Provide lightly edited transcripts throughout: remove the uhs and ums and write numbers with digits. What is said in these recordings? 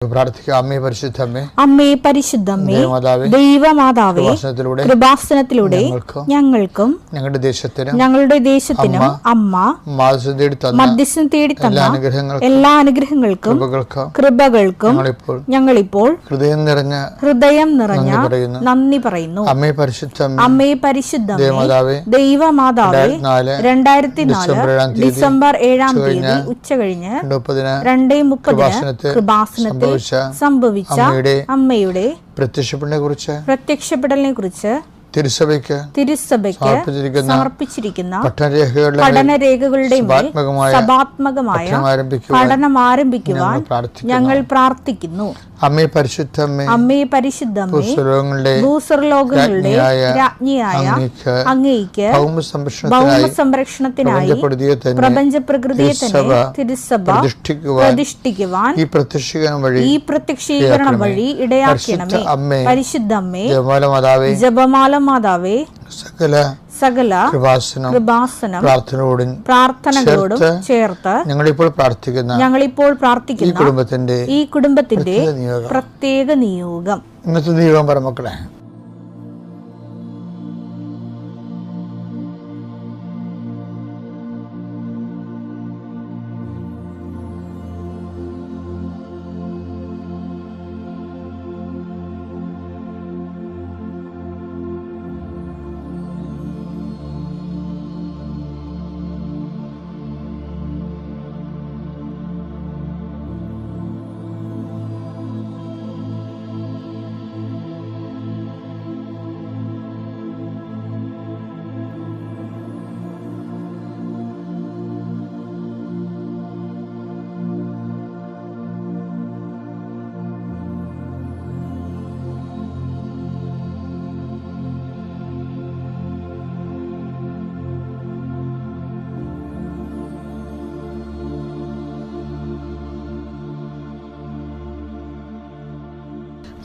പ്രാർത്ഥിക്കുക. അമ്മേ പരിശുദ്ധമ്മേ, അമ്മേ പരിശുദ്ധമ്മേ, ദൈവമാതാവേ, കൃപാസനത്തിലൂടെ ഞങ്ങൾക്കും ഞങ്ങളുടെ ദേശത്തിനും അമ്മ മധ്യസ്ഥം തേടി തന്ന എല്ലാ അനുഗ്രഹങ്ങൾക്കും കൃപകൾക്കും ഞങ്ങളിപ്പോൾ ഹൃദയം നിറഞ്ഞ നന്ദി പറയുന്നു. അമ്മേ പരിശുദ്ധമ്മേ, ദൈവമാതാവേ, 2004 ഡിസംബർ 7 തീയതി ഉച്ചകഴിഞ്ഞ് 2:30 കൃപാസനത്തിൽ സംഭവിച്ച അമ്മയുടെ പ്രത്യക്ഷപ്പെടലിനെ കുറിച്ച് തിരുസഭയ്ക്ക് സമർപ്പിച്ചിരിക്കുന്ന പഠനരേഖകളുടെ സഭാത്മകമായ പഠനം ആരംഭിക്കുവാൻ ഞങ്ങൾ പ്രാർത്ഥിക്കുന്നു. അമ്മേ പരിശുദ്ധമ്മേ, ഭൂസ്വർലോകങ്ങളുടെ രാജ്ഞിയായ അങ്ങേയ്ക്ക് ഭൗമസംരക്ഷണത്തിനായി പ്രപഞ്ചപ്രകൃതിയെ തന്നെ തിരുസഭ പ്രതിഷ്ഠിക്കുവാൻ ഈ പ്രത്യക്ഷീകരണം വഴി ഇടയാക്കണമേ. പരിശുദ്ധമ്മേ, ജപമാല മാതാവേ, സകല കൃപാസനം പ്രാർത്ഥനകളോടും ചേർത്ത് ഞങ്ങളിപ്പോൾ പ്രാർത്ഥിക്കുന്ന ഈ കുടുംബത്തിന്റെ പ്രത്യേക നിയോഗം. ഇന്നത്തെ നിയോഗം പറ മക്കളെ.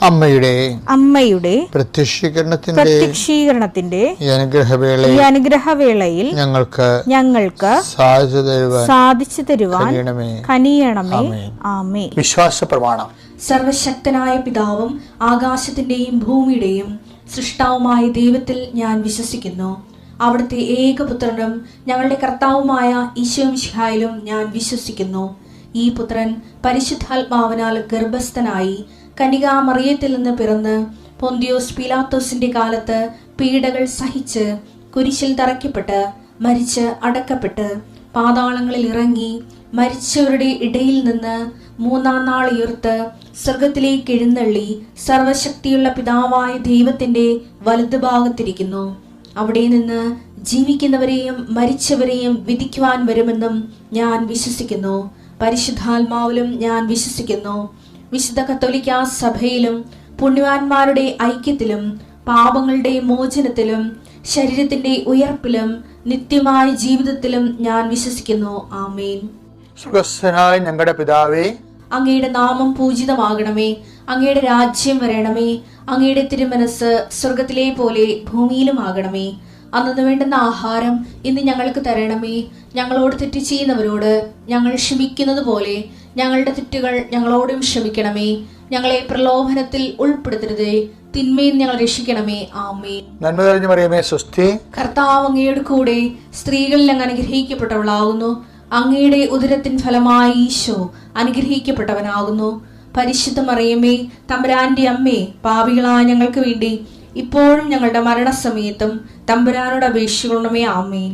അമ്മയുടെ പ്രത്യക്ഷീകരണത്തിന്റെ ഈ അനുഗ്രഹവേളയിൽ ഞങ്ങൾക്ക് സാധിച്ചു തരുവാൻ കനിയണമേ. ആമേൻ. വിശ്വാസ പ്രമാണം. സർവശക്തനായ പിതാവും ആകാശത്തിന്റെയും ഭൂമിയുടെയും സൃഷ്ടാവുമായ ദൈവത്തിൽ ഞാൻ വിശ്വസിക്കുന്നു. അവിടുത്തെ ഏകപുത്രനും ഞങ്ങളുടെ കർത്താവുമായ ഈശോ മിശിഹായിലും ഞാൻ വിശ്വസിക്കുന്നു. ഈ പുത്രൻ പരിശുദ്ധാത്മാവിനാൽ ഗർഭസ്ഥനായി കന്യകാമറിയത്തിൽ നിന്ന് പിറന്ന് പൊന്തിയോസ് പീലാത്തോസിന്റെ കാലത്ത് പീഡകൾ സഹിച്ച് കുരിശിൽ തറയ്ക്കപ്പെട്ട് മരിച്ച് അടക്കപ്പെട്ട് പാതാളങ്ങളിൽ ഇറങ്ങി മരിച്ചവരുടെ ഇടയിൽ നിന്ന് 3-ാം നാൾ ഉയർത്ത് സ്വർഗത്തിലേക്ക് എഴുന്നള്ളി സർവശക്തിയുള്ള പിതാവായ ദൈവത്തിന്റെ വലതുഭാഗത്തിരിക്കുന്നു. അവിടെ നിന്ന് ജീവിക്കുന്നവരെയും മരിച്ചവരെയും വിധിക്കുവാൻ വരുമെന്നും ഞാൻ വിശ്വസിക്കുന്നു. പരിശുദ്ധാത്മാവിലും ഞാൻ വിശ്വസിക്കുന്നു. വിശുദ്ധ കത്തോലിക്കാ സഭയിലും പുണ്യവാന്മാരുടെ ഐക്യത്തിലും പാപങ്ങളുടെ മോചനത്തിലും ശരീരത്തിന്റെ ഉയർപ്പിലും നിത്യമായ ജീവിതത്തിലും ഞാൻ വിശ്വസിക്കുന്നു. ആമേൻ. സ്വർഗ്ഗസ്ഥനായ ഞങ്ങളുടെ പിതാവേ, അങ്ങയുടെ നാമം പൂജിതമാകണമേ. അങ്ങയുടെ രാജ്യം വരണമേ. അങ്ങയുടെ തിരുമനസ് സ്വർഗത്തിലെ പോലെ ഭൂമിയിലും ആകണമേ. അന്നു വേണ്ടുന്ന ആഹാരം ഇന്ന് ഞങ്ങൾക്ക് തരണമേ. ഞങ്ങളോട് തെറ്റ് ചെയ്യുന്നവരോട് ഞങ്ങൾ ക്ഷമിക്കുന്നത് പോലെ ഞങ്ങളുടെ തെറ്റുകൾ ഞങ്ങളോടും ക്ഷമിക്കണമേ. ഞങ്ങളെ പ്രലോഭനത്തിൽ ഉൾപ്പെടുത്തരുതേ, തിന്മയിൽ ഞങ്ങൾ രക്ഷിക്കണമേ. ആമേൻ. നന്മ നിറഞ്ഞ മറിയമേ, സ്വസ്തി. കർത്താവ് അങ്ങയുടെ കൂടെ സ്ത്രീകളിൽ അങ്ങ് അനുഗ്രഹിക്കപ്പെട്ടവളാകുന്നു. അങ്ങയുടെ ഉദരത്തിൻ ഫലമായി ഈശോ അനുഗ്രഹിക്കപ്പെട്ടവനാകുന്നു. പരിശുദ്ധ മറിയമേ, തമ്പുരാന്റെ അമ്മേ, പാപികളായ ഞങ്ങൾക്ക് വേണ്ടി ഇപ്പോഴും ഞങ്ങളുടെ മരണസമയത്തും തമ്പുരാനോട് അപേക്ഷിക്കണമേ. ആമേൻ.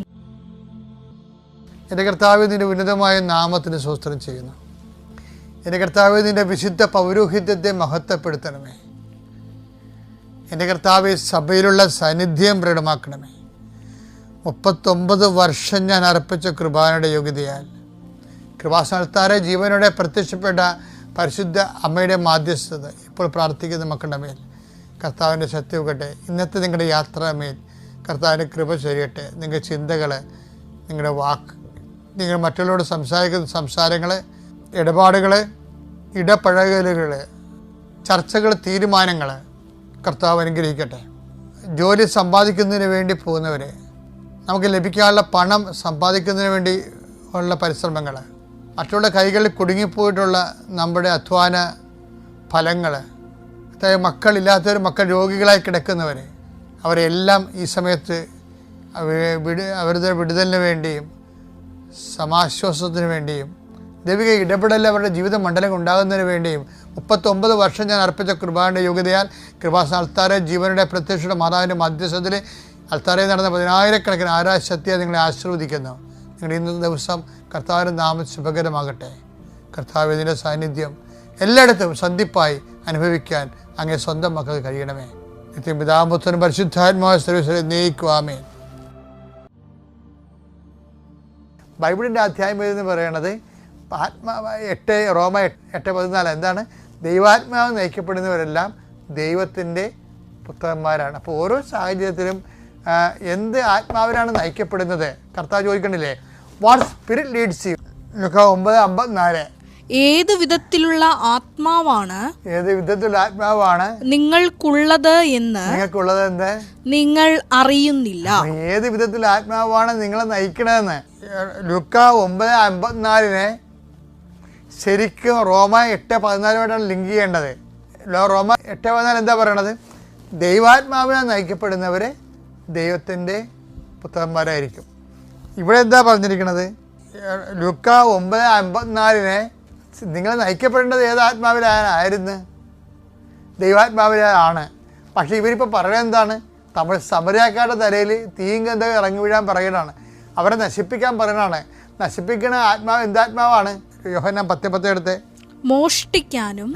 എൻ്റെ കർത്താവേ, നിന്റെ ഉന്നതമായ നാമത്തിന് സ്തോത്രം ചെയ്യുന്നു. എൻ്റെ കർത്താവേ, നിന്റെ വിശുദ്ധ പൗരോഹിത്യത്തെ മഹത്വപ്പെടുത്തണമേ. എൻ്റെ കർത്താവേ, സഭയിലുള്ള സാന്നിധ്യം പ്രകടമാക്കണമേ. 39 വർഷം ഞാൻ അർപ്പിച്ച കൃപാനയുടെ യോഗ്യതയാൽ കൃപാസനത്താരെ ജീവനോടെ പ്രത്യക്ഷപ്പെട്ട പരിശുദ്ധ അമ്മയുടെ മാധ്യസ്ഥത ഇപ്പോൾ പ്രാർത്ഥിക്കുന്ന മക്കളുടെ മേൽ കർത്താവിൻ്റെ ശക്തിയൊക്കട്ടെ. ഇന്നത്തെ നിങ്ങളുടെ യാത്രാമേൽ കർത്താവിൻ്റെ കൃപ ചൊരിയട്ടെ. നിങ്ങളുടെ ചിന്തകൾ, നിങ്ങളുടെ വാക്ക്, നിങ്ങൾ മറ്റുള്ളവരോട് സംസാരിക്കുന്ന സംസാരങ്ങൾ, ഇടപാടുകൾ, ഇടപഴകലുകൾ, ചർച്ചകൾ, തീരുമാനങ്ങൾ കർത്താവ് അനുഗ്രഹിക്കട്ടെ. ജോലി സമ്പാദിക്കുന്നതിന് വേണ്ടി പോകുന്നവരെ, നമുക്ക് ലഭിക്കാനുള്ള പണം സമ്പാദിക്കുന്നതിന് വേണ്ടി ഉള്ള പരിശ്രമങ്ങൾ, മറ്റുള്ള കൈകളിൽ കുടുങ്ങിപ്പോയിട്ടുള്ള നമ്മുടെ അധ്വാന ഫലങ്ങൾ, അതായത് മക്കളില്ലാത്തവർ, മക്കൾ രോഗികളായി കിടക്കുന്നവർ, അവരെല്ലാം ഈ സമയത്ത് അവരുടെ വിടുതലിന് വേണ്ടിയും സമാശ്വാസത്തിന് വേണ്ടിയും ദൈവിക ഇടപെടൽ അവരുടെ ജീവിത മണ്ഡലം ഉണ്ടാകുന്നതിന് വേണ്ടിയും 39 വർഷം ഞാൻ അർപ്പിച്ച കൃപാന്റെ യോഗ്യതയാൽ കൃപാസന അൾത്താരെ ജീവനുടെ പ്രത്യക്ഷയുടെ മാതാവിൻ്റെ മധ്യസ്ഥത്തിൽ അൾത്താരയിൽ നടന്ന 10,000-കണക്കിന് ആരാശക്തിയെ നിങ്ങളെ ആശീർവദിക്കുന്നു. നിങ്ങളുടെ ഇന്നത്തെ ദിവസം കർത്താവിൻ്റെ നാമം ശുഭകരമാകട്ടെ. കർത്താവ് ഇതിൻ്റെ സാന്നിധ്യം എല്ലായിടത്തും സന്ധിപ്പായി അനുഭവിക്കാൻ അങ്ങേ സ്വന്തം മക്കൾക്ക് കഴിയണമേ. നിത്യം പിതാവും പുത്രനും പരിശുദ്ധാത്മാവായ സർവ്വീശ്വരനെ നയിക്കുവാമേൻ. ബൈബിളിൻ്റെ അധ്യായം എന്ന് പറയുന്നത് റോമ 8:14 എന്താണ്? ദൈവാത്മാവ് നയിക്കപ്പെടുന്നവരെല്ലാം ദൈവത്തിൻ്റെ പുത്രന്മാരാണ്. അപ്പോൾ ഓരോ സാഹചര്യത്തിലും എന്ത് ആത്മാവിനാണ് നയിക്കപ്പെടുന്നത്? കർത്താവ് ചോദിക്കണില്ലേ, വാട്ട് സ്പിരിറ്റ് ലീഡ്സ് യു? 9:54 ഏത് വിധത്തിലുള്ള ആത്മാവാണ് നിങ്ങൾക്കുള്ളത് എന്ന് എന്ത് നിങ്ങൾ അറിയുന്നില്ല. ഏത് വിധത്തിലുള്ള ആത്മാവാണ് നിങ്ങളെ നയിക്കണതെന്ന് ലൂക്കാ 9:54 ശരിക്കും റോമ 8:14 ലിങ്ക് ചെയ്യേണ്ടത്. റോമ 8:14 എന്താ പറയണത്? ദൈവാത്മാവിനാൽ നയിക്കപ്പെടുന്നവരെ ദൈവത്തിൻ്റെ പുത്രന്മാരായിരിക്കും. ഇവിടെ എന്താ പറഞ്ഞിരിക്കുന്നത്? ലൂക്കാ 9:54 നിങ്ങൾ നയിക്കപ്പെടേണ്ടത് ഏത് ആത്മാവിലായിരുന്നു? ദൈവാത്മാവിലാണ്. പക്ഷേ ഇവരിപ്പോൾ പറയുന്നത് എന്താണ്? തമിഴ് സമരക്കാരുടെ തലയിൽ തീയും ഗന്ധം ഇറങ്ങി വീഴാൻ പറയുന്നതാണ്. അവരെ നശിപ്പിക്കാൻ പറയുന്നതാണ്. നശിപ്പിക്കുന്ന ആത്മാവ് എന്താത്മാവാണ്? യോഹന്നാൻ 10:10 എടുത്ത് മോഷ്ടിക്കാനും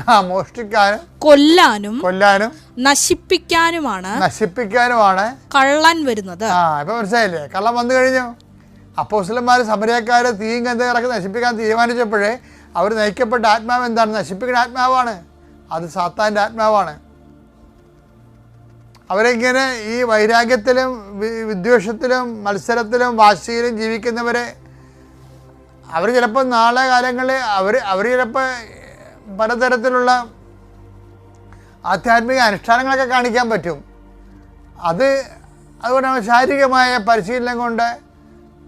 കൊല്ലാനും നശിപ്പിക്കാനുമാണ് കള്ളൻ വരുന്നത്. ഇപ്പൊ മനസ്സിലായില്ലേ? കള്ളം വന്നു കഴിഞ്ഞു. അപ്പോസ്തലന്മാർ സമരക്കാരെ തീയും ഗന്ധം ഇറക്കി നശിപ്പിക്കാൻ തീരുമാനിച്ചപ്പോഴേ അവർ നയിക്കപ്പെട്ട ആത്മാവ് എന്താണ്? നശിപ്പിക്കുന്ന ആത്മാവാണ്. അത് സാത്താൻ്റെ ആത്മാവാണ്. അവരെങ്ങനെ ഈ വൈരാഗ്യത്തിലും വിദ്വേഷത്തിലും മത്സരത്തിലും വാശിയിലും ജീവിക്കുന്നവരെ അവർ ചിലപ്പോൾ നാളെ കാലങ്ങളിൽ അവർ ചിലപ്പോൾ പലതരത്തിലുള്ള ആധ്യാത്മിക അനുഷ്ഠാനങ്ങളൊക്കെ കാണിക്കാൻ പറ്റും. അതുകൊണ്ടാണ് ശാരീരികമായ പരിശീലനം കൊണ്ട്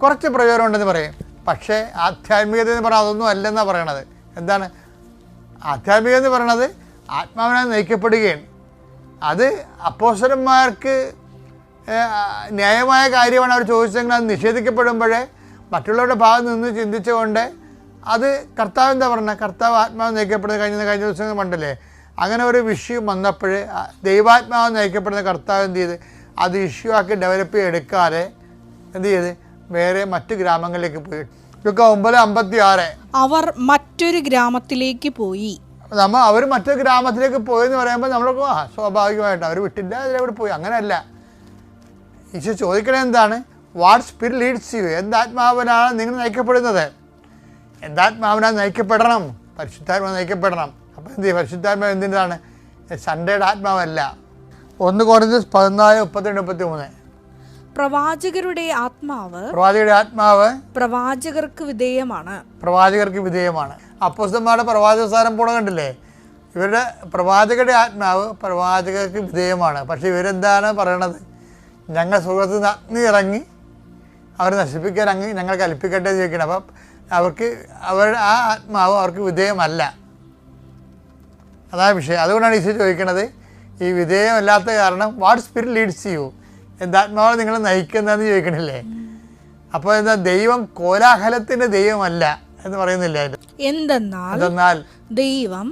കുറച്ച് പ്രയോജനം ഉണ്ടെന്ന് പറയും. പക്ഷേ ആധ്യാത്മികത എന്ന് പറഞ്ഞാൽ അതൊന്നും അല്ലെന്നാണ് പറയണത്. എന്താണ് ആധ്യാത്മികത എന്ന് പറയണത്? ആത്മാവിനാൽ നയിക്കപ്പെടുകയാണ്. അത് അപ്പോസ്തലന്മാർക്ക് ന്യായമായ കാര്യമാണ് അവർ ചോദിച്ചെങ്കിൽ അത് നിഷേധിക്കപ്പെടുമ്പോഴേ മറ്റുള്ളവരുടെ ഭാഗത്ത് നിന്ന് ചിന്തിച്ചുകൊണ്ട് അത് കർത്താവ് എന്താ പറഞ്ഞത്? കർത്താവ് ആത്മാവ് നയിക്കപ്പെടുന്നത് കഴിഞ്ഞ ദിവസങ്ങൾ കണ്ടല്ലേ? അങ്ങനെ ഒരു വിഷയം വന്നപ്പോൾ ദൈവാത്മാവ് നയിക്കപ്പെടുന്ന കർത്താവ് എന്ത് ചെയ്ത് അത് ഇഷ്യൂ ആക്കി ഡെവലപ്പ് ചെയ്തെടുക്കാതെ എന്ത് ചെയ്ത് വേറെ മറ്റു ഗ്രാമങ്ങളിലേക്ക് പോയി. 9:56 അവർ മറ്റൊരു ഗ്രാമത്തിലേക്ക് പോയി. അവർ മറ്റൊരു ഗ്രാമത്തിലേക്ക് പോയെന്ന് പറയുമ്പോൾ നമ്മൾക്ക് സ്വാഭാവികമായിട്ട് അവർ വിട്ടില്ല, അതിലവിടെ പോയി. അങ്ങനെയല്ല. ഈശോ ചോദിക്കണത് എന്താണ്? What spirit leads you? എന്താത്മാവിനാണ് നിങ്ങൾ നയിക്കപ്പെടുന്നത്? എന്താത്മാവിനാൽ നയിക്കപ്പെടണം? പരിശുദ്ധാത്മാവ് നയിക്കപ്പെടണം. അപ്പോൾ എന്ത് ചെയ്യും? പരിശുദ്ധാത്മാവ് എന്തിൻ്റെതാണ്? സൺഡേയുടെ ആത്മാവല്ല. 1 Corinthians 14:32-33 പ്രവാചകരുടെ ആത്മാവ് പ്രവാചകർക്ക് വിധേയമാണ്. അപ്പോസ്തലന്മാരുടെ പ്രവാചകസാരം പോണ കണ്ടില്ലേ? ഇവരുടെ പ്രവാചകരുടെ ആത്മാവ് പ്രവാചകർക്ക് വിധേയമാണ്. പക്ഷേ ഇവരെന്താണ് പറയണത്? ഞങ്ങൾ സ്വർഗ്ഗത്തിൽ നിന്ന് അഗ്നി ഇറങ്ങി അവരെ നശിപ്പിക്കാൻ ഞങ്ങൾ കൽപ്പിക്കട്ടെ എന്ന് ചോദിക്കണം. അപ്പം അവരുടെ ആ ആത്മാവ് അവർക്ക് വിധേയമല്ല. അതാണ് വിഷയം. അതുകൊണ്ടാണ് ഈശോ ചോദിക്കണത് ഈ വിധേയമല്ലാത്ത കാരണം വാട്ട് സ്പിരിറ്റ് ലീഡ്സ് യു? എന്താത്മാവ് നിങ്ങൾ നയിക്കുന്നതെന്ന് ചോദിക്കണില്ലേ? അപ്പോൾ എന്താ? ദൈവം കോലാഹലത്തിൻ്റെ ദൈവമല്ല എന്ന് പറയുന്നില്ല. എന്തെന്നാൽ ദൈവം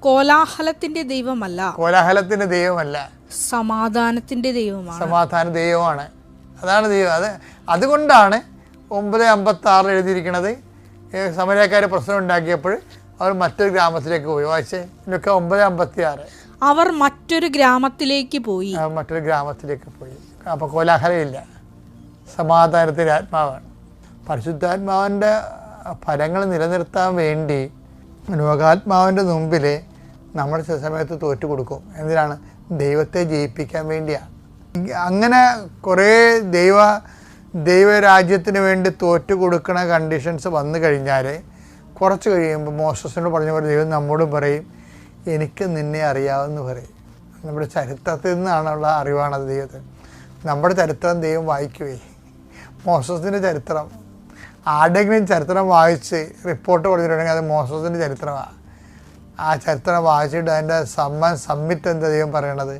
കോലാഹലത്തിന്റെ ദൈവമല്ല, സമാധാന ദൈവമാണ്. അതാണ് ദൈവം. അതുകൊണ്ടാണ് 9:56 എഴുതിയിരിക്കുന്നത്. സമരക്കാർ പ്രശ്നം ഉണ്ടാക്കിയപ്പോൾ അവർ മറ്റൊരു ഗ്രാമത്തിലേക്ക് പോയി. വായിച്ചേ 9:56 അവർ മറ്റൊരു ഗ്രാമത്തിലേക്ക് പോയി. അപ്പോൾ കോലാഹലമില്ല, സമാധാനത്തിൻ്റെ ആത്മാവാണ്. പരിശുദ്ധാത്മാവിൻ്റെ ഫലങ്ങൾ നിലനിർത്താൻ വേണ്ടി ലോകാത്മാവിൻ്റെ മുമ്പിൽ നമ്മൾ ചില സമയത്ത് തോറ്റു കൊടുക്കും. എന്തിനാണ്? ദൈവത്തെ ജയിപ്പിക്കാൻ വേണ്ടിയാണ്. അങ്ങനെ കുറേ ദൈവരാജ്യത്തിന് വേണ്ടി തോറ്റു കൊടുക്കുന്ന കണ്ടീഷൻസ് വന്നു കഴിഞ്ഞാൽ കുറച്ച് കഴിയുമ്പോൾ മോശസിനോട് പറഞ്ഞ പോലെ ദൈവം നമ്മോടും പറയും, എനിക്ക് നിന്നെ അറിയാമെന്ന് പറയും. നമ്മുടെ ചരിത്രത്തിൽ നിന്നാണുള്ള അറിവാണത് ദൈവത്തിന്. നമ്മുടെ ചരിത്രം ദൈവം വായിക്കുകയെ. മോശസിൻ്റെ ചരിത്രം ആരുടെയെങ്കിലും ചരിത്രം വായിച്ച് റിപ്പോർട്ട് കൊടുത്തിട്ടുണ്ടെങ്കിൽ അത് മോശസിൻ്റെ ചരിത്രമാണ്. ആ ചരിത്രം വായിച്ചിട്ട് അതിൻ്റെ സമ്മിറ്റ് എന്താ ദൈവം പറയണത്?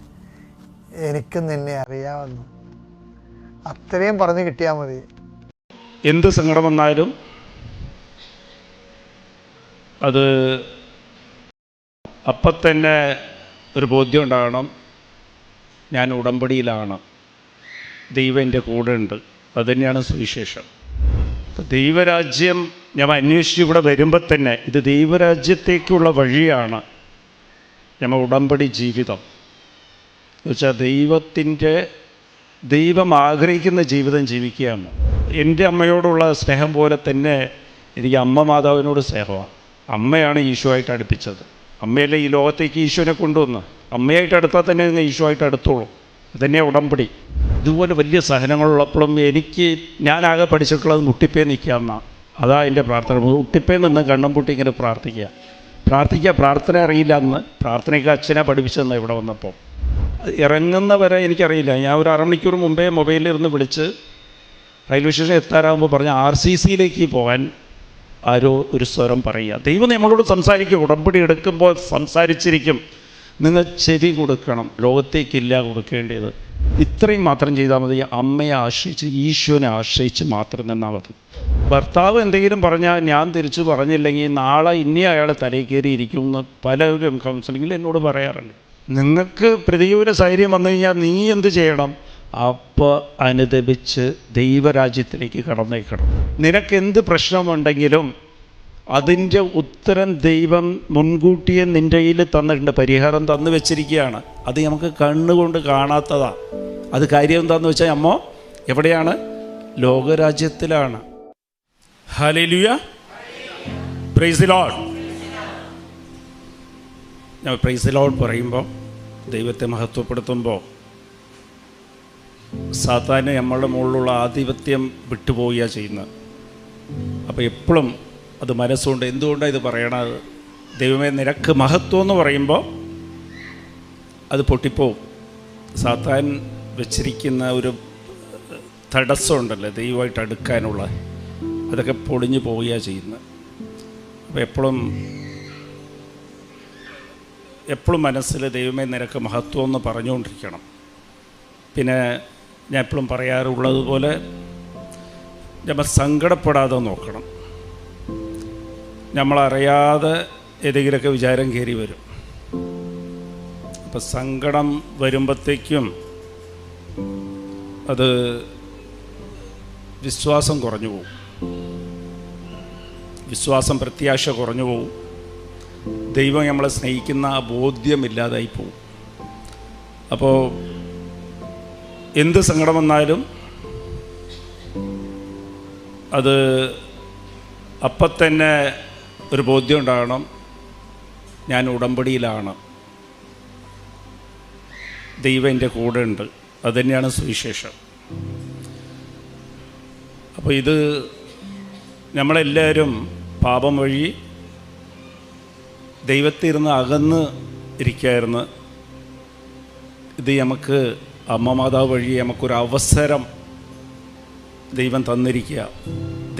എനിക്ക് നിന്നെ അറിയാവുന്നു. അത്രയും പറഞ്ഞ് കിട്ടിയാൽ മതി. എന്ത് സങ്കടം വന്നാലും അത് അപ്പം തന്നെ ഒരു ബോധ്യം ഉണ്ടാകണം, ഞാൻ ഉടമ്പടിയിലാണ്, ദൈവം എൻ്റെ കൂടെ ഉണ്ട്. അതുതന്നെയാണ് സുവിശേഷം. അപ്പം ദൈവരാജ്യം ഞാൻ അന്വേഷിച്ച് ഇവിടെ വരുമ്പോൾ തന്നെ ഇത് ദൈവരാജ്യത്തേക്കുള്ള വഴിയാണ്. നമ്മൾ ഉടമ്പടി ജീവിതം എന്ന് വെച്ചാൽ ദൈവം ആഗ്രഹിക്കുന്ന ജീവിതം ജീവിക്കുകയാണ്. എൻ്റെ അമ്മയോടുള്ള സ്നേഹം പോലെ തന്നെ എനിക്ക് അമ്മ മാതാവിനോട് സ്നേഹമാണ്. അമ്മയാണ് ഈശോയായിട്ട് അടുപ്പിച്ചത്. അമ്മയല്ലേ ഈ ലോകത്തേക്ക് ഈശോനെ കൊണ്ടുവന്ന്. അമ്മയായിട്ട് അടുത്താൽ തന്നെ നിങ്ങൾ ഈശോയായിട്ട് അടുത്തോളൂ. അതുതന്നെയാണ് ഉടമ്പടി. ഇതുപോലെ വലിയ സഹനങ്ങളുള്ളപ്പോഴും ഞാനാകെ പഠിച്ചിട്ടുള്ളത് മുട്ടിപ്പേ നിൽക്കാമെന്നാണ്. അതാ എൻ്റെ പ്രാർത്ഥന. മുട്ടിപ്പേ നിന്ന് കണ്ണും പൂട്ടി ഇങ്ങനെ പ്രാർത്ഥന അറിയില്ല. അന്ന് പ്രാർത്ഥനയ്ക്ക് അച്ഛനെ പഠിപ്പിച്ചെന്ന് ഇവിടെ വന്നപ്പോൾ. ഇറങ്ങുന്നവരെ എനിക്കറിയില്ല. ഞാൻ ഒരു അരമണിക്കൂർ മുമ്പേ മൊബൈലിലിരുന്ന് വിളിച്ച് റെയിൽവേ സ്റ്റേഷൻ എത്താറാകുമ്പോൾ പറഞ്ഞ് RCCയിലേക്ക് പോകാൻ ആരോ ഒരു സ്വരം പറയുക. ദൈവം നമ്മളോട് സംസാരിക്കും. ഉടമ്പടി എടുക്കുമ്പോൾ സംസാരിച്ചിരിക്കും. നിങ്ങൾ ചെവി കൊടുക്കണം. ലോകത്തേക്കില്ല കൊടുക്കേണ്ടത്. ഇത്രയും മാത്രം ചെയ്താൽ മതി. അമ്മയെ ആശ്രയിച്ച്, ഈശോനെ ആശ്രയിച്ച് മാത്രം നിന്നാൽ മതി. ഭർത്താവ് എന്തെങ്കിലും പറഞ്ഞാൽ ഞാൻ തിരിച്ചു പറഞ്ഞില്ലെങ്കിൽ നാളെ ഇനി അയാൾ തലയിൽ കയറി ഇരിക്കുമെന്ന് പലരും കൗൺസിലിങ്ങിൽ എന്നോട് പറയാറുണ്ട്. നിങ്ങൾക്ക് പ്രതികൂല ധൈര്യം വന്നു കഴിഞ്ഞാൽ നീ എന്ത് ചെയ്യണം? അപ്പോൾ അനുദപിച്ച് ദൈവരാജ്യത്തിലേക്ക് കടന്നേക്കണം. നിനക്കെന്ത് പ്രശ്നമുണ്ടെങ്കിലും അതിൻ്റെ ഉത്തരം ദൈവം മുൻകൂട്ടിയെ നിൻ്റെ കയ്യിൽ തന്നിട്ടുണ്ട്. പരിഹാരം തന്നു വെച്ചിരിക്കുകയാണ്. അത് നമുക്ക് കണ്ണുകൊണ്ട് കാണാത്തതാണ്. അത് കാര്യം എന്താണെന്ന് വെച്ചാൽ അമ്മ എവിടെയാണ്? ലോകരാജ്യത്തിലാണ്. Hallelujah, praise the Lord. ഞാൻ പ്രൈസ് ദി ലോർഡ് പറയുമ്പോൾ, ദൈവത്തെ മഹത്വപ്പെടുത്തുമ്പോൾ സാത്താന് നമ്മളുടെ മുകളിലുള്ള ആധിപത്യം വിട്ടുപോവുകയാണ് ചെയ്യുന്നത്. അപ്പോൾ എപ്പോഴും അത് മനസ്സുകൊണ്ട് എന്തുകൊണ്ടാണ് ഇത് പറയണത്? ദൈവമേ നിനക്ക് മഹത്വം എന്ന് പറയുമ്പോൾ അത് പൊട്ടിപ്പോവും. സാത്താൻ വെച്ചിരിക്കുന്ന ഒരു തടസ്സമുണ്ടല്ലോ ദൈവമായിട്ട് അടുക്കാനുള്ള, അതൊക്കെ പൊളിഞ്ഞു പോവുകയാണ് ചെയ്യുന്നത്. അപ്പോൾ എപ്പോഴും മനസ്സിൽ ദൈവമേ നിനക്ക് മഹത്വം എന്ന് പറഞ്ഞുകൊണ്ടിരിക്കണം. പിന്നെ ഞാൻ എപ്പോഴും പറയാറുള്ളതുപോലെ നമ്മൾ സങ്കടപ്പെടാതെ നോക്കണം. നമ്മളറിയാതെ ഏതെങ്കിലുമൊക്കെ വിചാരം കയറി വരും. അപ്പം സങ്കടം വരുമ്പോഴത്തേക്കും അത് വിശ്വാസം കുറഞ്ഞു പോകും. വിശ്വാസം, പ്രത്യാശ കുറഞ്ഞു പോകും. ദൈവം നമ്മളെ സ്നേഹിക്കുന്ന ആ ബോധ്യമില്ലാതായി പോകും. അപ്പോൾ എന്ത് സങ്കടം വന്നാലും അത് അപ്പം തന്നെ ഒരു ബോധ്യം ഉണ്ടാകണം, ഞാൻ ഉടമ്പടിയിലാണ്, ദൈവം എൻ്റെ കൂടെ ഉണ്ട്. അതുതന്നെയാണ് സുവിശേഷം. അപ്പോൾ ഇത് നമ്മളെല്ലാവരും പാപം വഴി ദൈവത്തിൽ ഇരുന്ന് അകന്ന് ഇരിക്കുകയായിരുന്നു. ഇത് നമുക്ക് അമ്മ മാതാവ് വഴി നമുക്കൊരു അവസരം ദൈവം തന്നിരിക്കുക,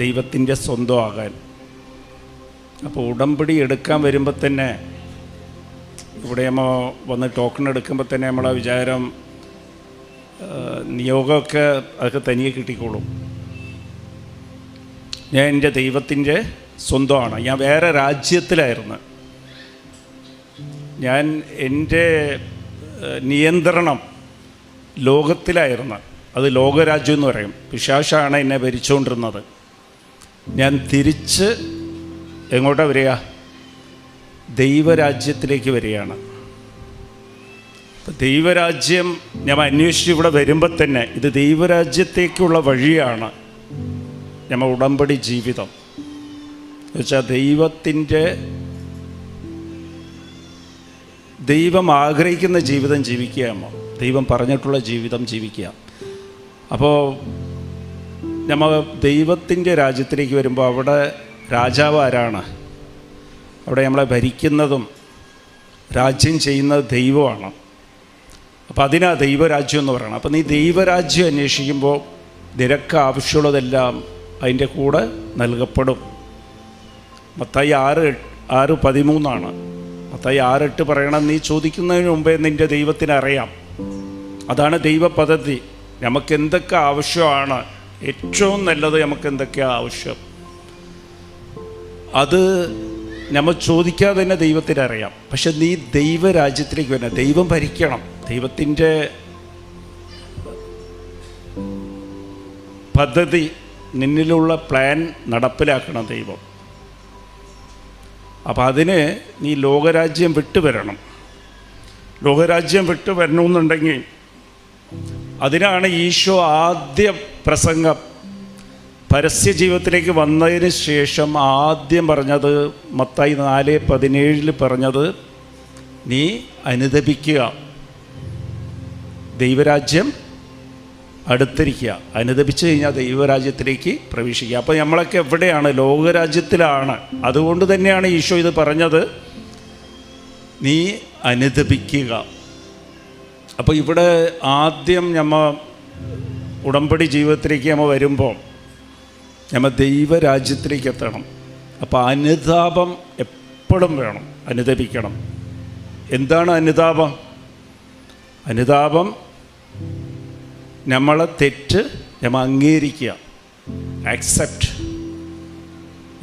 ദൈവത്തിൻ്റെ സ്വന്തമാകാൻ. അപ്പോൾ ഉടമ്പടി എടുക്കാൻ വരുമ്പോൾ തന്നെ ഇവിടെ നമ്മൾ വന്ന് ടോക്കൺ എടുക്കുമ്പോൾ തന്നെ നമ്മളെ വിചാരം നിയോഗമൊക്കെ അതൊക്കെ തനിയെ കിട്ടിക്കോളും. ഞാൻ എൻ്റെ ദൈവത്തിൻ്റെ സ്വന്തമാണ്. ഞാൻ വേറെ രാജ്യത്തിലായിരുന്നു. ഞാൻ എൻ്റെ നിയന്ത്രണം ലോകത്തിലായിരുന്നു. അത് ലോകരാജ്യം എന്ന് പറയും. പിശാചാണ് എന്നെ ഭരിച്ചുകൊണ്ടിരുന്നത്. ഞാൻ തിരിച്ച് എങ്ങോട്ടാണ് വരിക? ദൈവരാജ്യത്തിലേക്ക് വരികയാണ്. ദൈവരാജ്യം ഞാൻ അന്വേഷിച്ച് ഇവിടെ വരുമ്പോൾ തന്നെ ഇത് ദൈവരാജ്യത്തേക്കുള്ള വഴിയാണ്. നമ്മൾ ഉടമ്പടി ജീവിതം എന്ന് വെച്ചാൽ ദൈവം ആഗ്രഹിക്കുന്ന ജീവിതം ജീവിക്കുകയാണോ? ദൈവം പറഞ്ഞിട്ടുള്ള ജീവിതം ജീവിക്കുക. അപ്പോൾ നമ്മൾ ദൈവത്തിൻ്റെ രാജ്യത്തിലേക്ക് വരുമ്പോൾ അവിടെ രാജാവ് ആരാണ്? അവിടെ നമ്മളെ ഭരിക്കുന്നതും രാജ്യം ചെയ്യുന്നത് ദൈവമാണ്. അപ്പോൾ അതിനാ ദൈവരാജ്യം എന്ന് പറയണം. അപ്പോൾ നീ ദൈവരാജ്യം അന്വേഷിക്കുമ്പോൾ നിനക്ക് ആവശ്യമുള്ളതെല്ലാം അതിൻ്റെ കൂടെ നൽകപ്പെടും. മത്തായി 6:13 മത്തായി 6:8 പറയണം, നീ ചോദിക്കുന്നതിന് മുമ്പേ നിൻ്റെ ദൈവത്തിന് അറിയാം. അതാണ് ദൈവ പദ്ധതി. നമുക്ക് എന്തൊക്കെ ആവശ്യമാണ്, ഏറ്റവും നല്ലത് നമുക്ക് എന്തൊക്കെയാണ് ആവശ്യം, അത് നമ്മൾ ചോദിക്കാതെ തന്നെ ദൈവത്തിന് അറിയാം. പക്ഷെ നീ ദൈവരാജ്യത്തിലേക്ക് വരണം, ദൈവം ഭരിക്കണം, ദൈവത്തിൻ്റെ പദ്ധതി, നിന്നിലുള്ള പ്ലാൻ നടപ്പിലാക്കണം ദൈവം. അപ്പം അതിന് നീ ലോകരാജ്യം വിട്ടു വരണം. ലോകരാജ്യം വിട്ടു വരണമെന്നുണ്ടെങ്കിൽ അതിനാണ് ഈശോ ആദ്യ പ്രസംഗം പരസ്യ ജീവിതത്തിലേക്ക് വന്നതിന് ശേഷം ആദ്യം പറഞ്ഞത്, മത്തായി 4:17 പറഞ്ഞത്, നീ അനുദപിക്കുക, ദൈവരാജ്യം അടുത്തിരിക്കുക. അനുദപിച്ച് കഴിഞ്ഞാൽ ദൈവരാജ്യത്തിലേക്ക് പ്രവേശിക്കുക. അപ്പോൾ നമ്മളൊക്കെ എവിടെയാണ്? ലോകരാജ്യത്തിലാണ്. അതുകൊണ്ട് തന്നെയാണ് ഈശോ ഇത് പറഞ്ഞത്, നീ അനുദപിക്കുക. അപ്പോൾ ഇവിടെ ആദ്യം നമ്മൾ ഉടമ്പടി ജീവിതത്തിലേക്ക് നമ്മൾ വരുമ്പോൾ നമ്മൾ ദൈവരാജ്യത്തിലേക്ക് എത്തണം. അപ്പോൾ അനുതാപം എപ്പോഴും വേണം, അനുദപിക്കണം. എന്താണ് അനുതാപം? അനുതാപം നമ്മളെ തെറ്റ് നമ്മൾ അംഗീകരിക്കുക, ആക്സെപ്റ്റ്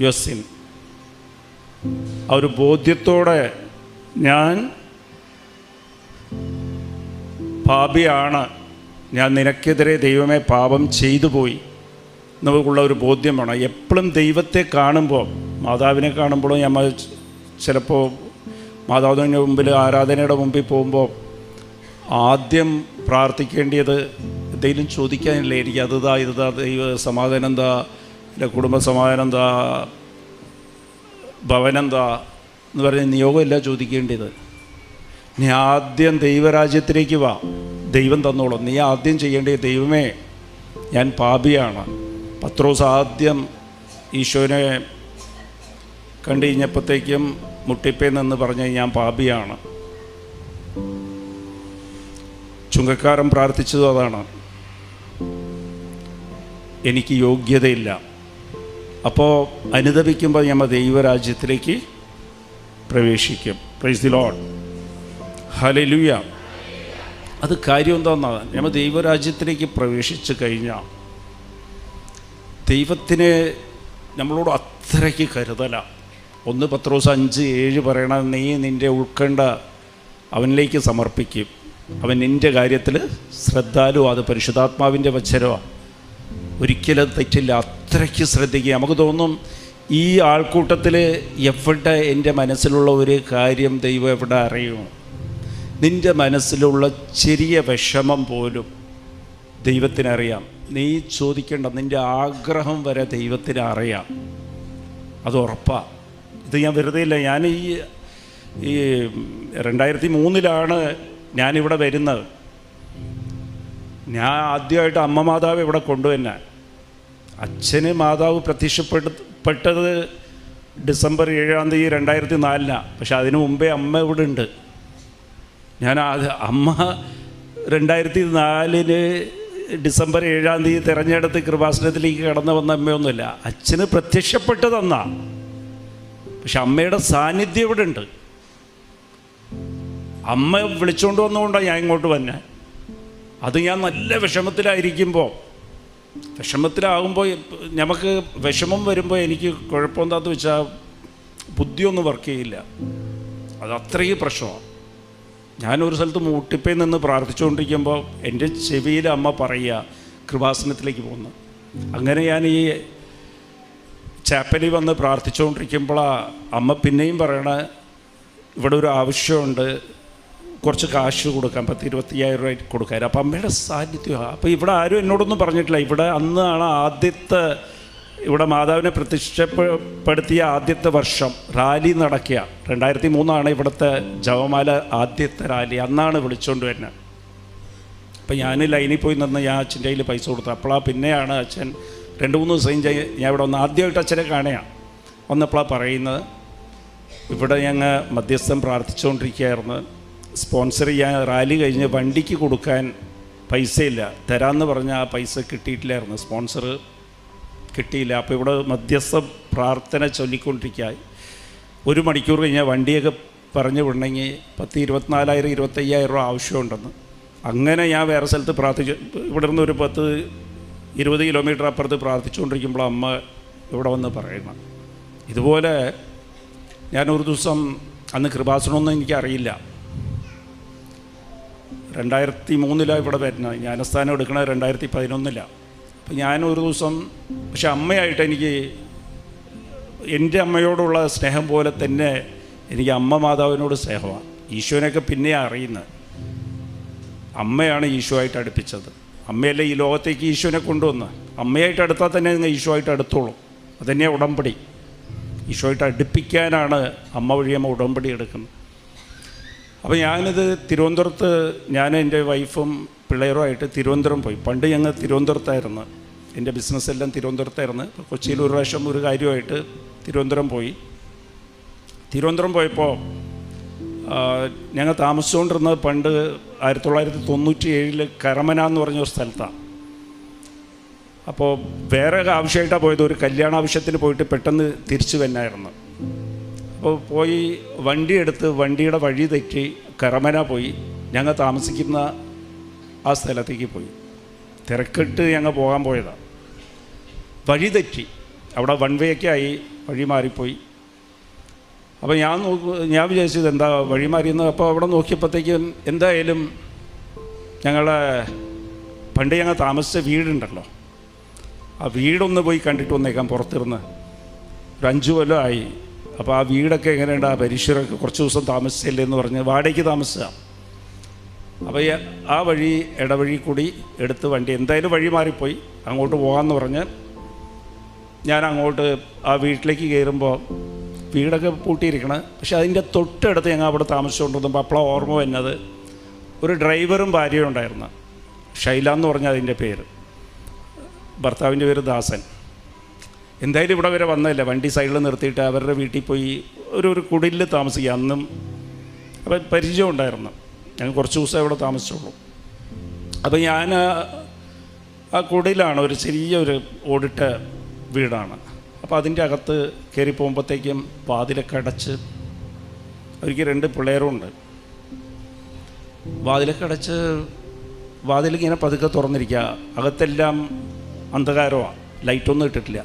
യുവർ സിൻ. ആ ഒരു ബോധ്യത്തോടെ ഞാൻ പാപിയാണ്, ഞാൻ നിനക്കെതിരെ ദൈവമേ പാപം ചെയ്തു പോയി നമുക്കുള്ള ഒരു ബോധ്യം വേണം. എപ്പോഴും ദൈവത്തെ കാണുമ്പോൾ, മാതാവിനെ കാണുമ്പോഴും നമ്മൾ ചിലപ്പോൾ മാതാവിൻ്റെ മുമ്പിൽ ആരാധനയുടെ മുമ്പിൽ പോകുമ്പോൾ ആദ്യം പ്രാർത്ഥിക്കേണ്ടത് എന്തെങ്കിലും ചോദിക്കാനില്ല, എനിക്ക് അതുതാ ഇതാ, ദൈവ സമാധാനം എന്താ, എൻ്റെ കുടുംബ സമാധാനം എന്താ, ഭവനെന്താ എന്ന് പറഞ്ഞ നിയോഗമല്ല ചോദിക്കേണ്ടത്. നീ ആദ്യം ദൈവരാജ്യത്തിലേക്ക് വാ, ദൈവം തന്നോളും. നീ ആദ്യം ചെയ്യേണ്ടത്, ദൈവമേ ഞാൻ പാപിയാണ്. പത്രോസ് ആദ്യം ഈശോനെ കണ്ടു കഴിഞ്ഞപ്പോഴത്തേക്കും മുട്ടിപ്പേ നിന്ന് പറഞ്ഞ് ഞാൻ പാപിയാണ്. ചുങ്കക്കാരൻ പ്രാർത്ഥിച്ചതും അതാണ്, എനിക്ക് യോഗ്യതയില്ല. അപ്പോൾ അനുദപിക്കുമ്പോൾ നമ്മൾ ദൈവരാജ്യത്തിലേക്ക് പ്രവേശിക്കും. Price the Lord, hallelujah. അത് കാര്യം എന്താണെന്നാണ്, നമ്മൾ ദൈവരാജ്യത്തിലേക്ക് പ്രവേശിച്ച് കഴിഞ്ഞാൽ ദൈവത്തിന് നമ്മളോട് അത്രയ്ക്ക് കരുതലാണ്. 1 പത്രോസ് 5:7 പറയണ, നീ നിൻ്റെ ഉൾക്കണ്ട അവനിലേക്ക് സമർപ്പിക്കും, അവൻ നിൻ്റെ കാര്യത്തിൽ ശ്രദ്ധാലുവാണ്. അത് പരിശുദ്ധാത്മാവിൻ്റെ വചനമാണ്, ഒരിക്കലും തെറ്റില്ല. അത്രയ്ക്ക് ശ്രദ്ധിക്കുക. നമുക്ക് തോന്നും ഈ ആൾക്കൂട്ടത്തിൽ എവിടെ എൻ്റെ മനസ്സിലുള്ള ഒരു കാര്യം ദൈവം എവിടെ അറിയുമോ? നിൻ്റെ മനസ്സിലുള്ള ചെറിയ വിഷമം പോലും ദൈവത്തിനറിയാം. നീ ചോദിക്കേണ്ട നിൻ്റെ ആഗ്രഹം വരെ ദൈവത്തിന് അറിയാം, അത് ഉറപ്പാണ്. ഇത് ഞാൻ വെറുതെ ഇല്ല. ഞാൻ ഈ 2003 ഞാനിവിടെ വരുന്നത്. ഞാൻ ആദ്യമായിട്ട് അമ്മ മാതാവ് ഇവിടെ കൊണ്ടുവന്നെ. അച്ഛന് മാതാവ് പ്രത്യക്ഷപ്പെട്ടത് ഡിസംബർ 7 2004. പക്ഷെ അതിനു മുമ്പേ അമ്മ ഇവിടെ ഉണ്ട്. ഞാൻ അമ്മ 2004 ഡിസംബർ 7 തിരഞ്ഞെടുത്ത് കൃപാസനത്തിലേക്ക് കടന്നു വന്ന അമ്മയൊന്നുമില്ല. അച്ഛന് പ്രത്യക്ഷപ്പെട്ടതെന്നാ, പക്ഷെ അമ്മയുടെ സാന്നിധ്യം ഇവിടെ ഉണ്ട്. അമ്മ വിളിച്ചുകൊണ്ട് വന്നുകൊണ്ടാണ് ഞാൻ ഇങ്ങോട്ട് വന്നെ. അത് ഞാൻ നല്ല വിഷമത്തിലായിരിക്കുമ്പോൾ, വിഷമത്തിലാകുമ്പോൾ നമുക്ക് വിഷമം വരുമ്പോൾ എനിക്ക് കുഴപ്പമെന്താന്ന് വെച്ചാൽ ബുദ്ധിയൊന്നും വർക്ക് ചെയ്യില്ല. അത് അത്രയും പ്രശ്നമാണ്. ഞാനൊരു സ്ഥലത്ത് മുട്ടിപ്പേ നിന്ന് പ്രാർത്ഥിച്ചുകൊണ്ടിരിക്കുമ്പോൾ എൻ്റെ ചെവിയിൽ അമ്മ പറയുക കൃപാസനത്തിലേക്ക് പോകുന്നു. അങ്ങനെ ഞാൻ ഈ ചാപ്പലിൽ വന്ന് പ്രാർത്ഥിച്ചുകൊണ്ടിരിക്കുമ്പോഴാണ് അമ്മ പിന്നെയും പറയണ, ഇവിടെ ഒരു ആവശ്യമുണ്ട്, കുറച്ച് കാശ് കൊടുക്കാൻ, 10,000-25,000 രൂപ കൊടുക്കാൻ. അപ്പം അമ്മയുടെ സാന്നിധ്യമാണ്. അപ്പോൾ ഇവിടെ ആരും എന്നോടൊന്നും പറഞ്ഞിട്ടില്ല. ഇവിടെ അന്നാണ് ഇവിടെ മാതാവിനെ പ്രത്യക്ഷപ്പെടുത്തിയ ആദ്യത്തെ വർഷം റാലി നടക്കുക. 2003 ഇവിടുത്തെ ജപമാല ആദ്യത്തെ റാലി. അന്നാണ് വിളിച്ചുകൊണ്ട് വരുന്നത്. അപ്പം ഞാൻ ലൈനിൽ പോയി നിന്ന് ഞാൻ അച്ഛൻ്റെ കയ്യിൽ പൈസ കൊടുത്തു. അപ്പോഴാണ് പിന്നെയാണ് അച്ഛൻ 2-3 ദിവസം ഞാൻ ഇവിടെ വന്ന് ആദ്യമായിട്ട് അച്ഛനെ കാണുകയാണ്. വന്നപ്പോഴാണ് പറയുന്നത്, ഇവിടെ ഞങ്ങൾ മധ്യസ്ഥം പ്രാർത്ഥിച്ചുകൊണ്ടിരിക്കുകയായിരുന്നു, സ്പോൺസർ ചെയ്യാൻ റാലി കഴിഞ്ഞ് വണ്ടിക്ക് കൊടുക്കാൻ പൈസയില്ല, തരാമെന്ന് പറഞ്ഞാൽ ആ പൈസ കിട്ടിയിട്ടില്ലായിരുന്നു, സ്പോൺസർ കിട്ടിയില്ല. അപ്പോൾ ഇവിടെ മധ്യസ്ഥ പ്രാർത്ഥന ചൊല്ലിക്കൊണ്ടിരിക്കുക. 1 മണിക്കൂർ കഴിഞ്ഞാൽ വണ്ടിയൊക്കെ പറഞ്ഞു വിടണമെങ്കിൽ 24,000 25,000 രൂപ ആവശ്യമുണ്ടെന്ന്. അങ്ങനെ ഞാൻ വേറെ സ്ഥലത്ത് പ്രാർത്ഥിച്ചു. ഇവിടെ നിന്ന് ഒരു 10-20 കിലോമീറ്റർ അപ്പുറത്ത് പ്രാർത്ഥിച്ചുകൊണ്ടിരിക്കുമ്പോൾ അമ്മ ഇവിടെ വന്ന് പറയണം. ഇതുപോലെ ഞാനൊരു ദിവസം, അന്ന് കൃപാസനമൊന്നും എനിക്കറിയില്ല, 2003 ഇവിടെ വരുന്നത്, ജ്ഞാനസ്ഥാനം എടുക്കണത് 2011. അപ്പം ഞാനൊരു ദിവസം, പക്ഷെ അമ്മയായിട്ട് എനിക്ക് എൻ്റെ അമ്മയോടുള്ള സ്നേഹം പോലെ തന്നെ എനിക്ക് അമ്മ മാതാവിനോട് സ്നേഹമാണ്. ഈശോനെയൊക്കെ പിന്നെയാണ് അറിയുന്നത്. അമ്മയാണ് ഈശോ ആയിട്ട് അടുപ്പിച്ചത്. അമ്മയല്ലേ ഈ ലോകത്തേക്ക് ഈശോനെ കൊണ്ടുവന്ന്. അമ്മയായിട്ട് അടുത്താൽ തന്നെ നിങ്ങൾ ഈശോ ആയിട്ട് അടുത്തോളൂ. അതുതന്നെയാണ് ഉടമ്പടി. ഈശോ ആയിട്ട് അടുപ്പിക്കാനാണ് അമ്മ വഴി അമ്മ ഉടമ്പടി എടുക്കുന്നത്. അപ്പോൾ ഞാനിത് തിരുവനന്തപുരത്ത്, ഞാൻ എൻ്റെ വൈഫും പിള്ളേരുമായിട്ട് തിരുവനന്തപുരം പോയി. പണ്ട് ഞങ്ങൾ തിരുവനന്തപുരത്തായിരുന്നു, എൻ്റെ ബിസിനസ്സെല്ലാം തിരുവനന്തപുരത്തായിരുന്നു. ഇപ്പോൾ കൊച്ചിയിൽ ഒരു പ്രാവശ്യം ഒരു കാര്യമായിട്ട് തിരുവനന്തപുരം പോയി. തിരുവനന്തപുരം പോയപ്പോൾ ഞങ്ങൾ താമസിച്ചുകൊണ്ടിരുന്നത് പണ്ട് 1997 കരമന എന്ന് പറഞ്ഞൊരു സ്ഥലത്താണ്. അപ്പോൾ വേറെ ആവശ്യമായിട്ടാണ് പോയത്, ഒരു കല്യാണ ആവശ്യത്തിന് പോയിട്ട് പെട്ടെന്ന് തിരിച്ചു വന്നായിരുന്നു. അപ്പോൾ പോയി വണ്ടി എടുത്ത് വണ്ടിയുടെ വഴി തെറ്റി കരമന പോയി. ഞങ്ങൾ താമസിക്കുന്ന ആ സ്ഥലത്തേക്ക് പോയി. തിരക്കിട്ട് ഞങ്ങൾ പോകാൻ പോയതാണ്. വഴി തെറ്റി, അവിടെ വൺ വേ ഒക്കെ ആയി, വഴി മാറിപ്പോയി. അപ്പോൾ ഞാൻ വിചാരിച്ചത് എന്താ വഴി മാറിയെന്ന്. അപ്പോൾ അവിടെ നോക്കിയപ്പോഴത്തേക്കും എന്തായാലും ഞങ്ങളെ പണ്ട് ഞങ്ങൾ താമസിച്ച വീടുണ്ടല്ലോ, ആ വീടൊന്ന് പോയി കണ്ടിട്ട് വന്നേക്കാം പുറത്തിരുന്ന്. ഒരു 5 കൊല്ലമായി. അപ്പോൾ ആ വീടൊക്കെ എങ്ങനെയുണ്ട്, ആ പരിസരമൊക്കെ കുറച്ച് ദിവസം താമസിച്ചില്ലേ എന്ന് പറഞ്ഞ് വാടകയ്ക്ക് താമസിച്ച. അപ്പോൾ ആ വഴി ഇടവഴി കൂടി എടുത്ത് വണ്ടി, എന്തായാലും വഴി മാറിപ്പോയി, അങ്ങോട്ട് പോകാമെന്ന് പറഞ്ഞ് ഞാൻ അങ്ങോട്ട് ആ വീട്ടിലേക്ക് കയറുമ്പോൾ വീടൊക്കെ പൂട്ടിയിരിക്കണം. പക്ഷെ അതിൻ്റെ തൊട്ടടുത്ത് ഞങ്ങൾ അവിടെ താമസിച്ചുകൊണ്ടിരുന്നപ്പോൾ അപ്പോഴാണ് ഓർമ്മ വരുന്നത്, ഒരു ഡ്രൈവറും ഭാര്യയും ഉണ്ടായിരുന്നു. ഷൈല എന്ന് പറഞ്ഞാൽ അതിൻ്റെ പേര്, ഭർത്താവിൻ്റെ പേര് ദാസൻ. എന്തായാലും ഇവിടെ വരെ വന്നതല്ല, വണ്ടി സൈഡിൽ നിർത്തിയിട്ട് അവരുടെ വീട്ടിൽ പോയി ഒരു കുടിലിൽ താമസിക്കുക. അന്നും അപ്പം പരിചയം ഉണ്ടായിരുന്നു. ഞങ്ങൾ കുറച്ച് ദിവസം ഇവിടെ താമസിച്ചുള്ളൂ. അപ്പോൾ ഞാൻ ആ കുടിലാണ്, ഒരു ചെറിയൊരു ഓടിട്ട വീടാണ്. അപ്പോൾ അതിൻ്റെ അകത്ത് കയറി പോകുമ്പോഴത്തേക്കും വാതിലൊക്കെ അടച്ച്, അവർക്ക് 2 പിള്ളേരുണ്ട്. വാതിലൊക്കെ അടച്ച്, വാതിലിങ്ങനെ പതുക്കെ തുറന്നിരിക്കുക. അകത്തെല്ലാം അന്ധകാരമാണ്, ലൈറ്റൊന്നും ഇട്ടിട്ടില്ല.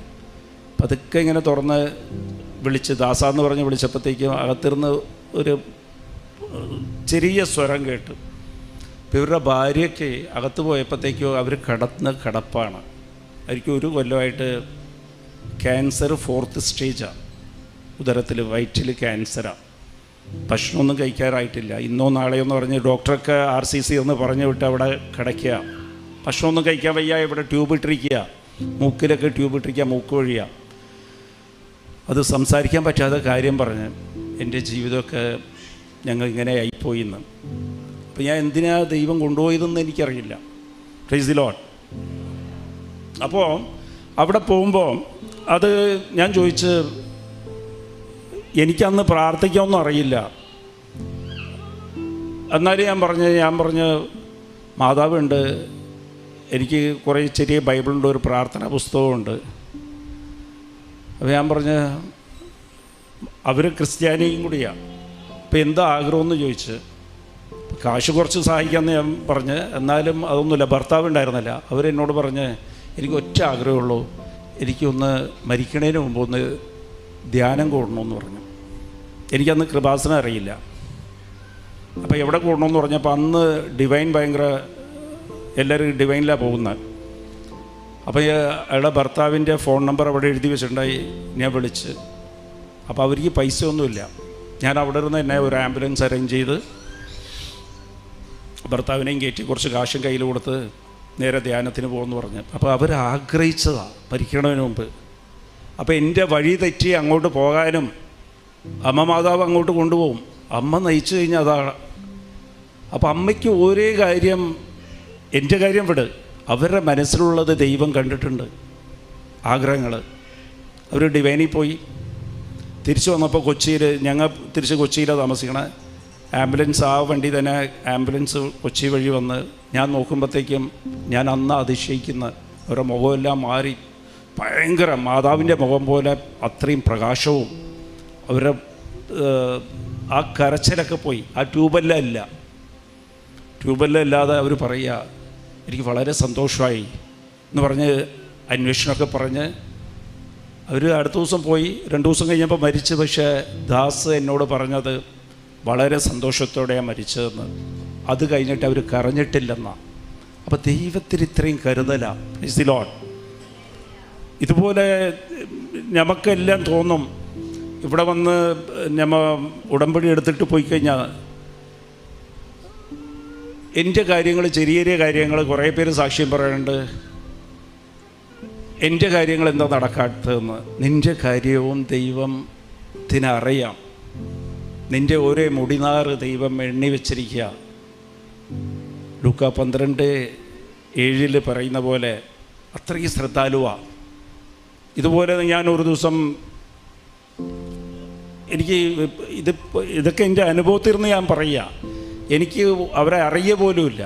പതുക്കെ ഇങ്ങനെ തുറന്ന് വിളിച്ച് ദാസാന്ന് പറഞ്ഞ് വിളിച്ചപ്പോഴത്തേക്കും അകത്തിരുന്ന് ഒരു ചെറിയ സ്വരം കേട്ടു. അപ്പോൾ ഇവരുടെ ഭാര്യയ്ക്ക് അകത്ത് പോയപ്പോഴത്തേക്കും അവർ കിടപ്പാണ്. അവർക്ക് 1 കൊല്ലമായിട്ട് ക്യാൻസർ 4th സ്റ്റേജാണ്. ഉദരത്തിൽ വയറ്റിൽ ക്യാൻസറാണ്. ഭക്ഷണമൊന്നും കഴിക്കാറായിട്ടില്ല. ഇന്നോ നാളെയോ എന്ന് പറഞ്ഞ് ഡോക്ടറൊക്കെ RCC എന്ന് പറഞ്ഞു വിട്ട് അവിടെ കിടക്കുക. ഭക്ഷണമൊന്നും കഴിക്കാൻ വയ്യ. ഇവിടെ ട്യൂബ് ഇട്ടിരിക്കുക, മൂക്കിലൊക്കെ ട്യൂബ് ഇട്ടിരിക്കുക, മൂക്ക് വഴിയാണ്. അത് സംസാരിക്കാൻ പറ്റാത്ത കാര്യം പറഞ്ഞ് എൻ്റെ ജീവിതമൊക്കെ ഞങ്ങൾ ഇങ്ങനെ ആയിപ്പോയി എന്ന്. അപ്പോൾ ഞാൻ എന്തിനാ ദൈവം കൊണ്ടുപോയതെന്ന് എനിക്കറിയില്ല. Price the Lord. അപ്പോൾ അവിടെ പോകുമ്പോൾ അത് ഞാൻ ചോദിച്ച്, എനിക്കന്ന് പ്രാർത്ഥിക്കാനൊന്നും അറിയില്ല. എന്നാലും ഞാൻ പറഞ്ഞ് മാതാവുണ്ട്, എനിക്ക് കുറേ ചെറിയ ബൈബിളുണ്ട്, ഒരു പ്രാർത്ഥനാ പുസ്തകമുണ്ട്. അപ്പോൾ ഞാൻ പറഞ്ഞ് അവർ ക്രിസ്ത്യാനിയും കൂടിയാണ്. അപ്പോൾ എന്താ ആഗ്രഹമെന്ന് ചോദിച്ച്, കാശ് കുറച്ച് സഹായിക്കാമെന്ന് ഞാൻ പറഞ്ഞ്. എന്നാലും അതൊന്നുമില്ല, ഭർത്താവ് ഉണ്ടായിരുന്നില്ല. അവരെന്നോട് പറഞ്ഞ് എനിക്ക് ഒറ്റ ആഗ്രഹമുള്ളൂ, എനിക്കൊന്ന് മരിക്കണതിന് മുമ്പ് ഒന്ന് ധ്യാനം കൂടണമെന്ന് പറഞ്ഞു. എനിക്കന്ന് കൃപാസനം അറിയില്ല. അപ്പോൾ എവിടെ കൂടണമെന്ന് പറഞ്ഞപ്പോൾ അന്ന് ഡിവൈൻ ഭയങ്കര, എല്ലാവരും ഡിവൈനിലാണ് പോകുന്നത്. അപ്പോൾ അയാളുടെ ഭർത്താവിൻ്റെ ഫോൺ നമ്പർ അവിടെ എഴുതി വെച്ചിട്ടുണ്ടായി. ഞാൻ വിളിച്ച്, അപ്പോൾ അവർക്ക് പൈസ ഒന്നുമില്ല. ഞാൻ അവിടെ ഇരുന്ന് എന്നെ ഒരു ആംബുലൻസ് അറേഞ്ച് ചെയ്ത് ഭർത്താവിനെയും കയറ്റി കുറച്ച് കാശും കയ്യിൽ കൊടുത്ത് നേരെ ധ്യാനത്തിന് പോകുമെന്ന് പറഞ്ഞു. അപ്പോൾ അവർ ആഗ്രഹിച്ചതാണ് മരിക്കണതിന് മുമ്പ്. അപ്പോൾ എൻ്റെ വഴി തെറ്റി അങ്ങോട്ട് പോകാനും അമ്മ മാതാവ് അങ്ങോട്ട് കൊണ്ടുപോകും. അമ്മ നയിച്ചു കഴിഞ്ഞാൽ അതാണ്. അപ്പോൾ അമ്മയ്ക്ക് ഒരേ കാര്യം, എൻ്റെ കാര്യം വിട്, അവരുടെ മനസ്സിലുള്ളത് ദൈവം കണ്ടിട്ടുണ്ട്, ആഗ്രഹങ്ങൾ. അവർ ഡിവൈനിൽ പോയി. തിരിച്ചു വന്നപ്പോൾ ഞങ്ങൾ തിരിച്ച് കൊച്ചിയിലാണ് താമസിക്കണേ. ആംബുലൻസ്, ആ വണ്ടി തന്നെ ആംബുലൻസ് കൊച്ചി വഴി വന്ന് ഞാൻ നോക്കുമ്പോഴത്തേക്കും ഞാൻ അന്ന് അതിശയിക്കുന്ന അവരുടെ മുഖമെല്ലാം മാറി, ഭയങ്കര മാതാവിൻ്റെ മുഖം പോലെ അത്രയും പ്രകാശവും അവരുടെ ആ കരച്ചിലൊക്കെ പോയി. ആ ട്യൂബെല്ലാം ഇല്ലാതെ അവർ പറയുക എനിക്ക് വളരെ സന്തോഷമായി എന്ന് പറഞ്ഞ് അന്വേഷണമൊക്കെ പറഞ്ഞ് അവർ അടുത്ത ദിവസം പോയി. 2 ദിവസം കഴിഞ്ഞപ്പോൾ മരിച്ചു. പക്ഷേ ദാസ് എന്നോട് പറഞ്ഞത് വളരെ സന്തോഷത്തോടെയാണ് മരിച്ചതെന്ന്. അത് കഴിഞ്ഞിട്ട് അവർ കരഞ്ഞിട്ടില്ലെന്നാണ്. അപ്പോൾ ദൈവത്തിന് ഇത്രയും കരുതലാണ്. Price the Lord. ഇതുപോലെ നമുക്കെല്ലാം തോന്നും ഇവിടെ വന്ന് ഉടമ്പടി എടുത്തിട്ട് പോയി കഴിഞ്ഞാൽ എൻ്റെ കാര്യങ്ങൾ, ചെറിയ കാര്യങ്ങൾ കുറേ പേര് സാക്ഷ്യം പറയുന്നുണ്ട്, എൻ്റെ കാര്യങ്ങൾ എന്താ നടക്കാത്തതെന്ന്. നിൻ്റെ കാര്യവും ദൈവത്തിനറിയാം. നിൻ്റെ ഓരോ മുടിനാറ് ദൈവം എണ്ണി വെച്ചിരിക്കുക. ലൂക്ക 12:7 പറയുന്ന പോലെ അത്രയ്ക്ക് ശ്രദ്ധാലുവാണ്. ഇതുപോലെ ഞാൻ ഒരു ദിവസം എനിക്ക് ഇതൊക്കെ എൻ്റെ അനുഭവത്തിൽ നിന്ന് ഞാൻ പറയുക. എനിക്ക് അവരെ അറിയ പോലുമില്ല.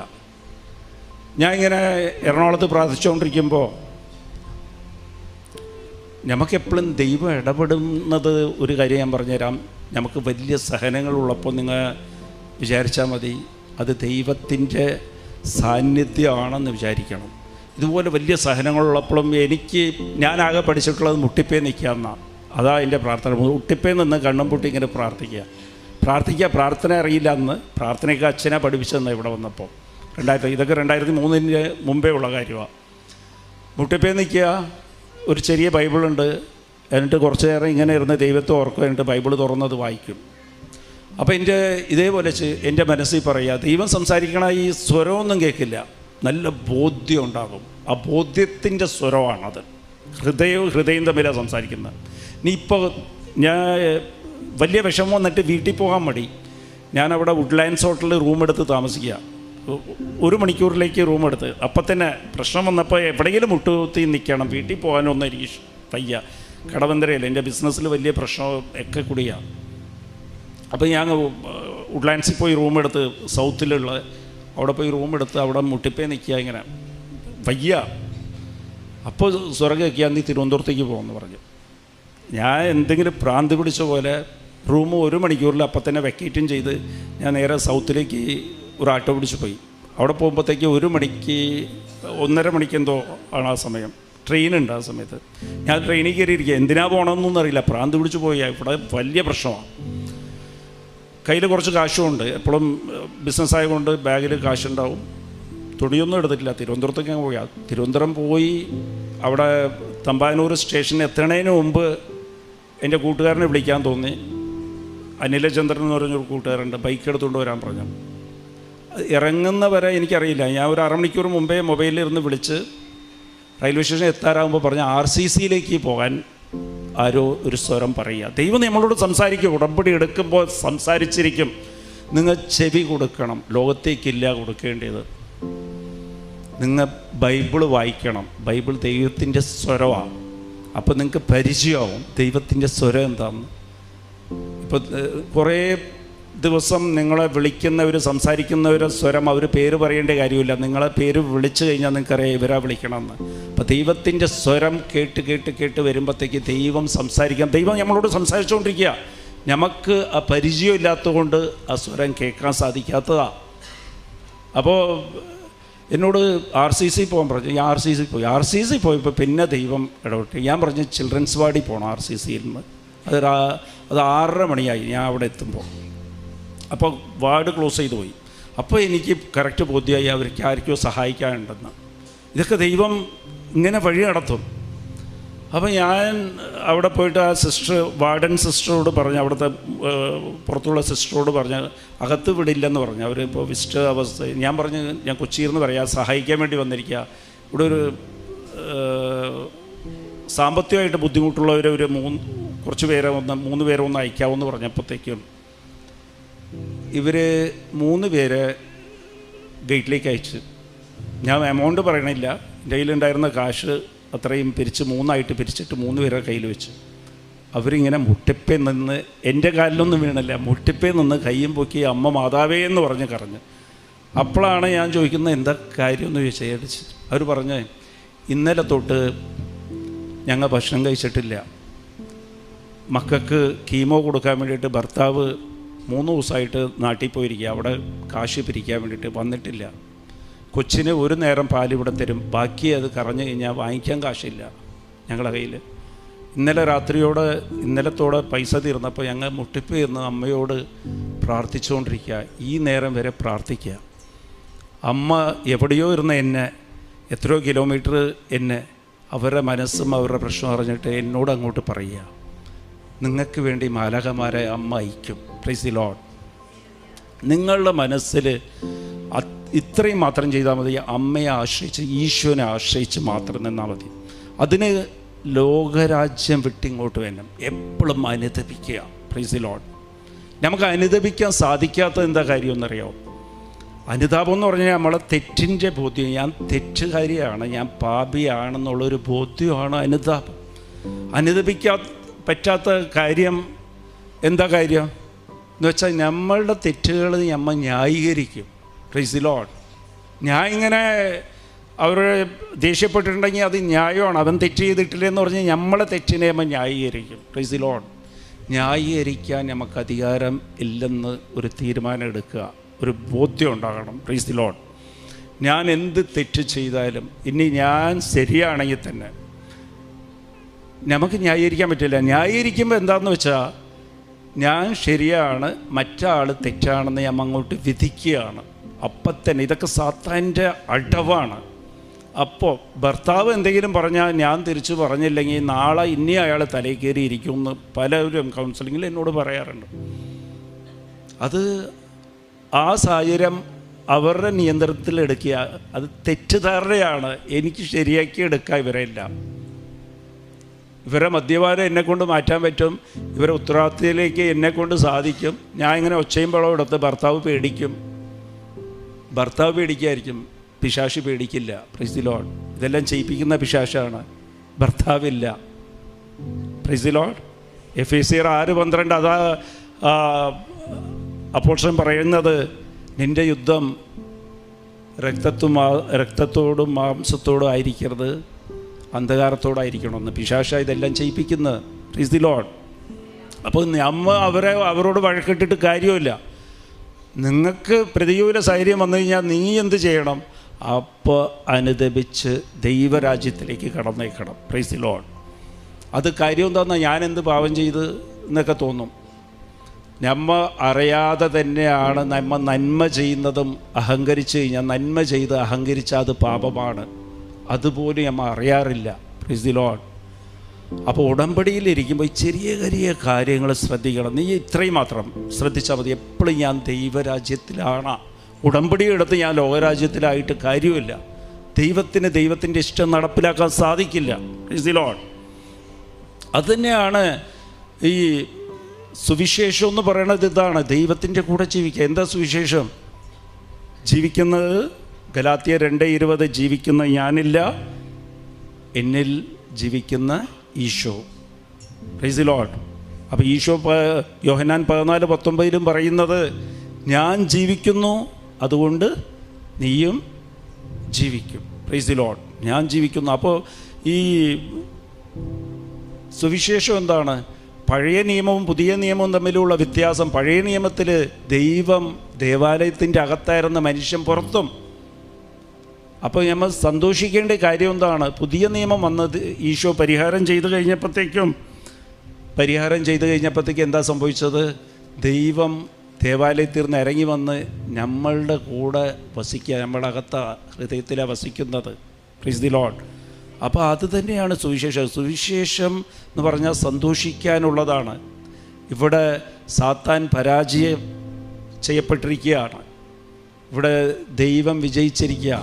ഞാൻ ഇങ്ങനെ എറണാകുളത്ത് പ്രാർത്ഥിച്ചുകൊണ്ടിരിക്കുമ്പോൾ നമുക്കെപ്പോഴും ദൈവം ഇടപെടുന്നത് ഒരു കാര്യം ഞാൻ പറഞ്ഞുതരാം. നമുക്ക് വലിയ സഹനങ്ങളുള്ളപ്പോൾ നിങ്ങൾ വിചാരിച്ചാൽ മതി അത് ദൈവത്തിൻ്റെ സാന്നിധ്യമാണെന്ന് വിചാരിക്കണം. ഇതുപോലെ വലിയ സഹനങ്ങളുള്ളപ്പോഴും ഞാനാകെ പഠിച്ചിട്ടുള്ളത് മുട്ടിപ്പേ നിൽക്കാമെന്നാണ്. അതാ എൻ്റെ പ്രാർത്ഥന. മുട്ടിപ്പേ നിന്ന് കണ്ണും പൊട്ടി ഇങ്ങനെ പ്രാർത്ഥിക്കുക. പ്രാർത്ഥന അറിയില്ല. അന്ന് പ്രാർത്ഥനയ്ക്ക് അച്ഛനെ പഠിപ്പിച്ചതെന്ന് ഇവിടെ വന്നപ്പോൾ. ഇതൊക്കെ 2003 മുമ്പേ ഉള്ള കാര്യമാണ്. മുട്ടിപ്പേ നിൽക്കുക, ഒരു ചെറിയ ബൈബിളുണ്ട്, എന്നിട്ട് കുറച്ച് നേരം ഇങ്ങനെ ഇരുന്ന് ദൈവത്തെ ഓർക്കുക, എന്നിട്ട് ബൈബിൾ തുറന്നത് വായിക്കും. അപ്പോൾ ഇതേപോലെ എൻ്റെ മനസ്സിൽ പറയുക, ദൈവം സംസാരിക്കണ ഈ സ്വരമൊന്നും കേൾക്കില്ല, നല്ല ബോധ്യം ഉണ്ടാകും. ആ ബോധ്യത്തിൻ്റെ സ്വരമാണത്. ഹൃദയം തമ്മിലാണ് സംസാരിക്കുന്നത്. ഇപ്പോൾ ഞാൻ വലിയ വിഷമം വന്നിട്ട് വീട്ടിൽ പോകാൻ മടി. ഞാനവിടെ വുഡ്ലാൻഡ്സ് ഹോട്ടലിൽ റൂമെടുത്ത് താമസിക്കുക. 1 മണിക്കൂറിലേക്ക് റൂമെടുത്ത്. അപ്പം തന്നെ പ്രശ്നം വന്നപ്പോൾ എവിടെയെങ്കിലും മുട്ടുകുത്തി നിൽക്കണം, വീട്ടിൽ പോകാനൊന്നും എനിക്ക് വയ്യ. കടവന്തരയല്ല, എൻ്റെ ബിസിനസ്സിൽ വലിയ പ്രശ്നം ഒക്കെ കൂടിയാണ്. അപ്പോൾ ഞാൻ വുഡ്ലാൻഡ്സിൽ പോയി റൂമെടുത്ത്, സൗത്തിലുള്ള അവിടെ പോയി റൂമെടുത്ത് അവിടെ മുട്ടിപ്പേ നിൽക്കുക. ഇങ്ങനെ വയ്യ. അപ്പോൾ സ്വർഗ്ഗം വയ്ക്കുക, നീ തിരുവനന്തപുരത്തേക്ക് പോകുമെന്ന് പറഞ്ഞു. ഞാൻ എന്തെങ്കിലും ഭ്രാന്ത് പിടിച്ച പോലെ റൂം 1 മണിക്കൂറിൽ അപ്പം തന്നെ വെക്കേറ്റും ചെയ്ത് ഞാൻ നേരെ സൗത്തിലേക്ക് ഒരു ആട്ടോ പിടിച്ച് പോയി. അവിടെ പോകുമ്പോഴത്തേക്ക് 1 മണിക്ക് 1.5 മണിക്ക് എന്തോ ആണ് ആ സമയം. ട്രെയിനുണ്ട് ആ സമയത്ത്. ഞാൻ ട്രെയിനിൽ കയറിയിരിക്കുക. എന്തിനാ പോകണമെന്നൊന്നും അറിയില്ല, ഭ്രാന്ത് പിടിച്ച് പോയി. ഇവിടെ വലിയ പ്രശ്നമാണ്. കയ്യിൽ കുറച്ച് കാശുമുണ്ട്, എപ്പോഴും ബിസിനസ്സായതുകൊണ്ട് ബാഗിൽ കാശുണ്ടാവും. തുണിയൊന്നും എടുത്തിട്ടില്ല. തിരുവനന്തപുരത്തേക്ക് പോയി. തിരുവനന്തപുരം പോയി അവിടെ തമ്പാനൂർ സ്റ്റേഷനിൽ എത്തണതിന് മുമ്പ് എൻ്റെ കൂട്ടുകാരനെ വിളിക്കാൻ തോന്നി. അനിലചന്ദ്രൻ എന്ന് പറഞ്ഞൊരു കൂട്ടുകാരുണ്ട്, ബൈക്ക് എടുത്തുകൊണ്ട് വരാൻ പറഞ്ഞു. ഇറങ്ങുന്നവരെ എനിക്കറിയില്ല. ഞാൻ ഒരു 1/2 മണിക്കൂർ മുമ്പേ മൊബൈലിൽ ഇരുന്ന് വിളിച്ച് റെയിൽവേ സ്റ്റേഷൻ എത്താറാകുമ്പോൾ പറഞ്ഞ RCCയിലേക്ക് പോകാൻ ആരോ ഒരു സ്വരം പറയുക. ദൈവം നമ്മളോട് സംസാരിക്കും. ഉടമ്പടി എടുക്കുമ്പോൾ സംസാരിച്ചിരിക്കും. നിങ്ങൾ ചെവി കൊടുക്കണം. ലോകത്തേക്കില്ല കൊടുക്കേണ്ടത്. നിങ്ങൾ ബൈബിൾ വായിക്കണം. ബൈബിൾ ദൈവത്തിൻ്റെ സ്വരമാണ്. അപ്പോൾ നിങ്ങൾക്ക് പരിചയമാവും ദൈവത്തിൻ്റെ സ്വരം എന്താണെന്ന്. ഇപ്പോൾ കുറേ ദിവസം നിങ്ങളെ വിളിക്കുന്നവർ, സംസാരിക്കുന്നവർ സ്വരം, അവർ പേര് പറയേണ്ട കാര്യമില്ല. നിങ്ങളെ പേര് വിളിച്ചു കഴിഞ്ഞാൽ നിങ്ങൾക്കറിയാം ഇവരാ വിളിക്കണമെന്ന്. അപ്പോൾ ദൈവത്തിൻ്റെ സ്വരം കേട്ട് വരുമ്പോഴത്തേക്ക് ദൈവം സംസാരിക്കാം. ദൈവം നമ്മളോട് സംസാരിച്ചുകൊണ്ടിരിക്കുക. നമുക്ക് ആ പരിചയമില്ലാത്തതുകൊണ്ട് ആ സ്വരം കേൾക്കാൻ സാധിക്കാത്തതാണ്. അപ്പോൾ എന്നോട് RCC പോകാൻ പറഞ്ഞു. ഞാൻ RCC പോയപ്പോൾ പിന്നെ ദൈവം ഇടപെട്ടു. ഞാൻ പറഞ്ഞു ചിൽഡ്രൻസ് വാർഡിൽ പോകണം RCCയിൽ നിന്ന്. അത് 6:30 മണിയായി ഞാൻ അവിടെ എത്തുമ്പോൾ. അപ്പോൾ വാർഡ് ക്ലോസ് ചെയ്ത് പോയി. അപ്പോൾ എനിക്ക് കറക്റ്റ് ബോധ്യമായി അവർക്ക് ആർക്കോ സഹായിക്കാനുണ്ടെന്ന്. ഇതൊക്കെ ദൈവം ഇങ്ങനെ വഴി നടത്തും. അപ്പോൾ ഞാൻ അവിടെ പോയിട്ട് ആ വാർഡൻ സിസ്റ്ററോട് പറഞ്ഞു, അവിടുത്തെ പുറത്തുള്ള സിസ്റ്ററോട് പറഞ്ഞ് അകത്ത് വിടില്ലെന്ന് പറഞ്ഞു. അവരിപ്പോൾ വിസിറ്റ് അവസ്ഥ. ഞാൻ പറഞ്ഞു ഞാൻ കൊച്ചിയിൽ നിന്ന് പറയാം, സഹായിക്കാൻ വേണ്ടി വന്നിരിക്കുക. ഇവിടെ ഒരു സാമ്പത്തികമായിട്ട് ബുദ്ധിമുട്ടുള്ളവർ കുറച്ച് പേരെ 3 പേരെ ഒന്ന് അയക്കാമെന്ന് പറഞ്ഞപ്പോഴത്തേക്കും ഇവർ 3 പേരെ ഗേറ്റിലേക്ക് അയച്ചു. ഞാൻ എമൗണ്ട് പറയണില്ല. എൻ്റെ കയ്യിലുണ്ടായിരുന്ന കാശ് അത്രയും പിരിച്ച് 3 പിരിച്ചിട്ട് 3 പേരെ കയ്യിൽ വെച്ച്. അവരിങ്ങനെ മുട്ടിപ്പേ നിന്ന്, എൻ്റെ കാലിലൊന്നും വീണില്ല, മുട്ടിപ്പേ നിന്ന് കയ്യും പൊക്കി അമ്മ മാതാവേ എന്ന് പറഞ്ഞ് കരഞ്ഞു. അപ്പോഴാണ് ഞാൻ ചോദിക്കുന്നത് എന്താ കാര്യമെന്ന് ചോദിച്ചത്. അവർ പറഞ്ഞ് ഇന്നലെ തൊട്ട് ഞങ്ങൾ ഭക്ഷണം കഴിച്ചിട്ടില്ല. മക്കൾക്ക് കീമോ കൊടുക്കാൻ വേണ്ടിയിട്ട് ഭർത്താവ് 3 ദിവസമായിട്ട് നാട്ടിൽ പോയിരിക്കുക, അവിടെ കാശ് പിരിക്കാൻ വേണ്ടിയിട്ട് വന്നിട്ടില്ല. കൊച്ചിന് ഒരു നേരം പാലിവിടെ തരും, ബാക്കി അത് കറഞ്ഞു കഴിഞ്ഞാൽ വാങ്ങിക്കാൻ കാശില്ല ഞങ്ങളുടെ കയ്യിൽ. ഇന്നലത്തോടെ പൈസ തീർന്നപ്പോൾ ഞങ്ങൾ മുട്ടിപ്പോയിരുന്ന് അമ്മയോട് പ്രാർത്ഥിച്ചുകൊണ്ടിരിക്കുക. ഈ നേരം വരെ പ്രാർത്ഥിക്കുക. അമ്മ എവിടെയോ ഇരുന്ന് എന്നെ എത്രയോ കിലോമീറ്റർ എന്നെ അവരുടെ മനസ്സും അവരുടെ പ്രശ്നം അറിഞ്ഞിട്ട് എന്നോട് അങ്ങോട്ട് പറയുക, നിങ്ങൾക്ക് വേണ്ടി മാലാഖമാരെ അമ്മ അയക്കും. Price the Lord. നിങ്ങളുടെ മനസ്സിൽ ഇത്രയും മാത്രം ചെയ്താൽ മതി. അമ്മയെ ആശ്രയിച്ച്, ഈശോനെ ആശ്രയിച്ച് മാത്രം നിന്നാൽ മതി. അതിന് ലോകരാജ്യം വിട്ടിങ്ങോട്ട് വേണം. എപ്പോഴും അനുദപിക്കുക. Price the Lord. നമുക്ക് അനുദപിക്കാൻ സാധിക്കാത്തത് എന്താ കാര്യമെന്നറിയോ? അനുതാപം എന്ന് പറഞ്ഞാൽ നമ്മളെ തെറ്റിൻ്റെ ബോധ്യം. ഞാൻ തെറ്റുകാരിയാണ്, ഞാൻ പാപിയാണെന്നുള്ളൊരു ബോധ്യമാണ് അനുതാപം. അനുദപിക്കാൻ പറ്റാത്ത കാര്യം എന്താ കാര്യം എന്ന് വെച്ചാൽ നമ്മളുടെ തെറ്റുകൾ നമ്മൾ ന്യായീകരിക്കും. Price the Lord. ഞാൻ ഇങ്ങനെ അവർ ദേഷ്യപ്പെട്ടിട്ടുണ്ടെങ്കിൽ അത് ന്യായമാണ്, അവൻ തെറ്റ് ചെയ്തിട്ടില്ലെന്ന് പറഞ്ഞ് നമ്മളെ തെറ്റിനെ നമ്മൾ ന്യായീകരിക്കും. Price the Lord. ന്യായീകരിക്കാൻ നമുക്ക് അധികാരം ഇല്ലെന്ന് ഒരു തീരുമാനം എടുക്കുക, ഒരു ബോധ്യം ഉണ്ടാകണം. Price the Lord. ഞാൻ എന്ത് തെറ്റ് ചെയ്താലും ഇനി ഞാൻ ശരിയാണെങ്കിൽ തന്നെ നമുക്ക് ന്യായീകരിക്കാൻ പറ്റില്ല. ന്യായീകരിക്കുമ്പോൾ എന്താണെന്ന് വെച്ചാൽ ഞാൻ ശരിയാണ്, മറ്റാൾ തെറ്റാണെന്ന് ഞാൻ അങ്ങോട്ട് വിധിക്കുകയാണ്. അപ്പം തന്നെ ഇതൊക്കെ സാത്താൻ്റെ അടവാണ്. അപ്പോൾ ഭർത്താവ് എന്തെങ്കിലും പറഞ്ഞാൽ ഞാൻ തിരിച്ചു പറഞ്ഞില്ലെങ്കിൽ നാളെ ഇനി അയാൾ തലയിൽ കയറി ഇരിക്കുമെന്ന് പലരും കൗൺസിലിങ്ങിൽ എന്നോട് പറയാറുണ്ട്. അത് ആ സാഹചര്യം അവരുടെ നിയന്ത്രണത്തിൽ എടുക്കുക. അത് തെറ്റിദ്ധാരണയാണ്. എനിക്ക് ശരിയാക്കി എടുക്കുക ഇവരെല്ലാം. ഇവരെ മദ്യപാനം എന്നെക്കൊണ്ട് മാറ്റാൻ പറ്റും, ഇവരെ ഉത്തരവാദിത്തത്തിലേക്ക് എന്നെക്കൊണ്ട് സാധിക്കും. ഞാൻ ഇങ്ങനെ ഒച്ചയും പളവും എടുത്ത് ഭർത്താവ് പേടിക്കും. ഭർത്താവ് പേടിക്കായിരിക്കും, പിശാശ് പേടിക്കില്ല. Praise the Lord. ഇതെല്ലാം ചെയ്യിപ്പിക്കുന്ന പിശാശാണ്, ഭർത്താവില്ല. Praise the Lord. എഫേസ്യർ 6:12 അതാ അപ്പോസ്തലൻ പറയുന്നത്, നിൻ്റെ യുദ്ധം രക്തത്തോടും മാംസത്തോടും ആയിരിക്കരുത്, അന്ധകാരത്തോടായിരിക്കണമെന്ന്. പിശാശ ഇതെല്ലാം ചെയ്യിപ്പിക്കുന്നത്. Price the Lord. അപ്പോൾ അവരോട് വഴക്കിട്ടിട്ട് കാര്യമില്ല. നിങ്ങൾക്ക് പ്രതികൂല സാഹചര്യം വന്നു കഴിഞ്ഞാൽ നീ എന്ത് ചെയ്യണം? അപ്പോൾ അനുദപിച്ച് ദൈവരാജ്യത്തിലേക്ക് കടന്നേക്കണം. Praise the Lord. അത് കാര്യം എന്താണെന്നാൽ ഞാൻ എന്ത് പാപം ചെയ്ത് എന്നൊക്കെ തോന്നും. നമ്മ അറിയാതെ തന്നെയാണ് നമ്മ നന്മ ചെയ്യുന്നതും. അഹങ്കരിച്ച് കഴിഞ്ഞാൽ നന്മ ചെയ്ത് അഹങ്കരിച്ചാൽ അത് പാപമാണ്. അതുപോലും നമ്മൾ അറിയാറില്ല. Price the Lord. അപ്പോൾ ഉടമ്പടിയിലിരിക്കുമ്പോൾ ഈ ചെറിയ കാര്യങ്ങൾ ശ്രദ്ധിക്കണം. നീ ഇത്രയും മാത്രം ശ്രദ്ധിച്ചാൽ മതി. എപ്പോഴും ഞാൻ ദൈവരാജ്യത്തിലാണ്. ഉടമ്പടി എടുത്ത് ഞാൻ ലോകരാജ്യത്തിലായിട്ട് കാര്യമില്ല. ദൈവത്തിൻ്റെ ഇഷ്ടം നടപ്പിലാക്കാൻ സാധിക്കില്ല. Price the Lord. അതുതന്നെയാണ് ഈ സുവിശേഷം എന്ന് പറയുന്നത്. ഇതാണ് ദൈവത്തിൻ്റെ കൂടെ ജീവിക്കുക. എന്താ സുവിശേഷം? ജീവിക്കുന്നത് ഗലാത്യർ 2:20 ജീവിക്കുന്ന ഞാനില്ല, എന്നിൽ ജീവിക്കുന്ന ഈശോ. Price the Lord. അപ്പോൾ ഈശോ യോഹന്നാൻ 14:19 പറയുന്നത്, ഞാൻ ജീവിക്കുന്നു, അതുകൊണ്ട് നീയും ജീവിക്കും. Price the Lord. ഞാൻ ജീവിക്കുന്നു. അപ്പോൾ ഈ സുവിശേഷം എന്താണ്? പഴയ നിയമവും പുതിയ നിയമവും തമ്മിലുള്ള വ്യത്യാസം. പഴയ നിയമത്തിൽ ദൈവം ദേവാലയത്തിൻ്റെ അകത്തായിരുന്ന മനുഷ്യൻ പുറത്തും. അപ്പോൾ നമ്മൾ സന്തോഷിക്കേണ്ട കാര്യം എന്താണ്? പുതിയ നിയമം വന്നത് ഈശോ പരിഹാരം ചെയ്ത് കഴിഞ്ഞപ്പോഴത്തേക്ക് എന്താ സംഭവിച്ചത്? ദൈവം ദേവാലയത്തിൽ നിന്ന് ഇറങ്ങി വന്ന് നമ്മളുടെ കൂടെ വസിക്കുക, നമ്മളുടെ അകത്ത ഹൃദയത്തിലാണ് വസിക്കുന്നത്. Price the Lord. അപ്പോൾ അത് തന്നെയാണ് സുവിശേഷം. സുവിശേഷം എന്ന് പറഞ്ഞാൽ സന്തോഷിക്കാനുള്ളതാണ്. ഇവിടെ സാത്താൻ പരാജയം ചെയ്യപ്പെട്ടിരിക്കുകയാണ്. ഇവിടെ ദൈവം വിജയിച്ചിരിക്കുക.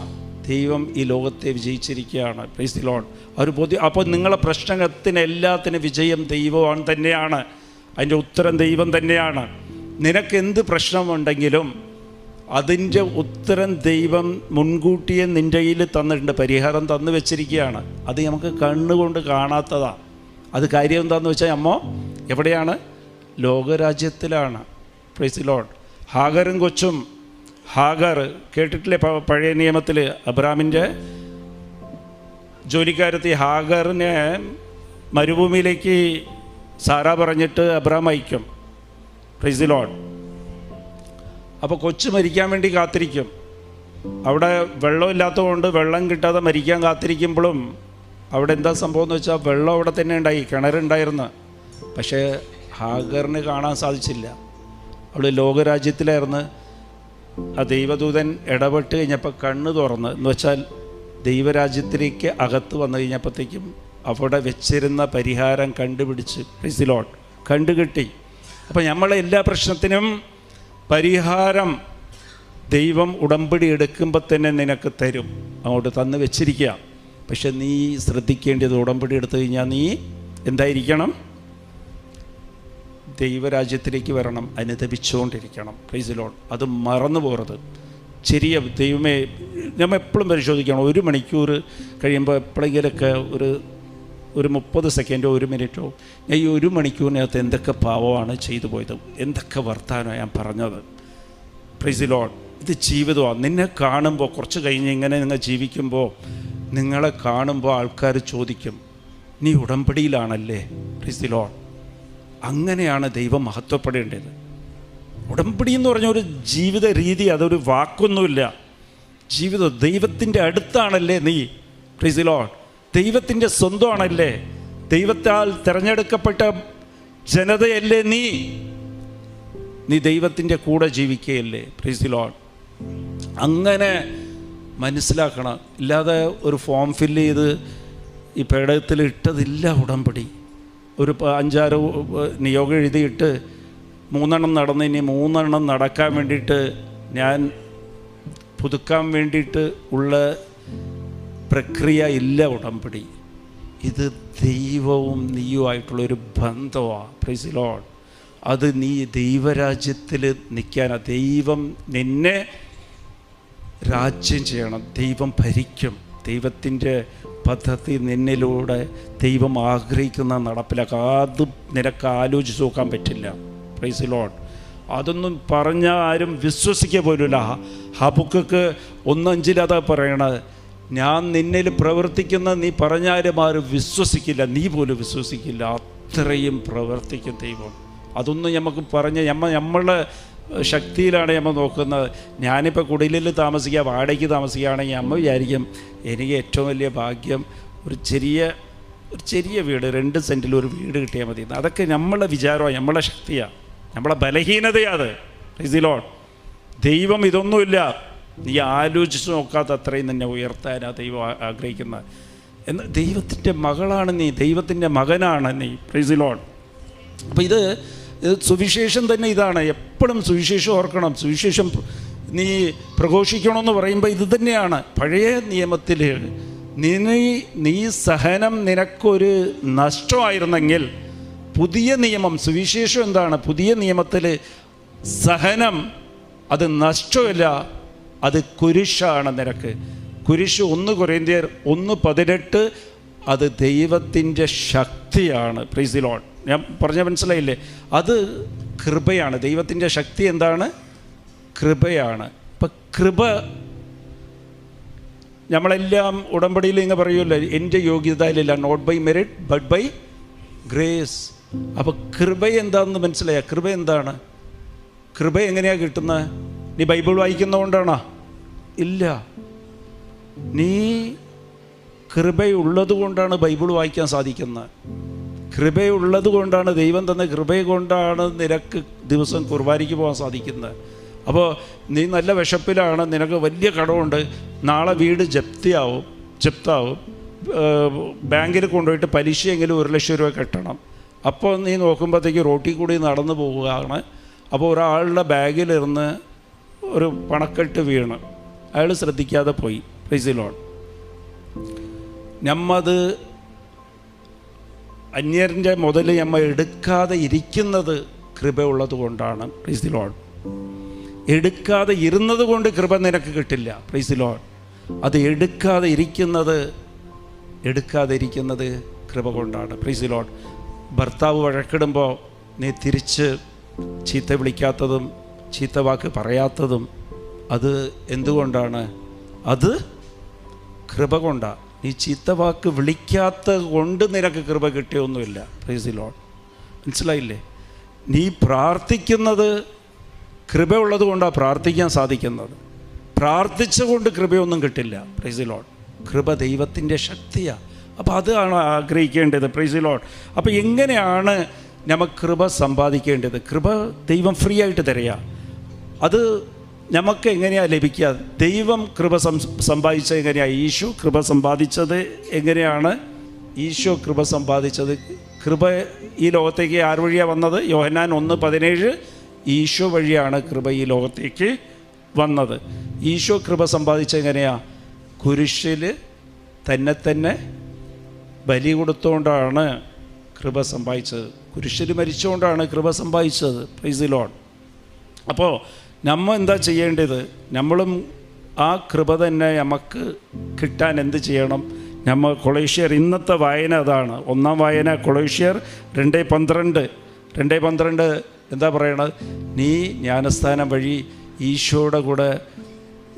ദൈവം ഈ ലോകത്തെ വിജയിച്ചിരിക്കുകയാണ്. Price the Lord. ഒരു ബോധ്യം. അപ്പോൾ നിങ്ങളുടെ പ്രശ്നത്തിനെല്ലാത്തിനും വിജയം ദൈവം തന്നെയാണ്. അതിൻ്റെ ഉത്തരം ദൈവം തന്നെയാണ്. നിനക്കെന്ത് പ്രശ്നമുണ്ടെങ്കിലും അതിൻ്റെ ഉത്തരം ദൈവം മുൻകൂട്ടിയെ നിൻ്റെ കയ്യിൽ തന്നിട്ടുണ്ട്, പരിഹാരം തന്നു വെച്ചിരിക്കുകയാണ്. അത് നമുക്ക് കണ്ണുകൊണ്ട് കാണാത്തതാണ്. അത് കാര്യം എന്താണെന്ന് വെച്ചാൽ അമ്മ എവിടെയാണ്? ലോകരാജ്യത്തിലാണ്. Praise the Lord. ഹാഗറും കൊച്ചും. ഹാഗർ കേട്ടിട്ടില്ലേ പഴയ നിയമത്തിൽ? അബ്രാമിൻ്റെ ജോലിക്കാരത്തി ഹാഗറിനെ മരുഭൂമിയിലേക്ക് സാറ പറഞ്ഞിട്ട് അബ്രാം അയക്കും. Price the Lord. അപ്പോൾ കൊച്ചു മരിക്കാൻ വേണ്ടി കാത്തിരിക്കും. അവിടെ വെള്ളമില്ലാത്തതുകൊണ്ട് വെള്ളം കിട്ടാതെ മരിക്കാൻ കാത്തിരിക്കുമ്പോഴും അവിടെ എന്താ സംഭവം എന്ന് വെച്ചാൽ വെള്ളം അവിടെ തന്നെ ഉണ്ടായി, കിണറുണ്ടായിരുന്നു. പക്ഷേ ഹാഗറിന് കാണാൻ സാധിച്ചില്ല. അവൾ ലോകരാജ്യത്തിലായിരുന്നു. ആ ദൈവദൂതൻ ഇടപെട്ട് കഴിഞ്ഞപ്പോൾ കണ്ണ് തുറന്ന്, എന്ന് വെച്ചാൽ ദൈവരാജ്യത്തിലേക്ക് അകത്ത് വന്നു കഴിഞ്ഞപ്പോഴത്തേക്കും അവിടെ വെച്ചിരുന്ന പരിഹാരം കണ്ടുപിടിച്ച്, പ്രൈസ് ദി ലോർഡ്, കണ്ടുകിട്ടി. അപ്പം നമ്മളെ എല്ലാ പ്രശ്നത്തിനും പരിഹാരം ദൈവം ഉടമ്പടി എടുക്കുമ്പോൾ തന്നെ നിനക്ക് തരും, അങ്ങോട്ട് തന്ന് വെച്ചിരിക്കുക. പക്ഷെ നീ ശ്രദ്ധിക്കേണ്ടത്, ഉടമ്പടി എടുത്തു കഴിഞ്ഞാൽ നീ എന്തായിരിക്കണം? ദൈവരാജ്യത്തിലേക്ക് വരണം, അനുദപിച്ചുകൊണ്ടിരിക്കണം. Price the Lord. അത് മറന്നു പോകരുത്. ചെറിയ ദൈവമേ, നമ്മൾ എപ്പോഴും പരിശോധിക്കണം. 1 മണിക്കൂർ കഴിയുമ്പോൾ എപ്പോഴെങ്കിലൊക്കെ ഒരു 30 സെക്കൻഡോ 1 മിനിറ്റോ ഞാൻ ഈ 1 മണിക്കൂറിനകത്ത് എന്തൊക്കെ പാവമാണ് ചെയ്തു പോയത്, എന്തൊക്കെ വർത്താനമാണ് ഞാൻ പറഞ്ഞത്. Price the Lord. ഇത് ജീവിതമാണ്. നിന്നെ കാണുമ്പോൾ കുറച്ച് കഴിഞ്ഞ് ഇങ്ങനെ നിങ്ങൾ ജീവിക്കുമ്പോൾ നിങ്ങളെ കാണുമ്പോൾ ആൾക്കാർ ചോദിക്കും, നീ ഉടമ്പടിയിലാണല്ലേ? Price the Lord. അങ്ങനെയാണ് ദൈവം മഹത്വപ്പെടേണ്ടത്. ഉടമ്പടി എന്ന് പറഞ്ഞ ഒരു ജീവിത രീതി, അതൊരു വാക്കൊന്നുമില്ല. ജീവിതം ദൈവത്തിൻ്റെ അടുത്താണല്ലേ നീ? Price the Lord. ദൈവത്തിൻ്റെ സ്വന്തമാണല്ലേ? ദൈവത്താൽ തിരഞ്ഞെടുക്കപ്പെട്ട ജനതയല്ലേ നീ? നീ ദൈവത്തിൻ്റെ കൂടെ ജീവിക്കുകയല്ലേ? Price the Lord. അങ്ങനെ മനസ്സിലാക്കണം. ഇല്ലാതെ ഒരു ഫോം ഫില്ല് ചെയ്ത് ഈ പേടകത്തിൽ ഇട്ടതില്ല ഉടമ്പടി. ഒരു 5-6 നിയോഗം എഴുതിയിട്ട് 3 നടന്ന് ഇനി 3 നടക്കാൻ വേണ്ടിയിട്ട് ഞാൻ പുതുക്കാൻ വേണ്ടിയിട്ട് ഉള്ള പ്രക്രിയ ഇല്ല ഉടമ്പടി. ഇത് ദൈവവും നീയുമായിട്ടുള്ളൊരു ബന്ധമാണ്. Price the Lord. അത് നീ ദൈവരാജ്യത്തിൽ നിൽക്കാനാണ്. ദൈവം നിന്നെ രാജ്യം ചെയ്യണം. ദൈവം ഭരിക്കും. ദൈവത്തിൻ്റെ പദ്ധതി നിന്നിലൂടെ ദൈവം ആഗ്രഹിക്കുന്ന നടപ്പിലാക്കുക. അത് നിനക്ക് ആലോചിച്ച് നോക്കാൻ പറ്റില്ല. Price the Lord. അതൊന്നും പറഞ്ഞാൽ ആരും വിശ്വസിക്കുക പോലുമില്ല. ഹബക്കുക്ക് 1:5 അതാ പറയണത്, ഞാൻ നിന്നിൽ പ്രവർത്തിക്കുന്ന നീ പറഞ്ഞാലും ആരും വിശ്വസിക്കില്ല, നീ പോലും വിശ്വസിക്കില്ല. അത്രയും പ്രവർത്തിക്കും ദൈവം. അതൊന്നും നമുക്ക് പറഞ്ഞ് നമ്മളുടെ ശക്തിയിലാണ് നമ്മൾ നോക്കുന്നത്. ഞാനിപ്പോൾ കുടിലിൽ താമസിക്കുക, വാടകയ്ക്ക് താമസിക്കുകയാണെങ്കിൽ നമ്മൾ വിചാരിക്കും എനിക്ക് ഏറ്റവും വലിയ ഭാഗ്യം ഒരു ചെറിയ വീട്, 2 സെൻറ്റിൽ ഒരു വീട് കിട്ടിയാൽ മതി. അതൊക്കെ നമ്മളെ വിചാരമാണ്, നമ്മളെ ശക്തിയാണ്, നമ്മളെ ബലഹീനതയാണ്. Price the Lord. ദൈവം ഇതൊന്നുമില്ല. നീ ആലോചിച്ച് നോക്കാത്ത അത്രയും നിന്നെ ഉയർത്താനാണ് ദൈവം ആഗ്രഹിക്കുന്നത്. എന്ന് ദൈവത്തിൻ്റെ മകളാണ് നീ, ദൈവത്തിൻ്റെ മകനാണ് നീ. Price the Lord. അപ്പോൾ ഇത് സുവിശേഷം തന്നെ ഇതാണ്. എപ്പോഴും സുവിശേഷം ഓർക്കണം. സുവിശേഷം നീ പ്രഘോഷിക്കണമെന്ന് പറയുമ്പോൾ ഇത് തന്നെയാണ്. പഴയ നിയമത്തിൽ നീ സഹനം നിനക്കൊരു നഷ്ടമായിരുന്നെങ്കിൽ, പുതിയ നിയമം സുവിശേഷം എന്താണ്? പുതിയ നിയമത്തിൽ സഹനം അത് നഷ്ടമില്ല, അത് കുരിശാണ് നിനക്ക്. കുരിശ് 1 കൊരിന്ത്യർ 1:18 അത് ദൈവത്തിൻ്റെ ശക്തിയാണ്. Price the Lord. ഞാൻ പറഞ്ഞ മനസ്സിലായില്ലേ? അത് കൃപയാണ്. ദൈവത്തിൻ്റെ ശക്തി എന്താണ്? കൃപയാണ്. ഇപ്പം കൃപ നമ്മളെല്ലാം ഉടമ്പടിയിൽ ഇങ്ങനെ പറയുമല്ലോ, എൻ്റെ യോഗ്യതയിലില്ല, not by merit but by grace. അപ്പോൾ കൃപ എന്താണെന്ന് മനസ്സിലായ? കൃപ എന്താണ്? കൃപ എങ്ങനെയാണ് കിട്ടുന്നത്? നീ ബൈബിൾ വായിക്കുന്നതുകൊണ്ടാണോ? ഇല്ല. നീ കൃപയുള്ളത് കൊണ്ടാണ് ബൈബിൾ വായിക്കാൻ സാധിക്കുന്നത്. കൃപയുള്ളത് കൊണ്ടാണ്, ദൈവം തന്ന കൃപ കൊണ്ടാണ് നിനക്ക് ദിവസം കുർബാനയ്ക്ക് പോകാൻ സാധിക്കുന്നത്. അപ്പോൾ നീ നല്ല വിശപ്പിലാണ്, നിനക്ക് വലിയ കടമുണ്ട്, നാളെ വീട് ജപ്താവും, ബാങ്കിൽ കൊണ്ടുപോയിട്ട് പലിശയെങ്കിലും 1 ലക്ഷം രൂപ കെട്ടണം. അപ്പോൾ നീ നോക്കുമ്പോഴത്തേക്ക് റോട്ടിൽ കൂടി നടന്നു പോവുകയാണ്. അപ്പോൾ ഒരാളുടെ ബാഗിലിരുന്ന് ഒരു പണക്കെട്ട് വീണ് അയാൾ ശ്രദ്ധിക്കാതെ പോയി. Praise the Lord. നമ്മത് അന്യൻ്റെ മുതൽ നമ്മൾ എടുക്കാതെ ഇരിക്കുന്നത് കൃപ ഉള്ളത് കൊണ്ടാണ്. Praise the Lord. എടുക്കാതെ ഇരുന്നത് കൊണ്ട് കൃപ നിനക്ക് കിട്ടില്ല. Praise the Lord. അത് എടുക്കാതെ ഇരിക്കുന്നത് കൃപ കൊണ്ടാണ്. Praise the Lord. ഭർത്താവ് വഴക്കിടുമ്പോൾ നീ തിരിച്ച് ചീത്ത വിളിക്കാത്തതും ചീത്ത വാക്ക് പറയാത്തതും അത് എന്തുകൊണ്ടാണ്? അത് കൃപ കൊണ്ടാണ്. നീ ചീത്ത വാക്ക് വിളിക്കാത്തത് കൊണ്ട് നിനക്ക് കൃപ കിട്ടിയൊന്നുമില്ല. Price the Lord. മനസ്സിലായില്ലേ? നീ പ്രാർത്ഥിക്കുന്നത് കൃപ ഉള്ളത് കൊണ്ടാണ് പ്രാർത്ഥിക്കാൻ സാധിക്കുന്നത്. പ്രാർത്ഥിച്ചുകൊണ്ട് കൃപയൊന്നും കിട്ടില്ല. Praise the Lord. കൃപ ദൈവത്തിൻ്റെ ശക്തിയാണ്. അപ്പോൾ അതാണ് ആഗ്രഹിക്കേണ്ടത്. Price the Lord. അപ്പോൾ എങ്ങനെയാണ് നമുക്ക് കൃപ സമ്പാദിക്കേണ്ടത്? കൃപ ദൈവം ഫ്രീ ആയിട്ട് തരിക. അത് നമുക്ക് എങ്ങനെയാണ് ലഭിക്കുക? ദൈവം കൃപ സമ്പാദിച്ചത് എങ്ങനെയാണ്? ഈശോ കൃപ സമ്പാദിച്ചത് എങ്ങനെയാണ്? ഈശോ കൃപ സമ്പാദിച്ചത്, കൃപ ഈ ലോകത്തേക്ക് ആർ വഴിയാണ് വന്നത്? യോഹന്നാൻ 1:17 ഈശോ വഴിയാണ് കൃപ ഈ ലോകത്തേക്ക് വന്നത്. ഈശോ കൃപ സമ്പാദിച്ചത് എങ്ങനെയാണ്? കുരിശിൽ തന്നെ ബലി കൊടുത്തുകൊണ്ടാണ് കൃപ സമ്പാദിച്ചത്. കുരിശിൽ മരിച്ചുകൊണ്ടാണ് കൃപ സമ്പാദിച്ചത്. Price the Lord. അപ്പോൾ നമ്മൾ എന്താ ചെയ്യേണ്ടത്? നമ്മളും ആ കൃപ തന്നെ നമുക്ക് കിട്ടാൻ എന്ത് ചെയ്യണം? നമ്മൾ കൊളോഷ്യർ, ഇന്നത്തെ വായന അതാണ്. ഒന്നാം വായന കൊളോഷ്യർ 2:12 എന്താ പറയണത്? നീ ജ്ഞാനസ്ഥാനം വഴി ഈശോയുടെ കൂടെ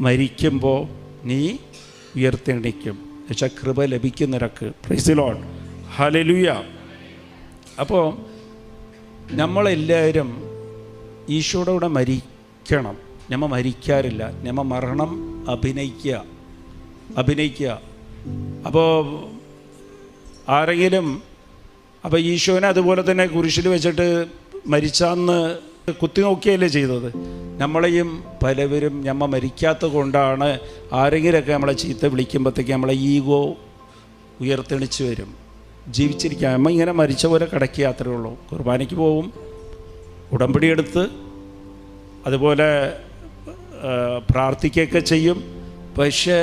മരിക്കുമ്പോൾ നീ ഉയർത്തെണിക്കും. എന്നുവെച്ചാൽ കൃപ ലഭിക്കുന്നവരക്ക്. Praise the Lord. ഹല്ലേലൂയ. അപ്പോൾ നമ്മളെല്ലാവരും ഈശോയുടെ കൂടെ മരിക്കണം. നമ്മൾ മരിക്കാറില്ല, നമ്മൾ മരണം അഭിനയിക്കുക. അപ്പോൾ ആരെങ്കിലും അപ്പോൾ ഈശോനെ അതുപോലെ തന്നെ കുരിശിൽ വെച്ചിട്ട് മരിച്ചാന്ന് കുത്തി നോക്കിയല്ലേ ചെയ്തത്? നമ്മളെയും പലവരും നമ്മൾ മരിക്കാത്തത് കൊണ്ടാണ് ആരെങ്കിലുമൊക്കെ നമ്മളെ ചീത്ത വിളിക്കുമ്പോഴത്തേക്ക് നമ്മളെ ഈഗോ ഉയർത്തെണിച്ച് വരും. ജീവിച്ചിരിക്കുക നമ്മൾ ഇങ്ങനെ മരിച്ച പോലെ കിടക്കുക, അത്രയേ ഉള്ളൂ. കുർബാനയ്ക്ക് പോവും, ഉടമ്പടി എടുത്ത് അതുപോലെ പ്രാർത്ഥിക്കുകയൊക്കെ ചെയ്യും. പക്ഷേ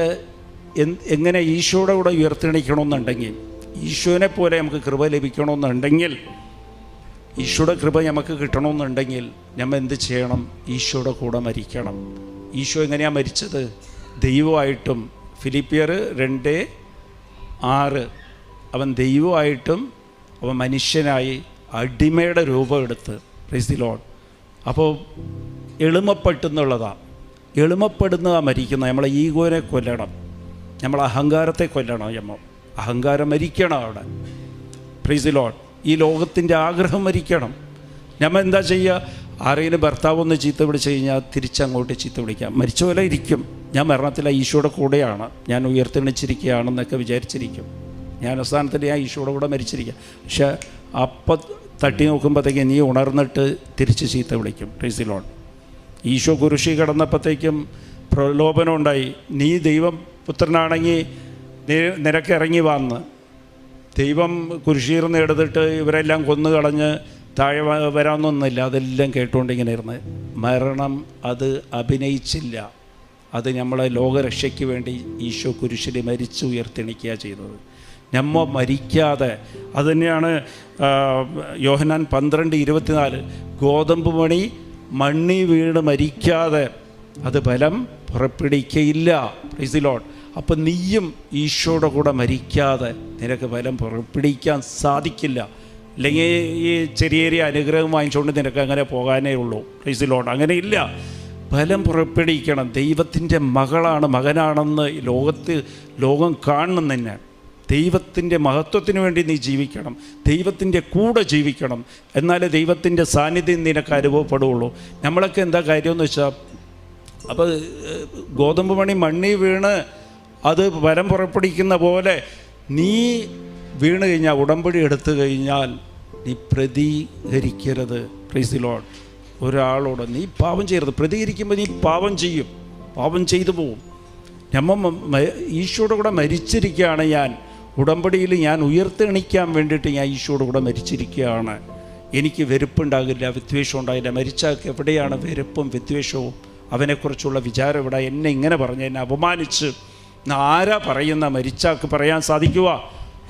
എങ്ങനെ ഈശോയുടെ കൂടെ ഉയർത്തെണിക്കണമെന്നുണ്ടെങ്കിൽ, ഈശോനെ പോലെ നമുക്ക് കൃപ ലഭിക്കണമെന്നുണ്ടെങ്കിൽ, ഈശോയുടെ കൃപ നമുക്ക് കിട്ടണമെന്നുണ്ടെങ്കിൽ നമ്മൾ എന്ത് ചെയ്യണം? ഈശോയുടെ കൂടെ മരിക്കണം. ഈശോ എങ്ങനെയാണ് മരിച്ചത്? ദൈവമായിട്ടും. ഫിലിപ്പിയർ 2:6 അവൻ ദൈവമായിട്ടും അവൻ മനുഷ്യനായി അടിമയുടെ രൂപം എടുത്ത്. Price the Lord. അപ്പോൾ എളിമപ്പെട്ടുന്നുള്ളതാണ്. എളിമപ്പെടുന്നതാണ് മരിക്കുന്നത്. നമ്മളെ ഈഗോനെ കൊല്ലണം, നമ്മൾ അഹങ്കാരത്തെ കൊല്ലണം. അഹങ്കാരം മരിക്കണം അവിടെ. Price the Lord. ഈ ലോകത്തിൻ്റെ ആഗ്രഹം മരിക്കണം. നമ്മൾ എന്താ ചെയ്യുക? ആരെങ്കിലും ഭർത്താവ് ഒന്ന് ചീത്ത വിളിച്ച് കഴിഞ്ഞാൽ തിരിച്ചങ്ങോട്ട് ചീത്ത വിളിക്കാം. മരിച്ച പോലെ ഇരിക്കും. ഞാൻ മരണത്തിലെ ഈശോയുടെ കൂടെയാണ്, ഞാൻ ഉയർത്തെണിച്ചിരിക്കുകയാണെന്നൊക്കെ വിചാരിച്ചിരിക്കും. ഞാൻ അവസാനത്തിൽ ഞാൻ ഈശോയുടെ കൂടെ മരിച്ചിരിക്കുക. പക്ഷേ അപ്പം തട്ടി നോക്കുമ്പോഴത്തേക്കും നീ ഉണർന്നിട്ട് തിരിച്ച് ചീത്ത വിളിക്കും. Price the Lord. ഈശോ കുരിശിൽ കിടന്നപ്പോഴത്തേക്കും പ്രലോഭനം ഉണ്ടായി. നീ ദൈവം പുത്രനാണെങ്കിൽ നിനക്ക് ഇറങ്ങി വന്ന്. ദൈവം കുരിശീർന്ന് എടുത്തിട്ട് ഇവരെല്ലാം കൊന്നു കളഞ്ഞ് താഴെ വരാമെന്നൊന്നുമില്ല. അതെല്ലാം കേട്ടുകൊണ്ടിങ്ങനെ ഇരുന്ന് മരണം അത് അഭിനയിച്ചില്ല. അത് നമ്മളെ ലോകരക്ഷയ്ക്ക് വേണ്ടി ഈശോ കുരിശിൽ മരിച്ച് ഉയർത്തെണിക്കുക ചെയ്തത്. നമ്മ മരിക്കാതെ, അത് തന്നെയാണ് യോഹന്നാൻ 12:24 ഗോതമ്പ് മണി മണ്ണി വീണ് മരിക്കാതെ അത് ഫലം പുറപ്പെടുവിക്കയില്ല. Price the Lord. അപ്പം നീയും ഈശോയുടെ കൂടെ മരിക്കാതെ നിനക്ക് ഫലം പുറപ്പെടുവിക്കാൻ സാധിക്കില്ല. അല്ലെങ്കിൽ ഈ ചെറിയ ചെറിയ അനുഗ്രഹം വാങ്ങിച്ചുകൊണ്ട് നിനക്ക് അങ്ങനെ പോകാനേ ഉള്ളൂ. Price the Lord. അങ്ങനെ ഇല്ല. ഫലം പുറപ്പെടുവിക്കണം. ദൈവത്തിൻ്റെ മകനാണെന്ന് ലോകം കാണണം. തന്നെ ദൈവത്തിൻ്റെ മഹത്വത്തിന് വേണ്ടി നീ ജീവിക്കണം, ദൈവത്തിൻ്റെ കൂടെ ജീവിക്കണം. എന്നാലേ ദൈവത്തിൻ്റെ സാന്നിധ്യം നിനക്ക് അനുഭവപ്പെടുകയുള്ളൂ. നമ്മളൊക്കെ എന്താ കാര്യമെന്ന് വെച്ചാൽ, അപ്പോൾ ഗോതമ്പ് മണി മണ്ണി വീണ് അത് ഫലം പുറപ്പെടുവിക്കുന്ന പോലെ നീ വീണ് കഴിഞ്ഞാൽ, ഉടമ്പടി എടുത്തു കഴിഞ്ഞാൽ നീ പ്രതികരിക്കരുത്. Price the Lord. ഒരാളോട് നീ പാപം ചെയ്യരുത്. പ്രതികരിക്കുമ്പോൾ നീ പാപം ചെയ്യും, പാപം ചെയ്തു പോവും. ഈശോയുടെ കൂടെ മരിച്ചിരിക്കുകയാണ്. ഞാൻ ഉടമ്പടിയിൽ ഞാൻ ഉയർത്തെണിക്കാൻ വേണ്ടിയിട്ട് ഞാൻ ഈശോയുടെ കൂടെ മരിച്ചിരിക്കുകയാണ്. എനിക്ക് വെറുപ്പുണ്ടാകില്ല, വിദ്വേഷം ഉണ്ടാകില്ല. മരിച്ചാൽ എവിടെയാണ് വെറുപ്പും വിദ്വേഷവും? അവനെക്കുറിച്ചുള്ള വിചാരം ഇവിടെ. എന്നെ ഇങ്ങനെ പറഞ്ഞ് എന്നെ അപമാനിച്ച് ആരാ പറയുന്ന? മരിച്ചാക്ക് പറയാൻ സാധിക്കുക?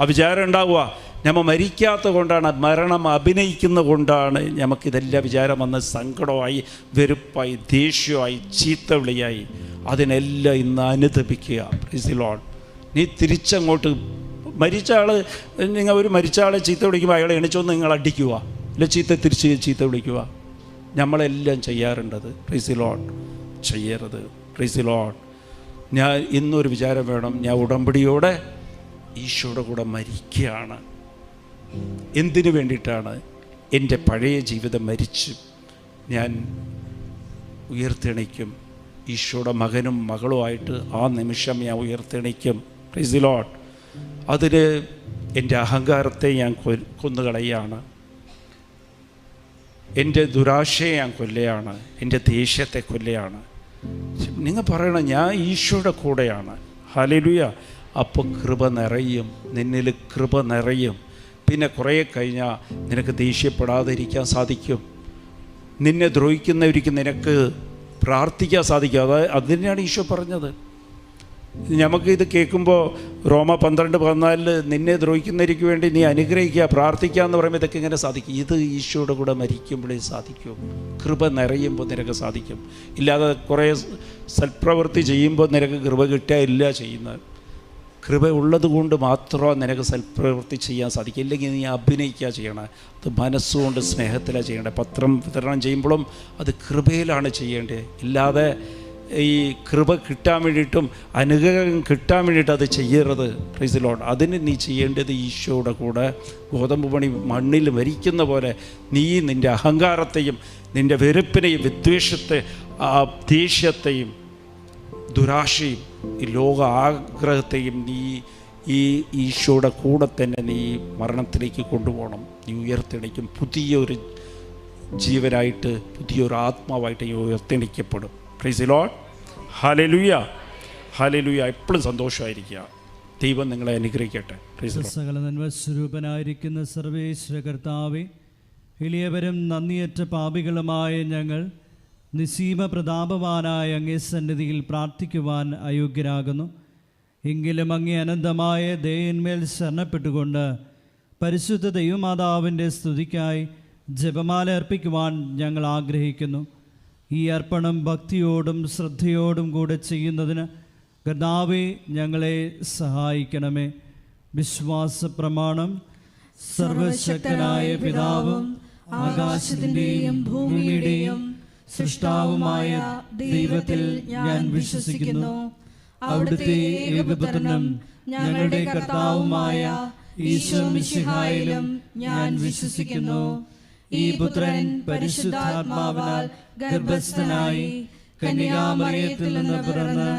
ആ വിചാരം ഉണ്ടാവുക? നമ്മൾ മരിക്കാത്ത കൊണ്ടാണ്, മരണം അഭിനയിക്കുന്ന കൊണ്ടാണ് നമുക്കിതെല്ലാം വിചാരം വന്ന് സങ്കടമായി, വെറുപ്പായി, ദേഷ്യമായി, ചീത്തവിളിയായി. അതിനെല്ലാം ഇന്ന് അനുദപിക്കുക. Price the Lord. നീ തിരിച്ചങ്ങോട്ട് മരിച്ച ആൾ, ഒരു മരിച്ച ആളെ ചീത്ത വിളിക്കുമ്പോൾ അയാളെ എണിച്ചൊന്ന് നിങ്ങൾ അടിക്കുക, അല്ല തിരിച്ച് ചീത്ത വിളിക്കുക. നമ്മളെല്ലാം ചെയ്യാറുണ്ടത്. Praise the Lord. ചെയ്യരുത്. Praise the Lord. ഞാൻ ഇന്നൊരു വിചാരം വേണം, ഞാൻ ഉടമ്പടിയോടെ ഈശോയുടെ കൂടെ മരിക്കുകയാണ്. എന്തിനു വേണ്ടിയിട്ടാണ്? എൻ്റെ പഴയ ജീവിതം മരിച്ചു ഞാൻ ഉയർത്തെണിക്കും. ഈശോയുടെ മകനും മകളുമായിട്ട് ആ നിമിഷം ഞാൻ ഉയർത്തെണിക്കും. Price the Lord. അതിന് എൻ്റെ അഹങ്കാരത്തെ ഞാൻ കൊന്നുകളയാണ്, എൻ്റെ ദുരാശയെ ഞാൻ കൊല്ലുകയാണ്, എൻ്റെ ദേഷ്യത്തെ കൊല്ലുകയാണ്. നിങ്ങൾ പറയണം ഞാൻ ഈശോയുടെ കൂടെയാണ്. ഹല്ലേലൂയ. അപ്പോൾ കൃപ നിറയും, നിന്നിൽ കൃപ നിറയും. പിന്നെ കുറേ കഴിഞ്ഞാൽ നിനക്ക് ദേഷ്യപ്പെടാതിരിക്കാൻ സാധിക്കും. നിന്നെ ദ്രോഹിക്കുന്നവർക്ക് നിനക്ക് പ്രാർത്ഥിക്കാൻ സാധിക്കും. അതിനാണ് ഈശോ പറഞ്ഞത്. നമുക്ക് ഇത് കേൾക്കുമ്പോൾ റോമ 12:14 നിന്നെ ദ്രോഹിക്കുന്നവർക്ക് വേണ്ടി നീ അനുഗ്രഹിക്കുക, പ്രാർത്ഥിക്കുക എന്ന് പറയുമ്പോൾ ഇതൊക്കെ ഇങ്ങനെ സാധിക്കും. ഇത് ഈശോയുടെ കൂടെ മരിക്കുമ്പോഴേ സാധിക്കും. കൃപ നിറയുമ്പോൾ നിനക്ക് സാധിക്കും. ഇല്ലാതെ കുറേ സൽപ്രവൃത്തി ചെയ്യുമ്പോൾ നിനക്ക് കൃപ കിട്ടുക ഇല്ല ചെയ്യുന്നത്. കൃപ ഉള്ളത് കൊണ്ട് മാത്രം നിനക്ക് സൽപ്രവൃത്തി ചെയ്യാൻ സാധിക്കും. ഇല്ലെങ്കിൽ നീ അഭിനയിക്കുക ചെയ്യണം. അത് മനസ്സുകൊണ്ട് സ്നേഹത്തിലാണ് ചെയ്യേണ്ടത്. പത്രം വിതരണം ചെയ്യുമ്പോഴും അത് കൃപയിലാണ് ചെയ്യേണ്ടത്. ഇല്ലാതെ ഈ കൃപ കിട്ടാൻ വേണ്ടിയിട്ടും അനുഗ്രഹം കിട്ടാൻ വേണ്ടിയിട്ട് അത് ചെയ്യരുത്. Praise the Lord. അതിന് നീ ചെയ്യേണ്ടത് ഈശോയുടെ കൂടെ ഗോതമ്പ് മണി മണ്ണിൽ മരിക്കുന്ന പോലെ നീ നിൻ്റെ അഹങ്കാരത്തെയും നിൻ്റെ വെറുപ്പിനെയും വിദ്വേഷത്തെ ദേഷ്യത്തെയും ദുരാശയും ഈ ലോക ആഗ്രഹത്തെയും നീ ഈ ഈശോയുടെ കൂടെ തന്നെ നീ മരണത്തിലേക്ക് കൊണ്ടുപോകണം. നീ ഉയർത്തെണിക്കും. പുതിയൊരു ജീവനായിട്ട്, പുതിയൊരു ആത്മാവായിട്ട് നീ ഉയർത്തെണിക്കപ്പെടും. Praise the Lord. Hallelujah, hallelujah. എപ്പോഴും സന്തോഷമായിരിക്കുക. ദൈവം നിങ്ങളെ അനുഗ്രഹിക്കട്ടെ. Praise the Lord. സകല നന്മസ്വരൂപനായിരിക്കുന്ന സർവേശ്വര കർത്താവേ, എളിയവരും നന്ദിയറ്റ പാപികളുമായ ഞങ്ങൾ നിസീമ പ്രതാപവാനായ അങ്ങേ സന്നിധിയിൽ പ്രാർത്ഥിക്കുവാൻ അയോഗ്യരാകുന്നു. എങ്കിലും അങ്ങേ അനന്തമായ ദയന്മേൽ ശരണപ്പെട്ടുകൊണ്ട് പരിശുദ്ധ ദൈവമാതാവിൻ്റെ സ്തുതിക്കായി ജപമാല അർപ്പിക്കുവാൻ ഞങ്ങൾ ആഗ്രഹിക്കുന്നു. ഈ അർപ്പണം ഭക്തിയോടും ശ്രദ്ധയോടും കൂടെ ചെയ്യുന്നതിന് കർത്താവേ ഞങ്ങളെ സഹായിക്കണമേ. വിശ്വാസ പ്രമാണം. സർവശക്തനായ പിതാവും ആകാശത്തിൻ്റെയും ഭൂമിയുടെയും സൃഷ്ടാവുമായ ദൈവത്തിൽ ഞാൻ വിശ്വസിക്കുന്നു. അവിടുത്തെ ഏകപുത്രനും ഞങ്ങളുടെ കർത്താവുമായ ഈശോ മിശിഹായിലും ഞാൻ വിശ്വസിക്കുന്നു. ഈ പുത്രൻ പരിശുദ്ധാത്മാവിനാൽ ഗർഭസ്ഥനായി കന്യകാമറിയത്തിൽ നിന്ന് പിറന്ന്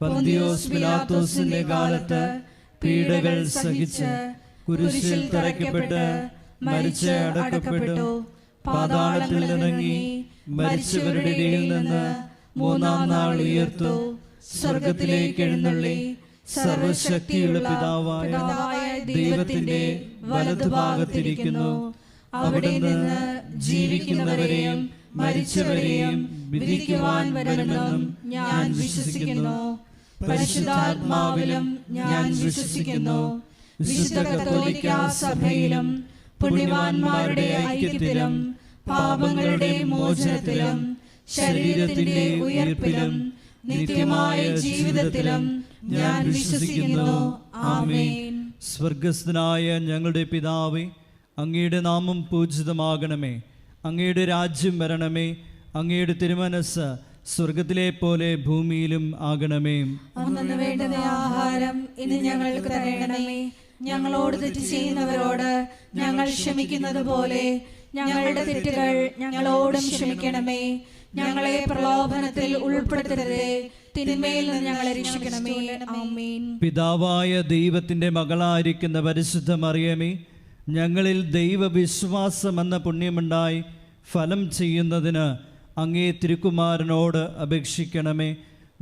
പന്തിയോസ് പിലാത്തോസിന്റെ കാലത്ത് പീഡകൾ സഹിച്ച് കുരിശിൽ തറയ്ക്കപ്പെട്ട് മരിച്ച് അടക്കപ്പെട്ടു, പാതാളത്തിൽ ഇറങ്ങി മരിച്ചവരുടെ ഇടയിൽ നിന്ന് മൂന്നാം നാൾ ഉയർത്തു, സ്വർഗത്തിലേക്ക് എഴുന്നള്ളി സർവശക്തിയുള്ള പിതാവായ ദൈവത്തിന്റെ വലതുഭാഗത്തിരിക്കുന്നു. അവിടെ നിന്ന് ജീവിക്കുന്നവരെയും മരിച്ചവരെയും വിധിക്കുവാൻ വരുമെന്നും ഞാൻ വിശ്വസിക്കുന്നു. പരിശുദ്ധാത്മാവിലും ഞാൻ വിശ്വസിക്കുന്നു. വിശുദ്ധ കത്തോലിക്ക സഭയിലും പുണ്യവാന്മാരുടെ ഐക്യത്തിലും പാപങ്ങളുടെ മോചനത്തിലും ശരീരത്തിന്റെ ഉയർപ്പിലും നിത്യമായ ജീവിതത്തിലും ഞാൻ വിശ്വസിക്കുന്നു. ആമേൻ. സ്വർഗസ്ഥനായ ഞങ്ങളുടെ പിതാവേ, അങ്ങയുടെ നാമം പൂജിതമാകണമേ. അങ്ങയുടെ രാജ്യം വരണമേ. അങ്ങയുടെ തിരുമനസ്സ് സ്വർഗത്തിലെ പോലെ ഭൂമിയിലും ആകണമേ. അന്നു വേണ്ടുന്ന ആഹാരം ഇന്ന് ഞങ്ങൾക്ക് തരണമേ. ഞങ്ങളോട് തെറ്റ് ചെയ്യുന്നവരോട് ഞങ്ങൾ ക്ഷമിക്കുന്നത് പോലെ ഞങ്ങളുടെ തെറ്റുകൾ ഞങ്ങളോടും ക്ഷമിക്കണമേ. ഞങ്ങളെ പ്രലോഭനത്തിൽ ഉൾപ്പെടുത്തരുതേ, തിന്മയിൽ നിന്ന് ഞങ്ങളെ രക്ഷിക്കണമേ. ആമേൻ. പിതാവായ ദൈവത്തിന്റെ മകളായിരിക്കുന്ന പരിശുദ്ധ മറിയമേ, ഞങ്ങളിൽ ദൈവവിശ്വാസം എന്ന പുണ്യമുണ്ടായി ഫലം ചെയ്യുന്നതിന് അങ്ങേ തിരുക്കുമാരനോട് അപേക്ഷിക്കണമേ.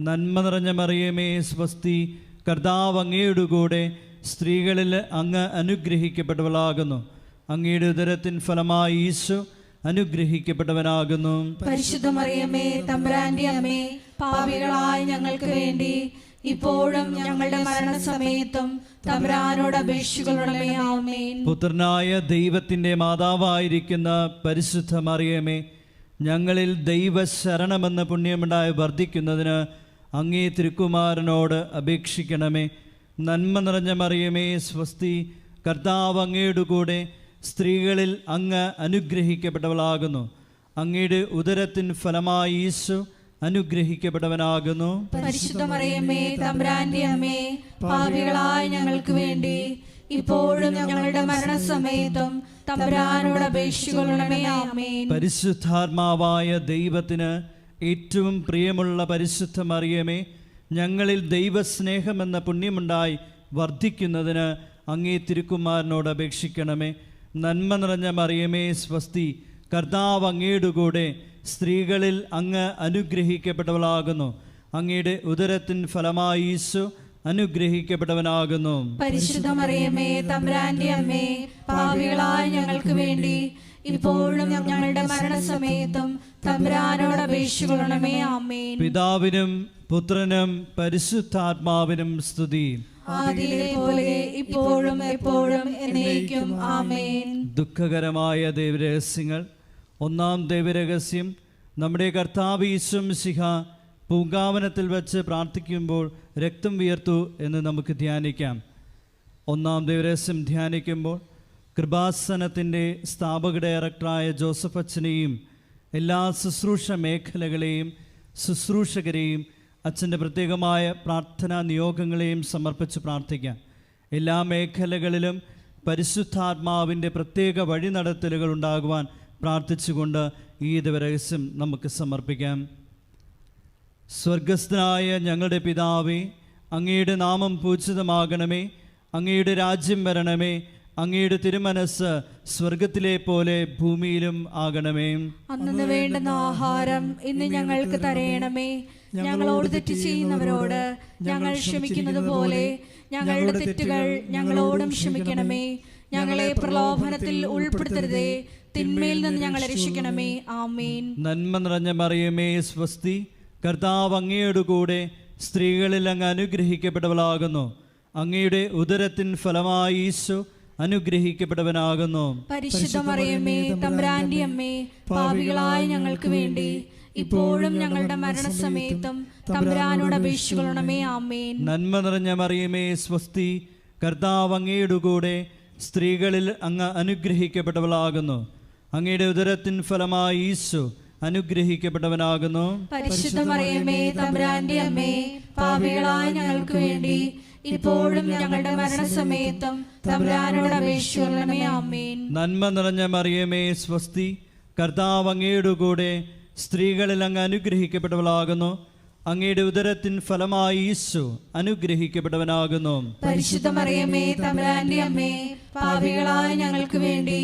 നന്മ നിറഞ്ഞ മറിയമേ സ്വസ്തി, കർത്താവ് അങ്ങയുടെ കൂടെ സ്ത്രീകളിൽ അങ്ങ് അനുഗ്രഹിക്കപ്പെട്ടവളാകുന്നു. അങ്ങയുടെ ഉദരത്തിൻ ഫലമായി ഈശോ അനുഗ്രഹിക്കപ്പെട്ടവനാകുന്നു. പരിശുദ്ധ മറിയമേ, തമ്പുരാന്റെ അമ്മേ, പാപികളായ ഞങ്ങൾക്ക് വേണ്ടി ഇപ്പോഴും ഞങ്ങളുടെ മരണസമയത്തും തമ്പുരാനോട് അപേക്ഷിക്കണമേ. ആമേൻ. പുത്രനായ ദൈവത്തിന്റെ മാതാവായിരിക്കുന്ന പരിശുദ്ധ മറിയമേ, ഞങ്ങളിൽ ദൈവശരണമെന്ന പുണ്യമുണ്ടായി വർദ്ധിക്കുന്നതിന് അങ്ങേ തിരുക്കുമാരനോട് അപേക്ഷിക്കണമേ. നന്മ നിറഞ്ഞ മറിയമേ സ്വസ്തി, കർത്താവ് അങ്ങയുടെ കൂടെ സ്ത്രീകളിൽ അങ്ങ് അനുഗ്രഹിക്കപ്പെട്ടവളാകുന്നു. അങ്ങയുടെ ഉദരത്തിൻ ഫലമായി ഈശോ അനുഗ്രഹിക്കപ്പെട്ടവനാകുന്നു. പരിശുദ്ധ മറിയമേ, തമ്പുരാന്റെ അമ്മേ, പാപികളായ ഞങ്ങൾക്ക് വേണ്ടി ഇപ്പോഴും ഞങ്ങളുടെ മരണസമയത്തും തമ്പുരാനോട് അപേക്ഷിക്കണമേ. ആമേൻ. പരിശുദ്ധാത്മാവായ ദൈവത്തിന് ഏറ്റവും പ്രിയമുള്ള പരിശുദ്ധ മറിയമേ, ഞങ്ങളിൽ ദൈവസ്നേഹമെന്ന പുണ്യമുണ്ടായി വർദ്ധിക്കുന്നതിന് അങ്ങേ തിരുക്കുമാരനോട് അപേക്ഷിക്കണമേ. നന്മ നിറഞ്ഞ മറിയമേ സ്വസ്തി, കർത്താവ് അങ്ങയുടെ കൂടെ, സ്ത്രീകളിൽ അങ്ങ് അനുഗ്രഹിക്കപ്പെട്ടവളാകുന്നു. അങ്ങയുടെ ഉദരത്തിൻ ഫലമായി ഈശോ അനുഗ്രഹിക്കപ്പെട്ടവനാകുന്നു. പരിശുദ്ധ മറിയമേ, തമ്പുരാന്റെ അമ്മേ, പാപികളായ ഞങ്ങൾക്ക് വേണ്ടി ഇപ്പോഴും ഞങ്ങളുടെ മരണസമയത്തും തമ്പുരാനോട് അപേക്ഷിക്കണമേ. ആമേൻ. പിതാവിനും പുത്രനും പരിശുദ്ധാത്മാവിനും സ്തുതി. ആദിയിലെ പോലെ ഇപ്പോഴും എപ്പോഴും എന്നേക്കും. ആമേൻ. ദുഃഖകരമായ ദൈവരഹസ്യങ്ങൾ. ഒന്നാം ദൈവരഹസ്യം, നമ്മുടെ കർത്താവ് ഈശോ മിശിഹ പൂങ്കാവനത്തിൽ വച്ച് പ്രാർത്ഥിക്കുമ്പോൾ രക്തം വിയർത്തു എന്ന് നമുക്ക് ധ്യാനിക്കാം. ഒന്നാം ദൈവരഹസ്യം ധ്യാനിക്കുമ്പോൾ കൃപാസനത്തിൻ്റെ സ്ഥാപക ഡയറക്ടറായ ജോസഫ് അച്ഛനെയും എല്ലാ ശുശ്രൂഷ മേഖലകളെയും ശുശ്രൂഷകരെയും അച്ഛൻ്റെ പ്രത്യേകമായ പ്രാർത്ഥനാ നിയോഗങ്ങളെയും സമർപ്പിച്ച് പ്രാർത്ഥിക്കാം. എല്ലാ മേഖലകളിലും പരിശുദ്ധാത്മാവിൻ്റെ പ്രത്യേക വഴിനടത്തലുകൾ ഉണ്ടാകുവാൻ പ്രാർത്ഥിച്ചുകൊണ്ട് ഈ ദൈവരഹസ്യം നമുക്ക് സമർപ്പിക്കാം. സ്വർഗസ്ഥനായ ഞങ്ങളുടെ പിതാവേ, അങ്ങയുടെ നാമം പൂജിതമാകണമേ. അങ്ങയുടെ രാജ്യം വരണമേ. അങ്ങയുടെ തിരുമനസ് സ്വർഗത്തിലെ പോലെ ഭൂമിയിലും ആകണമേ. അന്നു വേണ്ടുന്ന ആഹാരം ഇന്ന് ഞങ്ങൾക്ക് തരയണമേ. ഞങ്ങളോട് തെറ്റ് ചെയ്യുന്നവരോട് ഞങ്ങൾ ക്ഷമിക്കുന്നത് പോലെ ഞങ്ങളുടെ തെറ്റുകൾ ഞങ്ങളോടും ക്ഷമിക്കണമേ. ഞങ്ങളെ പ്രലോഭനത്തിൽ ഉൾപ്പെടുത്തരുതേ, തിന്മയിൽ നിന്ന് ഞങ്ങളെ രക്ഷിക്കണമേ. ആമേൻ. നന്മ നിറഞ്ഞ മറിയമേ സ്വസ്തി, കർത്താവ് അങ്ങയുടെ കൂടെ, സ്ത്രീകളിൽ അങ്ങ് അനുഗ്രഹിക്കപ്പെട്ടവളാകുന്നു. അങ്ങയുടെ ഉദരത്തിൻ ഫലമായി ഈശോ അനുഗ്രഹിക്കപ്പെട്ടവനാകുന്നു. പരിശുദ്ധ മറിയമേ, തമ്പുരാന്റെ അമ്മേ, പാപികളായ ഞങ്ങൾക്ക് വേണ്ടി ഇപ്പോഴും ഞങ്ങളുടെ മരണസമയത്തും തമ്പുരാനോട് അപേക്ഷിക്കണമേ. ആമേൻ. നന്മ നിറഞ്ഞ മറിയമേ സ്വസ്തി, കർത്താവ് അങ്ങയുടെ കൂടെ, സ്ത്രീകളിൽ അങ്ങ് അനുഗ്രഹിക്കപ്പെട്ടവളാകുന്നു. അങ്ങയുടെ ഉദരത്തിൻ ഫലമായി ഈശോ അനുഗ്രഹിക്കപ്പെട്ടവനാകുന്നു. പരിശുദ്ധ മറിയമേ, തമ്പുരാന്റെ അമ്മേ, പാപികളായ ഞങ്ങൾക്ക് വേണ്ടി ഇപ്പോഴും ഞങ്ങളുടെ മരണസമയത്തും തമ്പുരാനോട് അപേക്ഷിക്കണമേ. ആമേൻ. നന്മ നിറഞ്ഞ മറിയമേ സ്വസ്തി, കർത്താവ് അങ്ങയുടെ കൂടെ, സ്ത്രീകളിൽ അങ്ങ് അനുഗ്രഹിക്കപ്പെട്ടവളാകുന്നു. അങ്ങയുടെ ഉദരത്തിൻ ഫലമായി ഈശോ അനുഗ്രഹിക്കപ്പെട്ടവനാകുന്നു. പരിശുദ്ധ മറിയമേ, തമ്പുരാന്റെ അമ്മേ, പാപികളായ ഞങ്ങൾക്ക് വേണ്ടി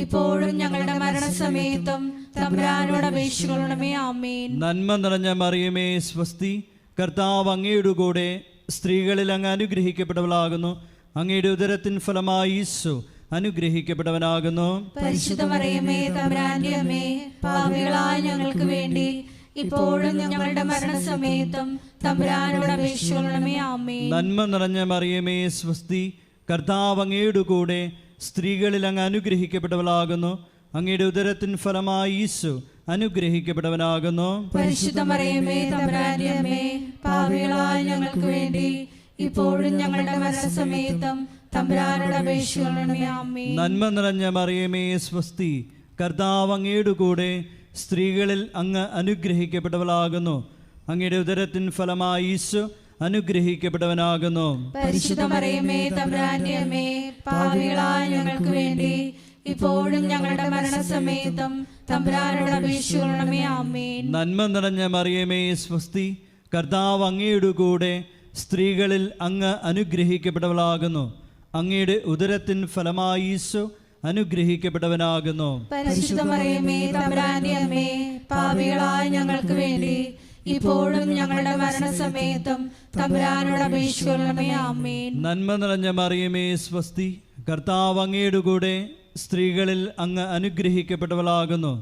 ഇപ്പോഴും ഞങ്ങളുടെ മരണസമയത്തും തമ്പുരാനോട് അപേക്ഷിക്കണമേ. ആമേൻ. നന്മ നിറഞ്ഞ മറിയമേ സ്വസ്തി, കർത്താവ് അങ്ങയുടെ കൂടെ, സ്ത്രീകളിൽ അങ്ങ് അനുഗ്രഹിക്കപ്പെട്ടവളാകുന്നു. അങ്ങയുടെ ഉദരത്തിൻ ഫലമായി ഈശോ അനുഗ്രഹിക്കപ്പെട്ടവനാകുന്നു. പരിശുദ്ധ മറിയമേ, തമ്പുരാന്റെ അമ്മേ, പാപികളായ ഞങ്ങൾക്ക് വേണ്ടി ഇപ്പോഴും ഞങ്ങളുടെ മരണസമയത്തും തമ്പുരാനോട് അപേക്ഷിക്കണമേ. ആമേൻ. നന്മ നിറഞ്ഞ മറിയമേ സ്വസ്തി, കർത്താവ് അങ്ങയുടെ കൂടെ, സ്ത്രീകളിൽ അങ്ങ് അനുഗ്രഹിക്കപ്പെട്ടവളാകുന്നു. അങ്ങയുടെ ഉദരത്തിൻ ഫലമായി ഈശോ അനുഗ്രഹിക്കപ്പെട്ടവനാകുന്നു. പരിശുദ്ധ മറിയമേ, തമ്പുരാന്റെ അമ്മേ, പാപികളായ ഞങ്ങൾക്ക് വേണ്ടി ഇപ്പോഴും ഞങ്ങളുടെ മരണസമയത്തും തമ്പുരാനോട് അപേക്ഷിക്കണമേ. ആമേൻ. നന്മ നിറഞ്ഞ മറിയമേ സ്വസ്തി, കർത്താവ് അങ്ങയുടെ കൂടെ, സ്ത്രീകളിൽ അങ്ങ് അനുഗ്രഹിക്കപ്പെട്ടവളാകുന്നു. അങ്ങയുടെ ഉദരത്തിൻ ഫലമായി ഈശോ അനുഗ്രഹിക്കപ്പെട്ടവനാകുന്നു. പരിശുദ്ധ മറിയമേ, തമ്പുരാന്റെ അമ്മേ, പാപികളായ ഞങ്ങൾക്ക് വേണ്ടി ഇപ്പോഴും ഞങ്ങളുടെ മരണസമയത്തും തമ്പുരാനോട് അപേക്ഷിക്കണമേ. ആമേൻ. നന്മ നിറഞ്ഞ മറിയമേ സ്വസ്തി, കർത്താവ് അങ്ങയുടെ കൂടെ, സ്ത്രീകളിൽ അങ്ങ് അനുഗ്രഹിക്കപ്പെട്ടവളാകുന്നു. അങ്ങയുടെ ഉദരത്തിൻ ഫലമായി ഈശോ അനുഗ്രഹിക്കപ്പെട്ടവനാകുന്നു. പരിശുദ്ധ മറിയമേ, തമ്പുരാന്റെ അമ്മേ, പാപികളായ ഞങ്ങൾക്ക് വേണ്ടി ഇപ്പോഴും ഞങ്ങളുടെ മരണസമയത്തും തമ്പുരാനോട് അപേക്ഷിക്കണമേ. ആമേൻ. നന്മ നിറഞ്ഞ മറിയമേ സ്വസ്തി, കർത്താവ് അങ്ങയുടെ കൂടെ, സ്ത്രീകളിൽ അങ്ങ് അനുഗ്രഹിക്കപ്പെട്ടവളാകുന്നു.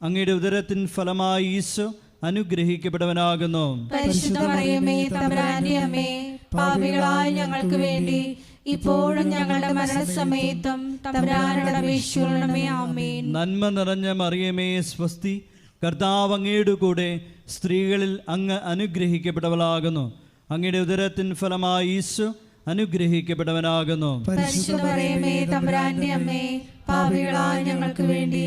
അങ്ങയുടെ ഉദരത്തിൻ ഫലമായി ഈശോ അനുഗ്രഹിക്കപ്പെട്ടവനാകുന്നു. പരിശുദ്ധ മറിയമേ, തമ്പുരാന്റെ അമ്മേ, പാപികളായ ഞങ്ങൾക്ക് വേണ്ടി ഇപ്പോഴും ഞങ്ങളുടെ മരണസമയത്തും തമ്പുരാനോട് അപേക്ഷിക്കണമേ. ആമേൻ. നന്മ നിറഞ്ഞ മറിയമേ സ്വസ്തി, കർത്താവ് അങ്ങയുടെ കൂടെ, സ്ത്രീകളിൽ അങ്ങ് അനുഗ്രഹിക്കപ്പെട്ടവളാകുന്നു. അങ്ങയുടെ ഉദരത്തിൻ ഫലമായി ഈശോ അനുഗ്രഹിക്കപ്പെട്ടവനാകുന്നു. പരിശുദ്ധ മറിയമേ, തമ്പുരാന്റെ അമ്മേ, പാപികളായ ഞങ്ങൾക്ക് വേണ്ടി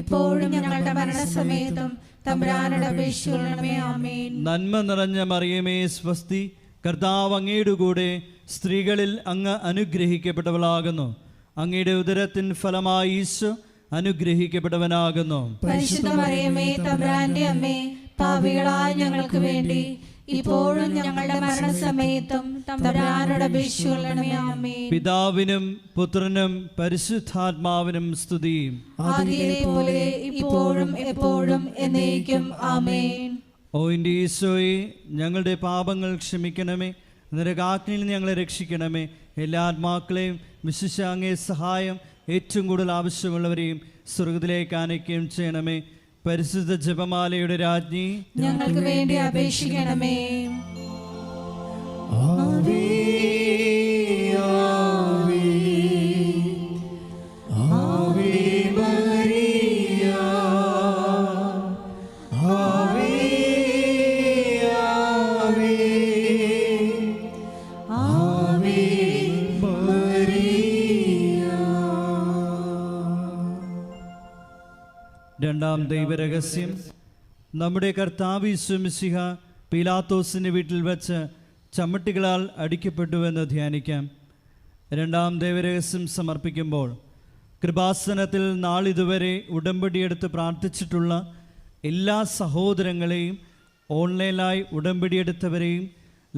ഇപ്പോഴും ഞങ്ങളുടെ മരണസമയത്തും തമ്പുരാനോട് അപേക്ഷിക്കണമേ. ആമേൻ. നന്മ നിറഞ്ഞ മറിയമേ സ്വസ്തി, കർത്താവ് അങ്ങയുടെ കൂടെ, സ്ത്രീകളിൽ അങ്ങ് അനുഗ്രഹിക്കപ്പെട്ടവളാകുന്നു. അങ്ങയുടെ ഉദരത്തിൻ ഫലമായി ഈശോ അനുഗ്രഹിക്കപ്പെട്ടവനാകുന്നു. പരിശുദ്ധ മറിയമേ, തമ്പുരാന്റെ അമ്മേ, പാപികളായ ഞങ്ങൾക്ക് വേണ്ടി ഇപ്പോഴും ഞങ്ങളുടെ മരണസമയത്തും തമ്പുരാനോട് അപേക്ഷിച്ചുകൊള്ളണമേ. ആമേൻ. പിതാവിനും പുത്രനും പരിശുദ്ധാത്മാവിനും സ്തുതി. ആദിയിലെ പോലെ ഇപ്പോഴും എപ്പോഴും എന്നേക്കും. ആമേൻ. ഓ എൻ്റെ ഈശോയെ, ഞങ്ങളുടെ പാപങ്ങൾ ക്ഷമിക്കണമേ, നരകാഗ്നിയിൽ ഞങ്ങളെ രക്ഷിക്കണമേ. എല്ലാ ആത്മാക്കളെയും വിശിഷ്യ അങ്ങേ സഹായം ഏറ്റവും കൂടുതൽ ആവശ്യമുള്ളവരെയും സ്വർഗത്തിലേക്ക് ആനയിക്കുകയും ചെയ്യണമേ. പരിശുദ്ധ ജപമാലയുടെ രാജ്ഞി, ഞങ്ങൾക്ക് വേണ്ടി അപേക്ഷിക്കണമേ. ആവേ ആവേ ആവേ മരിയ, ആവേ ആവേ ആവേ മരിയ. രണ്ടാം ദൈവരഹസ്യം. നമ്മുടെ കർത്താവ് യേശു മിശിഹ പീലാത്തോസിൻ്റെ വീട്ടിൽ വച്ച് ചമ്മട്ടികളാൽ അടിക്കപ്പെട്ടുവെന്ന് ധ്യാനിക്കാം. രണ്ടാം ദൈവരഹസ്യം സമർപ്പിക്കുമ്പോൾ കൃപാസനത്തിൽ നാളിതുവരെ ഉടമ്പടിയെടുത്ത് പ്രാർത്ഥിച്ചിട്ടുള്ള എല്ലാ സഹോദരങ്ങളെയും, ഓൺലൈനായി ഉടമ്പടിയെടുത്തവരെയും,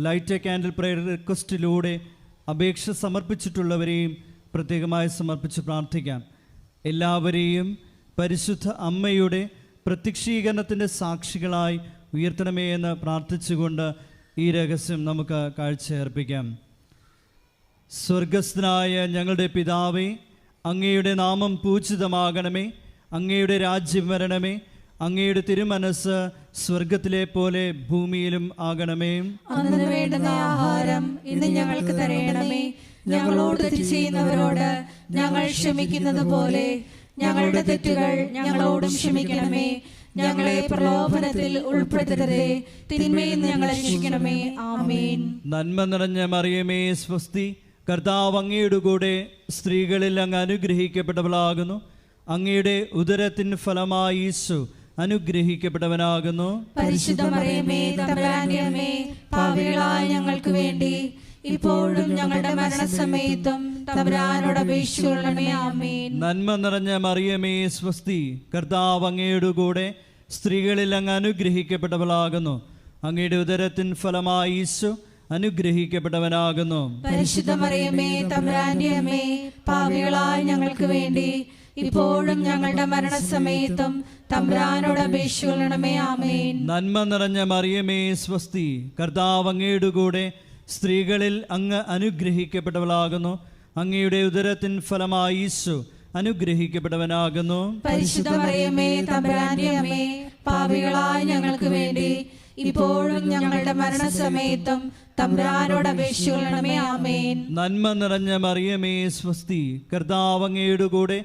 ലൈറ്റ് എ കാൻഡിൽ പ്രയർ റിക്വസ്റ്റിലൂടെ അപേക്ഷ സമർപ്പിച്ചിട്ടുള്ളവരെയും പ്രത്യേകമായി സമർപ്പിച്ച് പ്രാർത്ഥിക്കാം. എല്ലാവരെയും പരിശുദ്ധ അമ്മയുടെ പ്രത്യക്ഷീകരണത്തിൻ്റെ സാക്ഷികളായി ഉയർത്തണമേ എന്ന് പ്രാർത്ഥിച്ചുകൊണ്ട് ഈ രഹസ്യം നമുക്ക് കാഴ്ചയർപ്പിക്കാം. സ്വർഗസ്ഥനായ ഞങ്ങളുടെ പിതാവേ, അങ്ങയുടെ നാമം പൂജിതമാകണമേ, അങ്ങയുടെ രാജ്യം വരണമേ, അങ്ങയുടെ തിരുമനസ് സ്വർഗത്തിലെ പോലെ ഭൂമിയിലും ആകണമേ. അന്നു വേണ്ടുന്ന ആഹാരം ഇന്ന് ഞങ്ങൾക്ക് തരയണമേ. ഞങ്ങളോട് തെറ്റ് ചെയ്യുന്നവരോട് ഞങ്ങൾ ക്ഷമിക്കുന്നത് പോലെ ഞങ്ങളുടെ തെറ്റുകൾ ഞങ്ങളോടും ക്ഷമിക്കണമേ. ഞങ്ങളെ പ്രലോഭനത്തിൽ ഉൾപ്പെടുത്തരുതേ, തിന്മയിൽ നിന്ന് ഞങ്ങളെ രക്ഷിക്കണമേ. ആമേൻ. നന്മ നിറഞ്ഞ മറിയമേ സ്വസ്തി, കർത്താവ് അങ്ങയുടെ കൂടെ സ്ത്രീകളിൽ അങ്ങ് അനുഗ്രഹിക്കപ്പെട്ടവളാകുന്നു. അങ്ങയുടെ ഉദരത്തിൻ ഫലമായി ഈശോ അനുഗ്രഹിക്കപ്പെട്ടവനാകുന്നു. പരിശുദ്ധ മറിയമേ, തമ്പുരാന്റെ അമ്മേ, പാപികളായ ഞങ്ങൾക്ക് വേണ്ടി ഇപ്പോഴും ഞങ്ങളുടെ മരണസമയത്തും തമ്പുരാനോട് അപേക്ഷിച്ചുകൊള്ളണമേ. ആമേൻ. നന്മ നിറഞ്ഞ മറിയമേ സ്വസ്തി, കർത്താവ് അങ്ങയുടെ കൂടെ സ്ത്രീകളിൽ അങ്ങ് അനുഗ്രഹിക്കപ്പെട്ടവളാകുന്നു. അങ്ങയുടെ ഉദരത്തിൻ ഫലമായി ഈശോ അനുഗ്രഹിക്കപ്പെട്ടവനാകുന്നു. പരിശുദ്ധ മറിയമേ, തമ്പുരാന്റെ അമ്മേ, പാപികളായ ഞങ്ങൾക്ക് വേണ്ടി ഇപ്പോഴും ഞങ്ങളുടെ മരണസമയത്തും തമ്പുരാനോട് അപേക്ഷിച്ചുകൊള്ളണമേ. ആമേൻ. നന്മ നിറഞ്ഞ മറിയമേ സ്വസ്തി, കർത്താവ് അങ്ങയുടെ കൂടെ സ്ത്രീകളിൽ അങ്ങ് അനുഗ്രഹിക്കപ്പെട്ടവളാകുന്നു. അങ്ങയുടെ ഉദരത്തിൻ ഫലമായി ഈശോ അനുഗ്രഹിക്കപ്പെട്ടവനാകുന്നു. പരിശുദ്ധ മറിയമേ, തമ്പുരാന്റെ അമ്മേ, പാപികളായ ഞങ്ങൾക്ക് വേണ്ടി ഇപ്പോഴും ഞങ്ങളുടെ മരണസമയത്തും തമ്പുരാനോട് അപേക്ഷിച്ചുകൊള്ളണമേ. ആമേൻ. നന്മ നിറഞ്ഞ മറിയമേ സ്വസ്തി, കർത്താവ് അങ്ങയുടെ കൂടെ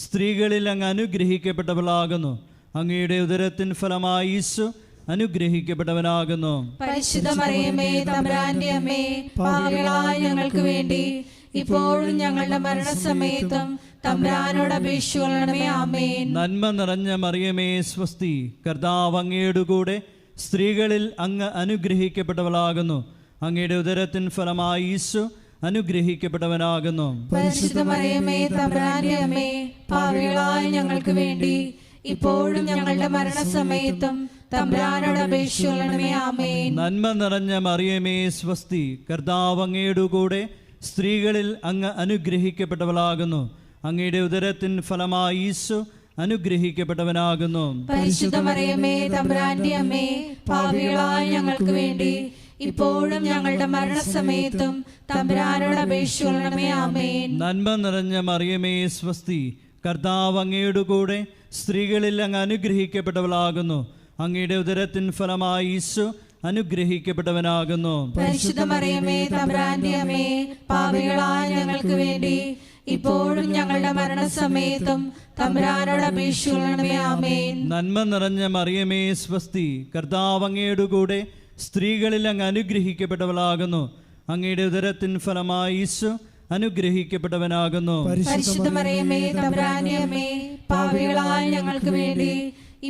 സ്ത്രീകളിൽ അങ്ങ് അനുഗ്രഹിക്കപ്പെട്ടവളാകുന്നു. അങ്ങയുടെ ഉദരത്തിൻ ഫലമായി ഈശോ അനുഗ്രഹിക്കപ്പെട്ടവനാകുന്നു. പരിശുദ്ധ മറിയമേ, തമ്പുരാന്റെ അമ്മേ, പാപികളായ ഞങ്ങൾക്ക് വേണ്ടി ഇപ്പോഴും ഞങ്ങളുടെ മരണസമയത്തും തമ്പുരാനോട് അപേക്ഷിച്ചുകൊള്ളണമേ. ആമേൻ. നന്മ നിറഞ്ഞ മറിയമേ സ്വസ്തി, കർത്താവ് അങ്ങയുടെ കൂടെ സ്ത്രീകളിൽ അങ്ങ് അനുഗ്രഹിക്കപ്പെട്ടവളാകുന്നു. അങ്ങയുടെ ഉദരത്തിൻ ഫലമായി ഈശോ അനുഗ്രഹിക്കപ്പെട്ടവനാകുന്നു. പരിശുദ്ധ മറിയമേ, തമ്പുരാന്റെ അമ്മേ, പാപികളായ ഞങ്ങൾക്ക് വേണ്ടി ഇപ്പോഴും ഞങ്ങളുടെ മരണസമയത്തും തമ്പുരാനോട് അപേക്ഷിച്ചുകൊള്ളണമേ. ആമേൻ. നന്മ നിറഞ്ഞ മറിയമേ സ്വസ്തി, കർത്താവ് അങ്ങയുടെ കൂടെ സ്ത്രീകളിൽ അങ്ങ് അനുഗ്രഹിക്കപ്പെട്ടവളാകുന്നു. അങ്ങയുടെ ഉദരത്തിൻ ഫലമായി ഈശോ അനുഗ്രഹിക്കപ്പെട്ടവനാകുന്നു. പരിശുദ്ധ മറിയമേ, തമ്പുരാന്റെ അമ്മേ, പാപികളായ ഞങ്ങൾക്ക് വേണ്ടി ഇപ്പോഴും ഞങ്ങളുടെ മരണസമയത്തും തമ്പുരാനോട് അപേക്ഷിച്ചുകൊള്ളണമേ. ആമേൻ. നന്മ നിറഞ്ഞ മറിയമേ സ്വസ്തി, കർത്താവ് അങ്ങയുടെ കൂടെ സ്ത്രീകളിൽ അങ്ങ് അനുഗ്രഹിക്കപ്പെട്ടവളാകുന്നു. അങ്ങയുടെ ഉദരത്തിൻ ഫലമായി ഈശോ അനുഗ്രഹിക്കപ്പെട്ടവനാകുന്നു. പരിശുദ്ധ മറിയമേ, തമ്പുരാന്റെ അമ്മേ, പാപികളായ ഞങ്ങൾക്ക് വേണ്ടി ഇപ്പോഴും ഞങ്ങളുടെ മരണസമയത്തും തമ്പുരാനോട് അപേക്ഷിച്ചുകൊള്ളണമേ. ആമേൻ. നന്മ നിറഞ്ഞ മറിയമേ സ്വസ്തി, കർത്താവ് അങ്ങയുടെ കൂടെ സ്ത്രീകളിൽ അങ്ങ് അനുഗ്രഹിക്കപ്പെട്ടവളാകുന്നു. അങ്ങയുടെ ഉദരത്തിൻ ഫലമായി ഈശോ അനുഗ്രഹിക്കപ്പെട്ടവനാകുന്നു. പരിശുദ്ധ മറിയമേ, തമ്പുരാന്റെ അമ്മേ, പാപികളായ ഞങ്ങൾക്ക് വേണ്ടി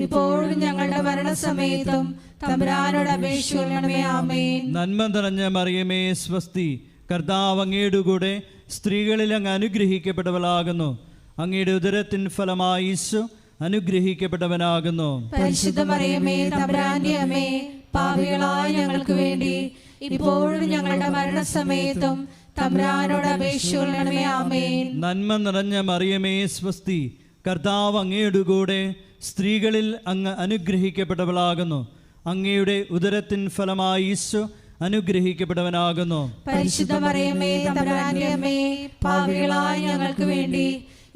ഇപ്പോഴും ഞങ്ങളുടെ മരണസമയത്തും തമ്പുരാനോട് അപേക്ഷിച്ചുകൊള്ളണമേ. ആമേൻ. നന്മ നിറഞ്ഞ മറിയമേ സ്വസ്തി, കർത്താവ് അങ്ങയുടെ കൂടെ സ്ത്രീകളിൽ അങ്ങ് അനുഗ്രഹിക്കപ്പെട്ടവളാകുന്നു. അങ്ങയുടെ ഉദരത്തിൻ ഫലമായി ഈശോ അനുഗ്രഹിക്കപ്പെട്ടവനാകുന്നു. പരിശുദ്ധ മറിയമേ തമ്പുരാന്റെ അമ്മേ, പാപികളായ ഞങ്ങൾക്ക് വേണ്ടി ഇപ്പോഴും ഞങ്ങളുടെ മരണസമയത്തും തമ്പുരാനോട് അപേക്ഷിക്കണമേ. ആമേൻ. നന്മ നിറഞ്ഞ മറിയമേ സ്വസ്തി, കർത്താവ് അങ്ങയുടെ കൂടെ സ്ത്രീകളിൽ അങ്ങ് അനുഗ്രഹിക്കപ്പെട്ടവളാകുന്നു. അങ്ങയുടെ ഉദരത്തിൻ ഫലമായി ഈശോ അനുഗ്രഹിക്കപ്പെട്ടവനാകുന്നു. പരിശുദ്ധ മറിയമേ തമ്പുരാന്റെ അമ്മേ, പാപികളായ ഞങ്ങൾക്ക് വേണ്ടി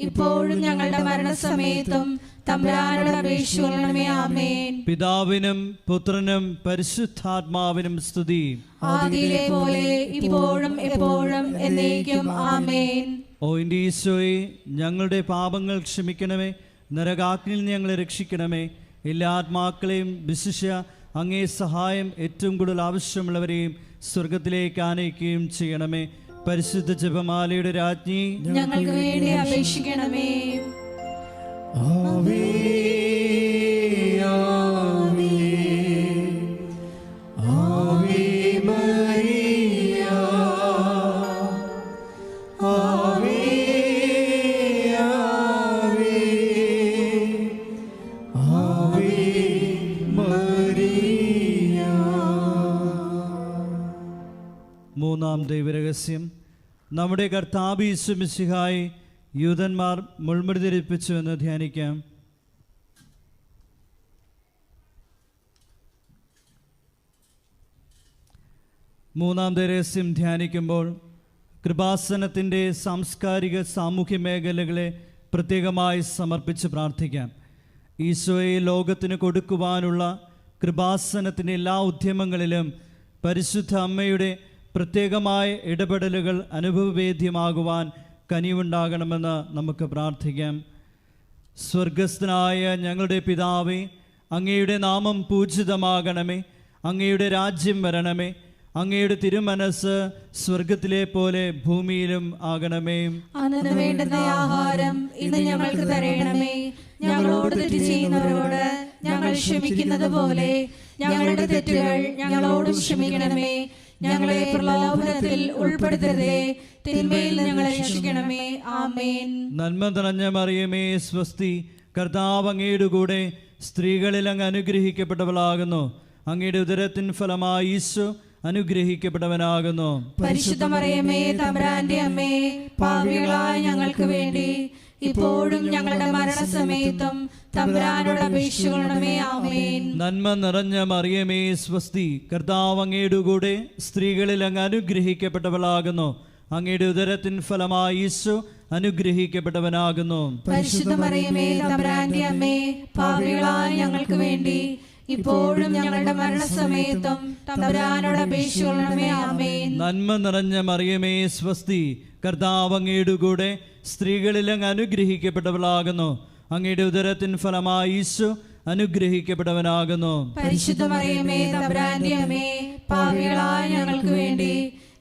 ഇപ്പോഴും ഞങ്ങളുടെ മരണസമയത്തും തമ്പുരാനോട് അപേക്ഷിക്കണമേ. ആമേൻ. പിതാവിനും പുത്രനും പരിശുദ്ധാത്മാവിനും സ്തുതി. ആദിയിലെ പോലെ ഇപ്പോഴും എപ്പോഴും എന്നേക്കും. ആമേൻ. ഓ എൻ്റെ ഈശോയെ, ഞങ്ങളുടെ പാപങ്ങൾ ക്ഷമിക്കണമേ, നരകാഗ്നിയിൽ നിന്ന് ഞങ്ങളെ രക്ഷിക്കണമേ. എല്ലാ ആത്മാക്കളെയും വിശിഷ്യ അങ്ങേ സഹായം ഏറ്റവും കൂടുതൽ ആവശ്യമുള്ളവരെയും സ്വർഗത്തിലേക്ക് ആനയിക്കുകയും ചെയ്യണമേ. പരിശുദ്ധ ജപമാലയുടെ രാജ്ഞി, ഞങ്ങൾക്ക് വേണ്ടി അപേക്ഷിക്കണമേ. ആവേ ആവേ ആവേ മരിയ, ആവേ ആവേ ആവേ മരിയ. മൂന്നാം ദൈവരഹസ്യം. നമ്മുടെ കർത്താവ് യേശു മിശിഹായെ യൂതന്മാർ മുൾമുടി ധരിപ്പിച്ചു എന്ന് ധ്യാനിക്കാം. മൂന്നാം രഹസ്യം ധ്യാനിക്കുമ്പോൾ കൃപാസനത്തിൻ്റെ സാംസ്കാരിക സാമൂഹ്യ മേഖലകളെ പ്രത്യേകമായി സമർപ്പിച്ച് പ്രാർത്ഥിക്കാം. ഈശോയെ ലോകത്തിന് കൊടുക്കുവാനുള്ള കൃപാസനത്തിൻ്റെ എല്ലാ ഉദ്യമങ്ങളിലും പരിശുദ്ധ അമ്മയുടെ പ്രത്യേകമായ ഇടപെടലുകൾ അനുഭവവേദ്യമാകുവാൻ കനിവുണ്ടാകണമെന്ന് നമുക്ക് പ്രാർത്ഥിക്കാം. സ്വർഗസ്ഥനായ ഞങ്ങളുടെ പിതാവേ, അങ്ങയുടെ നാമം പൂജിതമാകണമേ, അങ്ങയുടെ രാജ്യം വരണമേ, അങ്ങയുടെ തിരുമനസ് സ്വർഗത്തിലെ പോലെ ഭൂമിയിലും ആകണമേ. അന്നു വേണ്ടുന്ന ആഹാരം ഇന്ന് ഞങ്ങൾക്ക് തരണമേ. ഞങ്ങളോട് തെറ്റ് ചെയ്യുന്നവരോട് ഞങ്ങൾ ക്ഷമിക്കുന്നത് പോലെ ഞങ്ങളുടെ തെറ്റുകൾ ഞങ്ങളോട് ക്ഷമിക്കണമേ. ഞങ്ങളെ പ്രലോഭനത്തിൽ ഉൾപ്പെടുത്തരുതേ, തിന്മയിൽ ഞങ്ങളെ രക്ഷിക്കണമേ. ആമേൻ. നന്മ നിറഞ്ഞ മറിയമേ സ്വസ്തി, കർത്താവ് അങ്ങയുടെ കൂടെ സ്ത്രീകളിൽ അങ്ങ് അനുഗ്രഹിക്കപ്പെട്ടവളാകുന്നു. അങ്ങയുടെ ഉദരത്തിൻ ഫലമായി ഈശോ അനുഗ്രഹിക്കപ്പെട്ടവനാകുന്നു. പരിശുദ്ധ മറിയമേ തമ്പുരാന്റെ അമ്മേ, പാപികളായ ഞങ്ങൾക്ക് വേണ്ടി ഇപ്പോഴും ഞങ്ങളുടെ മരണസമയത്തും തമ്പുരാനോട് അപേക്ഷിക്കണമേ. ആമേൻ. നന്മ നിറഞ്ഞ മറിയമേ സ്വസ്തി, കർത്താവ് അങ്ങയുടെ കൂടെ സ്ത്രീകളിൽ അങ്ങ് അനുഗ്രഹിക്കപ്പെട്ടവളാകുന്നു. അങ്ങയുടെ ഉദരത്തിൻ ഫലമായി ഈശോ അനുഗ്രഹിക്കപ്പെട്ടവനാകുന്നു. പരിശുദ്ധ മറിയമേ തമ്പുരാന്റെ അമ്മേ, പാപികളായ ഞങ്ങൾക്ക് വേണ്ടി ഇപ്പോഴും ഞങ്ങളുടെ മരണസമയത്തും തമ്പുരാനോട് അപേക്ഷിക്കണമേ. ആമേൻ. നന്മ നിറഞ്ഞ മറിയമേ സ്വസ്തി, കർത്താവ് അങ്ങയുടെ കൂടെ സ്ത്രീകളിൽ അങ്ങ് അനുഗ്രഹിക്കപ്പെട്ടവളാകുന്നു. അങ്ങയുടെ ഉദരത്തിൻ ഫലമായി ഈശോ അനുഗ്രഹിക്കപ്പെട്ടവനാകുന്നു. പരിശുദ്ധ മറിയമേ തമ്പുരാന്റെ അമ്മേ, പാപികളായ ഞങ്ങൾക്ക് വേണ്ടി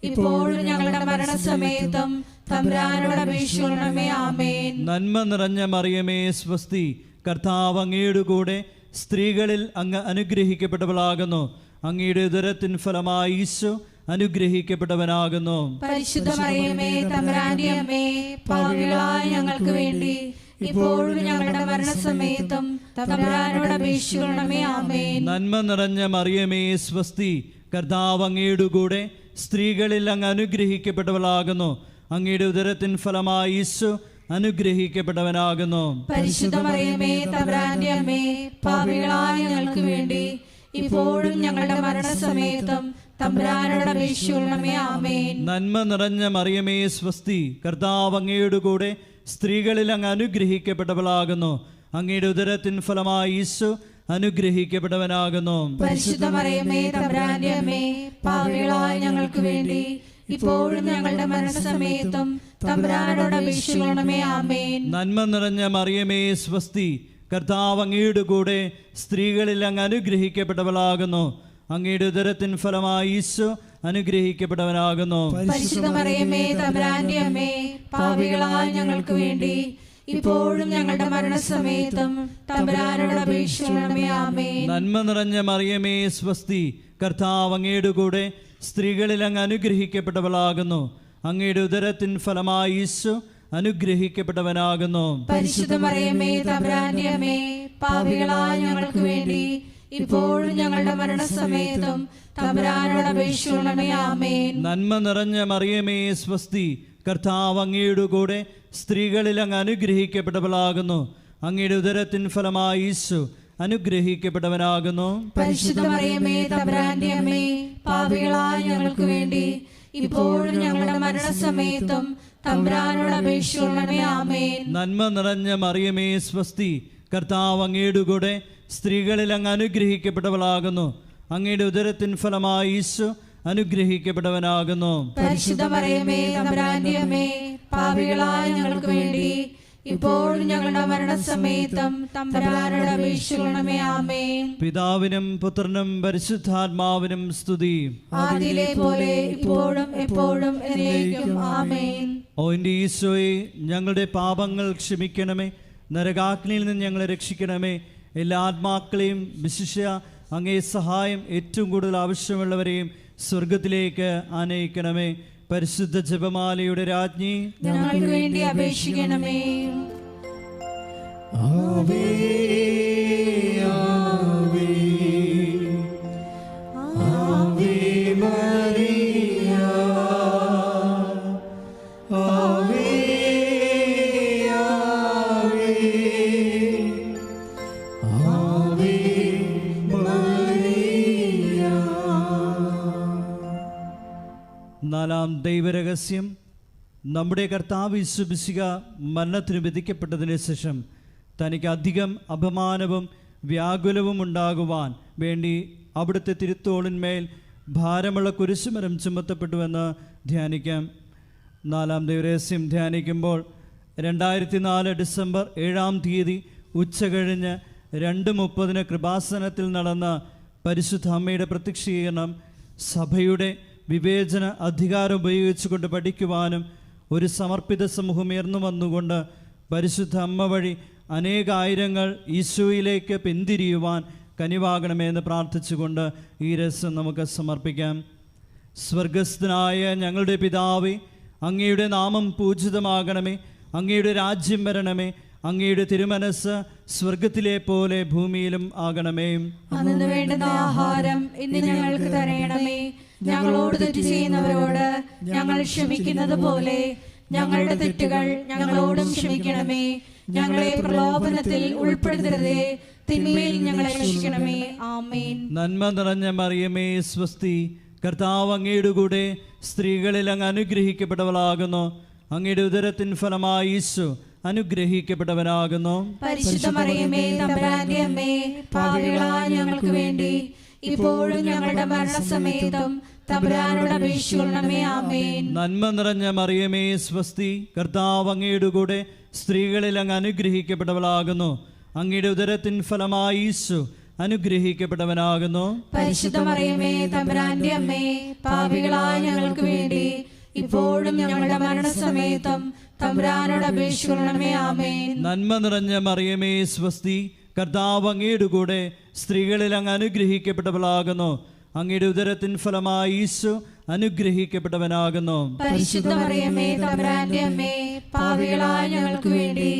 ഇപ്പോഴും ഞങ്ങളുടെ മരണസമയത്തും തമ്പുരാനോട് അപേക്ഷിക്കണമേ. ആമേൻ. നന്മ നിറഞ്ഞ മറിയമേ സ്വസ്തി, കർത്താവ് അങ്ങയുടെ കൂടെ സ്ത്രീകളിൽ അങ്ങ് അനുഗ്രഹിക്കപ്പെട്ടവളാകുന്നു. അങ്ങയുടെ ഉദരത്തിൻ ഫലമായി ഈശോ അനുഗ്രഹിക്കപ്പെട്ടവനാകുന്നു. പരിശുദ്ധ മറിയമേ തമ്പുരാന്റെ അമ്മേ, പാപികളായ ഞങ്ങൾക്ക് വേണ്ടി ഇപ്പോഴും ഞങ്ങളുടെ മരണസമയത്തും തമ്പുരാനോട് അപേക്ഷിക്കണമേ. ആമേൻ. നന്മ നിറഞ്ഞ മറിയമേ സ്വസ്തി, കർത്താവ് അങ്ങയുടെ കൂടെ സ്ത്രീകളിൽ അങ്ങ് അനുഗ്രഹിക്കപ്പെട്ടവളാകുന്നു. അങ്ങയുടെ ഉദരത്തിൻ ഫലമായി ഈശോ അനുഗ്രഹിക്കപ്പെട്ടവനാകുന്നു. പരിശുദ്ധ മറിയമേ തമ്പുരാന്റെ അമ്മേ, പാപികളായ ഞങ്ങൾക്ക് വേണ്ടി ഇപ്പോഴും ഞങ്ങളുടെ മരണസമയത്തും തമ്പുരാനോട് അപേക്ഷിക്കണമേ. ആമേൻ. നന്മ നിറഞ്ഞ മറിയമേ സ്വസ്തി, കർത്താവ് അങ്ങയുടെ കൂടെ സ്ത്രീകളിൽ അങ്ങ് അനുഗ്രഹിക്കപ്പെട്ടവളാകുന്നു. അങ്ങയുടെ ഉദരത്തിൻ ഫലമായി ഈശോ അനുഗ്രഹിക്കപ്പെട്ടവനാകുന്നു. പരിശുദ്ധ മറിയമേ തമ്പുരാന്റെ അമ്മേ, പാപികളായ ഞങ്ങൾക്ക് വേണ്ടി ഇപ്പോഴും ഞങ്ങളുടെ മരണസമയത്തും തമ്പുരാനോട് അപേക്ഷിക്കണമേ. ആമേൻ. നന്മ നിറഞ്ഞ മറിയമേ സ്വസ്തി, കർത്താവ് അങ്ങയുടെ കൂടെ സ്ത്രീകളിൽ അങ്ങ് അനുഗ്രഹിക്കപ്പെട്ടവളാകുന്നു. അങ്ങയുടെ ഉദരത്തിൻ ഫലമായി ഈശോ അനുഗ്രഹിക്കപ്പെട്ടവനാകുന്നു. പരിശുദ്ധ മറിയമേ തമ്പുരാന്റെ അമ്മേ, പാപികളായ ഞങ്ങൾക്ക് വേണ്ടി ഇപ്പോഴും ഞങ്ങളുടെ മരണസമയത്തും തമ്പുരാനോട് അപേക്ഷിക്കണമേ. ആമേൻ. നന്മ നിറഞ്ഞ മറിയമേ സ്വസ്തി, കർത്താവ് അങ്ങയുടെ കൂടെ സ്ത്രീകളിൽ അങ്ങ് അനുഗ്രഹിക്കപ്പെട്ടവളാകുന്നു. അങ്ങയുടെ ഉദരത്തിൻ ഫലമായി ഈശോ അനുഗ്രഹിക്കപ്പെട്ടവനാകുന്നു. പരിശുദ്ധ മറിയമേ തമ്പുരാന്റെ അമ്മേ, പാപികളായ ഞങ്ങൾക്ക് വേണ്ടി ഇപ്പോഴും ഞങ്ങളുടെ മരണസമയത്തും തമ്പുരാനോട് അപേക്ഷിക്കണമേ. ആമേൻ. നന്മ നിറഞ്ഞ മറിയമേ സ്വസ്തി, കർത്താവ് അങ്ങയുടെ കൂടെ സ്ത്രീകളിൽ അങ്ങ് അനുഗ്രഹിക്കപ്പെട്ടവളാകുന്നു. അങ്ങയുടെ ഉദരത്തിൻ ഫലമായി ഈശോ അനുഗ്രഹിക്കപ്പെട്ടവനാകുന്നു. പരിശുദ്ധ മറിയമേ തമ്പുരാന്റെ അമ്മേ, പാപികളായ ഞങ്ങൾക്ക് വേണ്ടി ഇപ്പോഴും ഞങ്ങളുടെ മരണസമയത്തും തമ്പുരാനോട് അപേക്ഷിക്കണമേ. ആമേൻ. നന്മ നിറഞ്ഞ മറിയമേ സ്വസ്തി, കർത്താവ് അങ്ങയുടെ കൂടെ സ്ത്രീകളിൽ അങ്ങ് അനുഗ്രഹിക്കപ്പെട്ടവളാകുന്നു. അങ്ങയുടെ ഉദരത്തിൻ ഫലമായി ഈശോ അനുഗ്രഹിക്കപ്പെട്ടവനാകുന്നു. പരിശുദ്ധ മറിയമേ തമ്പുരാന്റെ അമ്മേ, പാപികളായ ഞങ്ങൾക്ക് വേണ്ടി ഇപ്പോഴും ഞങ്ങളുടെ മരണസമയത്തും തമ്പുരാനോട് അപേക്ഷിക്കണമേ. ആമേൻ. പിതാവിനും പുത്രനും പരിശുദ്ധാത്മാവിനും സ്തുതി. ആദിയിലെ പോലെ ഇപ്പോഴും എപ്പോഴും എന്നേക്കും. ആമേൻ. ഓ എൻ്റെ ഈശോയെ, ഞങ്ങളുടെ പാപങ്ങൾ ക്ഷമിക്കണമേ, നരകാഗ്നിയിൽ നിന്ന് ഞങ്ങളെ രക്ഷിക്കണമേ. എല്ലാ ആത്മാക്കളെയും വിശിഷ്യ അങ്ങേ സഹായം ഏറ്റവും കൂടുതൽ ആവശ്യമുള്ളവരെയും സ്വർഗത്തിലേക്ക് ആനയിക്കണമേ. പരിശുദ്ധ ജപമാലയുടെ രാജ്ഞി, ഞങ്ങൾക്ക് വേണ്ടി അപേക്ഷിക്കണമേ. ആവേ ആവേ ആവേ മരിയ, ആവേ ആവേ ആവേ മരിയ. നാലാം ദൈവരഹസ്യം. നമ്മുടെ കർത്താവ് യേശു മിശിഹ മരണത്തിന് വിധിക്കപ്പെട്ടതിന് ശേഷം തനിക്ക് അധികം അപമാനവും വ്യാകുലവും ഉണ്ടാകുവാൻ വേണ്ടി അവിടുത്തെ തിരുത്തോളിന്മേൽ ഭാരമുള്ള കുരിശുമരം ചുമത്തപ്പെട്ടുവെന്ന് ധ്യാനിക്കാം. നാലാം ദൈവരഹസ്യം ധ്യാനിക്കുമ്പോൾ 2004 ഡിസംബർ 7-ാം തീയതി ഉച്ചകഴിഞ്ഞ് 2:30 കൃപാസനത്തിൽ നടന്ന പരിശുദ്ധ അമ്മയുടെ പ്രത്യക്ഷീകരണം സഭയുടെ വിവേചന അധികാരം ഉപയോഗിച്ചുകൊണ്ട് പഠിക്കുവാനും ഒരു സമർപ്പിത സമൂഹം ഉയർന്നു വന്നുകൊണ്ട് പരിശുദ്ധ അമ്മ വഴി അനേകായിരങ്ങൾ ഈശോയിലേക്ക് പിന്തിരിയുവാൻ കനിവാകണമെന്ന് പ്രാർത്ഥിച്ചുകൊണ്ട് ഈ രസം നമുക്ക് സമർപ്പിക്കാം. സ്വർഗസ്ഥനായ ഞങ്ങളുടെ പിതാവേ, അങ്ങയുടെ നാമം പൂജിതമാകണമേ, അങ്ങയുടെ രാജ്യം വരണമേ, അങ്ങയുടെ തിരുമനസ് സ്വർഗത്തിലെ പോലെ ഭൂമിയിലും ആകണമേ. അന്നു വേണ്ടുന്ന ആഹാരം ഇന്ന് ഞങ്ങൾക്ക് തരണമേ. ഞങ്ങളോട് തെറ്റ് ചെയ്യുന്നവരോട് ഞങ്ങൾ ക്ഷമിക്കുന്നത് പോലെ ഞങ്ങളുടെ തെറ്റുകൾ ഞങ്ങളോടും ക്ഷമിക്കണമേ. ഞങ്ങളെ പ്രലോഭനത്തിൽ ഉൾപ്പെടുത്തരുതേ, തിന്മയിൽ ഞങ്ങളെ രക്ഷിക്കണമേ. ആമേൻ. നന്മ നിറഞ്ഞ മറിയമേ സ്വസ്തി, കർത്താവ് അങ്ങയുടെ കൂടെ സ്ത്രീകളിൽ അങ്ങ് അനുഗ്രഹിക്കപ്പെട്ടവളാകുന്നു. അങ്ങയുടെ ഉദരത്തിൻ ഫലമായി ഈശോ അനുഗ്രഹിക്കപ്പെട്ടവനാകുന്നു. പരിശുദ്ധ മറിയമേ തമ്പുരാന്റെ അമ്മേ, പാപികളായ ഞങ്ങൾക്ക് വേണ്ടി ഇപ്പോഴും ഞങ്ങളുടെ മരണസമയത്തും തമ്പുരാനോട് അപേക്ഷിക്കണമേ. ആമേൻ. നന്മ നിറഞ്ഞ മറിയമേ സ്വസ്തി, കർത്താവ് അങ്ങയുടെ കൂടെ സ്ത്രീകളിൽ അങ്ങ് അനുഗ്രഹിക്കപ്പെട്ടവളാകുന്നു. അങ്ങയുടെ ഉദരത്തിൻ ഫലമായി ഈശോ അനുഗ്രഹിക്കപ്പെട്ടവനാകുന്നു. പരിശുദ്ധ മറിയമേ തമ്പുരാന്റെ അമ്മേ, പാപികളായ ഞങ്ങൾക്ക് വേണ്ടി ഇപ്പോഴും ഞങ്ങളുടെ മരണസമയത്തും തമ്പുരാനോട് അപേക്ഷിക്കണമേ. ആമേൻ. നന്മ നിറഞ്ഞ മറിയമേ സ്വസ്തി, കർത്താവ് അങ്ങയുടെ കൂടെ സ്ത്രീകളിൽ അങ്ങ് അനുഗ്രഹിക്കപ്പെട്ടവളാകുന്നു. അങ്ങയുടെ ഉദരത്തിൻ ഫലമായി ഈശോ അനുഗ്രഹിക്കപ്പെട്ടവനാകുന്നു. പരിശുദ്ധ മറിയമേ തമ്പുരാന്റെ അമ്മേ, പാപികളായ ഞങ്ങൾക്ക് വേണ്ടി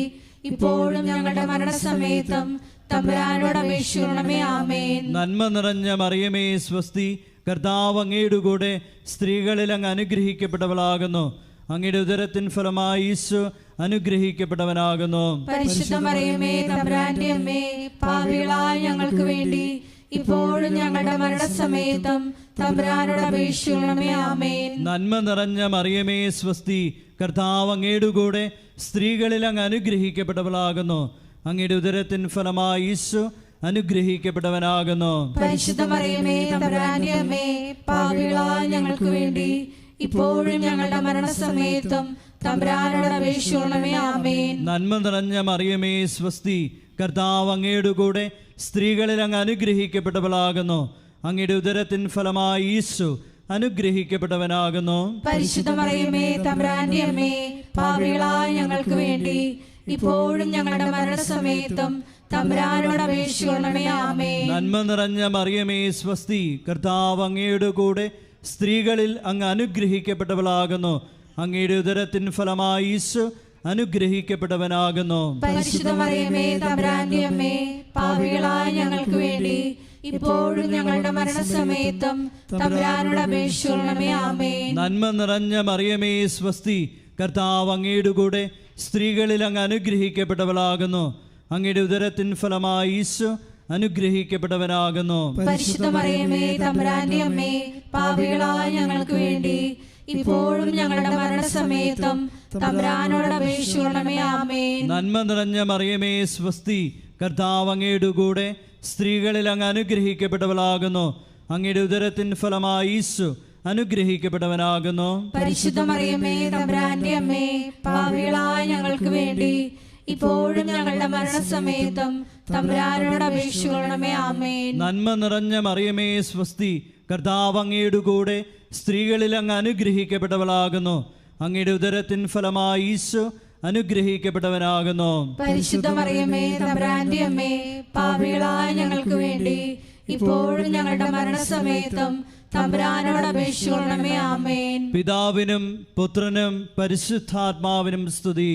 ഇപ്പോഴും ഞങ്ങളുടെ മരണസമയത്തും തമ്പുരാനോട് അപേക്ഷിക്കണമേ. ആമേൻ. നന്മ നിറഞ്ഞ മറിയമേ സ്വസ്തി, കർത്താവ് അങ്ങയുടെ കൂടെ സ്ത്രീകളിൽ അങ്ങ് അനുഗ്രഹിക്കപ്പെട്ടവളാകുന്നു. അങ്ങയുടെ ഉദരത്തിൻ ഫലമായി ഈശോ അനുഗ്രഹിക്കപ്പെട്ടവനാകുന്നു. പരിശുദ്ധ മറിയമേ തമ്പുരാന്റെ അമ്മേ, പാപികളായ ഞങ്ങൾക്ക് വേണ്ടി ഇപ്പോഴും ഞങ്ങളുടെ മരണസമയത്തും തമ്പുരാനോട് അപേക്ഷിക്കണമേ. ആമേൻ. നന്മ നിറഞ്ഞ മറിയമേ സ്വസ്തി, കർത്താവ് അങ്ങയുടെ കൂടെ സ്ത്രീകളിൽ അങ്ങ് അനുഗ്രഹിക്കപ്പെട്ടവളാകുന്നു. അങ്ങയുടെ ഉദരത്തിൻ ഫലമായി ഈശോ അനുഗ്രഹിക്കപ്പെട്ടവനാകുന്നു. പരിശുദ്ധ മറിയമേ തമ്പുരാന്റെ അമ്മേ, പാപികളായ ഞങ്ങൾക്ക് വേണ്ടി ഇപ്പോഴും ഞങ്ങളുടെ മരണസമയത്തും തമ്പുരാനോട് അപേക്ഷിക്കണമേ. ആമേൻ. നന്മ നിറഞ്ഞ മറിയമേ സ്വസ്തി, കർത്താവ് അങ്ങയുടെ കൂടെ സ്ത്രീകളിൽ അങ്ങ് അനുഗ്രഹിക്കപ്പെട്ടവളാകുന്നു. അങ്ങയുടെ ഉദരത്തിൻ ഫലമായി ഈശോ അനുഗ്രഹിക്കപ്പെട്ടവനാകുന്നു. പരിശുദ്ധ മറിയമേ തമ്പുരാന്റെ അമ്മേ, പാപികളായ ഞങ്ങൾക്ക് വേണ്ടി ഇപ്പോഴും ഞങ്ങളുടെ മരണസമയത്തും തമ്പുരാനോട് അപേക്ഷിക്കണമേ. ആമേൻ. നന്മ നിറഞ്ഞ മറിയമേ സ്വസ്തി, കർത്താവ് അങ്ങയുടെ കൂടെ സ്ത്രീകളിൽ അങ്ങ് അനുഗ്രഹിക്കപ്പെട്ടവളാകുന്നു. അങ്ങയുടെ ഉദരത്തിൻ ഫലമായി ഈശോ അനുഗ്രഹിക്കപ്പെട്ടവനാകുന്നു. പരിശുദ്ധ മറിയമേ തമ്പുരാന്റെ അമ്മേ, പാപികളായ ഞങ്ങൾക്ക് വേണ്ടി ഇപ്പോഴും ഞങ്ങളുടെ മരണസമയത്തും തമ്പുരാനോട് അപേക്ഷിക്കണമേ. ആമേൻ. നന്മ നിറഞ്ഞ മറിയമേ സ്വസ്തി, കർത്താവ് അങ്ങയുടെ കൂടെ സ്ത്രീകളിൽ അങ്ങ് അനുഗ്രഹിക്കപ്പെട്ടവളാകുന്നു. അങ്ങയുടെ ഉദരത്തിൻ ഫലമായി ഈശോ അനുഗ്രഹിക്കപ്പെട്ടവനാകുന്നു. പരിശുദ്ധ മറിയമേ തമ്പുരാന്റെ അമ്മേ, പാപികളായ ഞങ്ങൾക്ക് വേണ്ടി ഇപ്പോഴും ഞങ്ങളുടെ മരണസമയത്തും തമ്പുരാനോട് അപേക്ഷിക്കണമേ. ആമേൻ. നന്മ നിറഞ്ഞ മറിയമേ സ്വസ്തി, കർത്താവ് അങ്ങയുടെ കൂടെ സ്ത്രീകളിൽ അങ്ങ് അനുഗ്രഹിക്കപ്പെട്ടവളാകുന്നു. അങ്ങയുടെ ഉദരത്തിൻ ഫലമായി ഈശോ അനുഗ്രഹിക്കപ്പെട്ടവനാകുന്നു. പരിശുദ്ധ മറിയമേ തമ്പുരാന്റെ അമ്മേ, പാപികളായ ഞങ്ങൾക്ക് വേണ്ടി ഇപ്പോഴും ഞങ്ങളുടെ മരണസമയത്തും തമ്പുരാനോട് അപേക്ഷിക്കണമേ. ആമേൻ. നന്മ നിറഞ്ഞ മറിയമേ സ്വസ്തി, കർത്താവ് അങ്ങയുടെ കൂടെ സ്ത്രീകളിൽ അങ്ങ് അനുഗ്രഹിക്കപ്പെട്ടവളാകുന്നു. അങ്ങയുടെ ഉദരത്തിൻ ഫലമായി ഈശോ അനുഗ്രഹിക്കപ്പെട്ടവനാകുന്നു. പരിശുദ്ധ മറിയമേ തമ്പുരാന്റെ അമ്മേ, പാപികളായ ഞങ്ങൾക്ക് വേണ്ടി ഇപ്പോഴും ഞങ്ങളുടെ മരണസമയത്തും തമ്പുരാനോട് അപേക്ഷിക്കണമേ. ആമേൻ. പിതാവിനും പുത്രനും പരിശുദ്ധാത്മാവിനും സ്തുതി.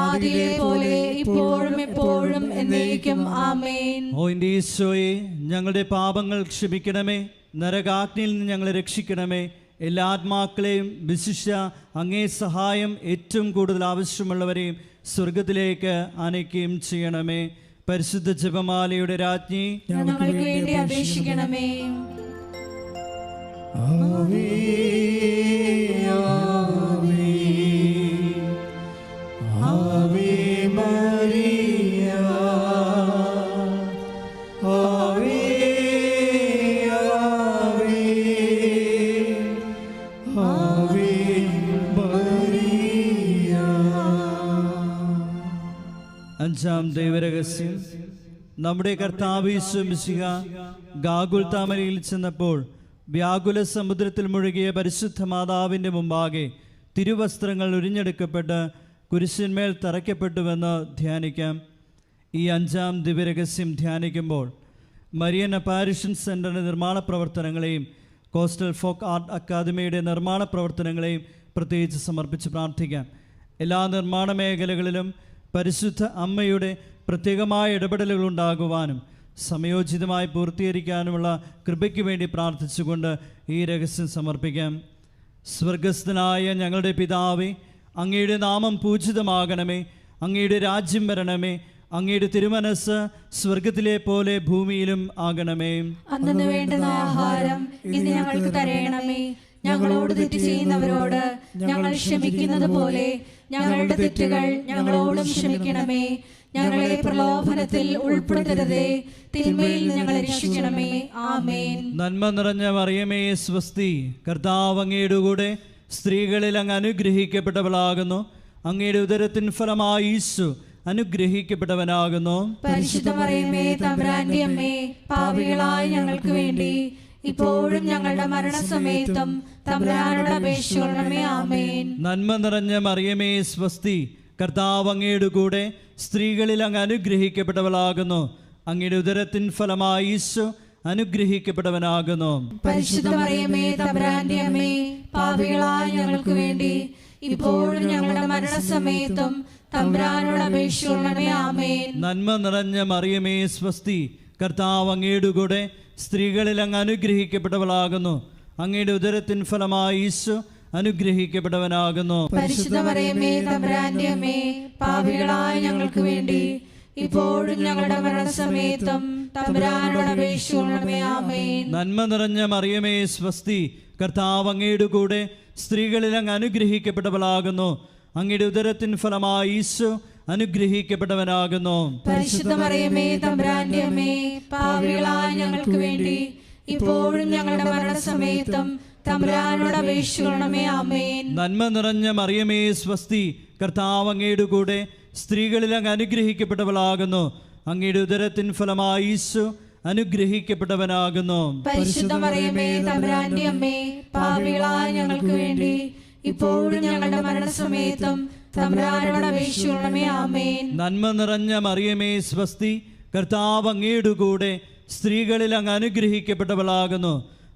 ആദിയിലെ പോലെ ഇപ്പോഴും എപ്പോഴും എന്നേക്കും. ആമേൻ. ഓ എൻ്റെ ഈശോയെ, ഞങ്ങളുടെ പാപങ്ങൾ ക്ഷമിക്കണമേ, നരകാഗ്നിയിൽ നിന്ന് ഞങ്ങളെ രക്ഷിക്കണമേ. എല്ലാ ആത്മാക്കളെയും വിശിഷ്യ അങ്ങേ സഹായം ഏറ്റവും കൂടുതൽ ആവശ്യമുള്ളവരെയും സ്വർഗത്തിലേക്ക് ആനയിക്കുകയും ചെയ്യണമേ. പരിശുദ്ധ ജപമാലയുടെ രാജ്ഞി, ഞങ്ങൾക്ക് വേണ്ടി അപേക്ഷിക്കണമേ. ആവേ ആവേ ആവേ മരിയ, ആവേ ആവേ ആവേ മരിയ. അഞ്ചാം ദൈവരഹസ്യം. നമ്മുടെ കർത്താവ് യേശു മിശിഹ ഗാഗുൽത്താമലയിൽ ചെന്നപ്പോൾ വ്യാകുല സമുദ്രത്തിൽ മുഴുകിയ പരിശുദ്ധ മാതാവിൻ്റെ മുമ്പാകെ തിരുവസ്ത്രങ്ങൾ ഉരിഞ്ഞെടുക്കപ്പെട്ട് കുരിശിന്മേൽ തറയ്ക്കപ്പെട്ടുവെന്ന് ധ്യാനിക്കാം. ഈ അഞ്ചാം ദിവ്യരഹസ്യം ധ്യാനിക്കുമ്പോൾ മരിയൻ അപ്പാരിഷൻ സെൻ്ററിൻ്റെ നിർമ്മാണ പ്രവർത്തനങ്ങളെയും കോസ്റ്റൽ ഫോക്ക് ആർട്ട് അക്കാദമിയുടെ നിർമ്മാണ പ്രവർത്തനങ്ങളെയും പ്രത്യേകിച്ച് സമർപ്പിച്ച് പ്രാർത്ഥിക്കാം. എല്ലാ നിർമ്മാണ മേഖലകളിലും പരിശുദ്ധ അമ്മയുടെ പ്രത്യേകമായ ഇടപെടലുകൾ ഉണ്ടാകുവാനും സമയോചിതമായി പൂർത്തീകരിക്കാനുമുള്ള കൃപയ്ക്ക് വേണ്ടി പ്രാർത്ഥിച്ചുകൊണ്ട് ഈ രഹസ്യം സമർപ്പിക്കാം. സ്വർഗസ്ഥനായ ഞങ്ങളുടെ പിതാവേ, അങ്ങയുടെ നാമം പൂജിതമാകണമേ. അങ്ങയുടെ രാജ്യം വരണമേ. അങ്ങയുടെ തിരുമനസ് സ്വർഗത്തിലെ പോലെ ഭൂമിയിലും ആകണമേ. അന്നു വേണ്ടുന്ന ആഹാരം ഇന്ന് ഞങ്ങൾക്ക് തരയണമേ. ഞങ്ങളോട് തെറ്റ് ചെയ്യുന്നവരോട് ഞങ്ങൾ ക്ഷമിക്കുന്നത് പോലെ ഞങ്ങളുടെ തെറ്റുകൾ ഞങ്ങളോടും ക്ഷമിക്കണമേ. ഞങ്ങളെ പ്രലോഭനത്തിൽ ഉൾപ്പെടുത്തരുതേ, തിന്മയിൽ നിന്ന് ഞങ്ങളെ രക്ഷിക്കണമേ. ആമേൻ. നന്മ നിറഞ്ഞ മറിയമേ സ്വസ്തി, കർത്താവ് അങ്ങയുടെ കൂടെ സ്ത്രീകളിൽ അങ്ങ് അനുഗ്രഹിക്കപ്പെട്ടവളാകുന്നു. അങ്ങയുടെ ഉദരത്തിൻ ഫലമായി ഈശോ അനുഗ്രഹിക്കപ്പെട്ടവനാകുന്നു. പരിശുദ്ധ മറിയമേ തമ്പുരാന്റെ അമ്മേ, പാപികളായ ഞങ്ങൾക്ക് വേണ്ടി ഇപ്പോഴും ഞങ്ങളുടെ മരണസമയത്തും തമ്പുരാനോട് അപേക്ഷിക്കണമേ. ആമേൻ. നന്മ നിറഞ്ഞ മറിയമേ സ്വസ്തി, കർത്താവ് അങ്ങയുടെ കൂടെ സ്ത്രീകളിൽ അങ്ങ് അനുഗ്രഹിക്കപ്പെട്ടവളാകുന്നു. അങ്ങയുടെ ഉദരത്തിൻ ഫലമായി ഈശോ അനുഗ്രഹിക്കപ്പെട്ടവനാകുന്നു. പരിശുദ്ധ മറിയമേ തമ്പുരാന്റെ അമ്മേ, പാപികളായ ഞങ്ങൾക്ക് വേണ്ടി ഇപ്പോഴും ഞങ്ങളുടെ മരണസമയത്തും തമ്പുരാനോട് അപേക്ഷിക്കണമേ. ആമേൻ. നന്മ നിറഞ്ഞ മറിയമേ സ്വസ്തി, കർത്താവ് അങ്ങയുടെ കൂടെ സ്ത്രീകളിൽ അങ്ങ് അനുഗ്രഹിക്കപ്പെട്ടവളാകുന്നു. അങ്ങയുടെ ഉദരത്തിൻ ഫലമായി ഈശോ അനുഗ്രഹിക്കപ്പെട്ടവനാകുന്നു. പരിശുദ്ധ മറിയമേ തമ്പുരാന്റെ അമ്മേ, പാപികളായ ഞങ്ങൾക്ക് വേണ്ടി ഇപ്പോഴും ഞങ്ങളുടെ മരണസമയത്തും തമ്പുരാനോട് അപേക്ഷിക്കണമേ. ആമേൻ. നന്മ നിറഞ്ഞ മറിയമേ സ്വസ്തി, കർത്താവ് അങ്ങയുടെ കൂടെ സ്ത്രീകളിൽ അങ്ങ് അനുഗ്രഹിക്കപ്പെട്ടവളാകുന്നു. അങ്ങയുടെ ഉദരത്തിൻ ഫലമായി ഈശോ അനുഗ്രഹിക്കപ്പെട്ടവനാകുന്നു. പരിശുദ്ധ മറിയമേ തമ്പുരാന്റെ അമ്മേ, പാപികളായ ഞങ്ങൾക്ക് വേണ്ടി ഇപ്പോഴും ഞങ്ങളുടെ മരണസമയത്തും തമ്പുരാനോട് അപേക്ഷിക്കണമേ. ആമേൻ. നന്മ നിറഞ്ഞ മറിയമേ സ്വസ്തി, കർത്താവ് അങ്ങയുടെ കൂടെ സ്ത്രീകളിൽ അങ്ങ് അനുഗ്രഹിക്കപ്പെട്ടവളാകുന്നു. അങ്ങയുടെ ഉദരത്തിൻ ഫലമായി ഈശോ അനുഗ്രഹിക്കപ്പെട്ടവനാകുന്നു. പരിശുദ്ധ മറിയമേ തമ്പുരാന്റെ അമ്മേ, പാപികളായ ഞങ്ങൾക്ക് വേണ്ടി ഇപ്പോഴും ഞങ്ങളുടെ മരണസമയത്തും തമ്പുരാനോട് അപേക്ഷിക്കണമേ. ആമേൻ. നന്മ നിറഞ്ഞ മറിയമേ സ്വസ്തി, കർത്താവ് അങ്ങയുടെ കൂടെ സ്ത്രീകളിൽ അങ്ങ് അനുഗ്രഹിക്കപ്പെട്ടവളാകുന്നു.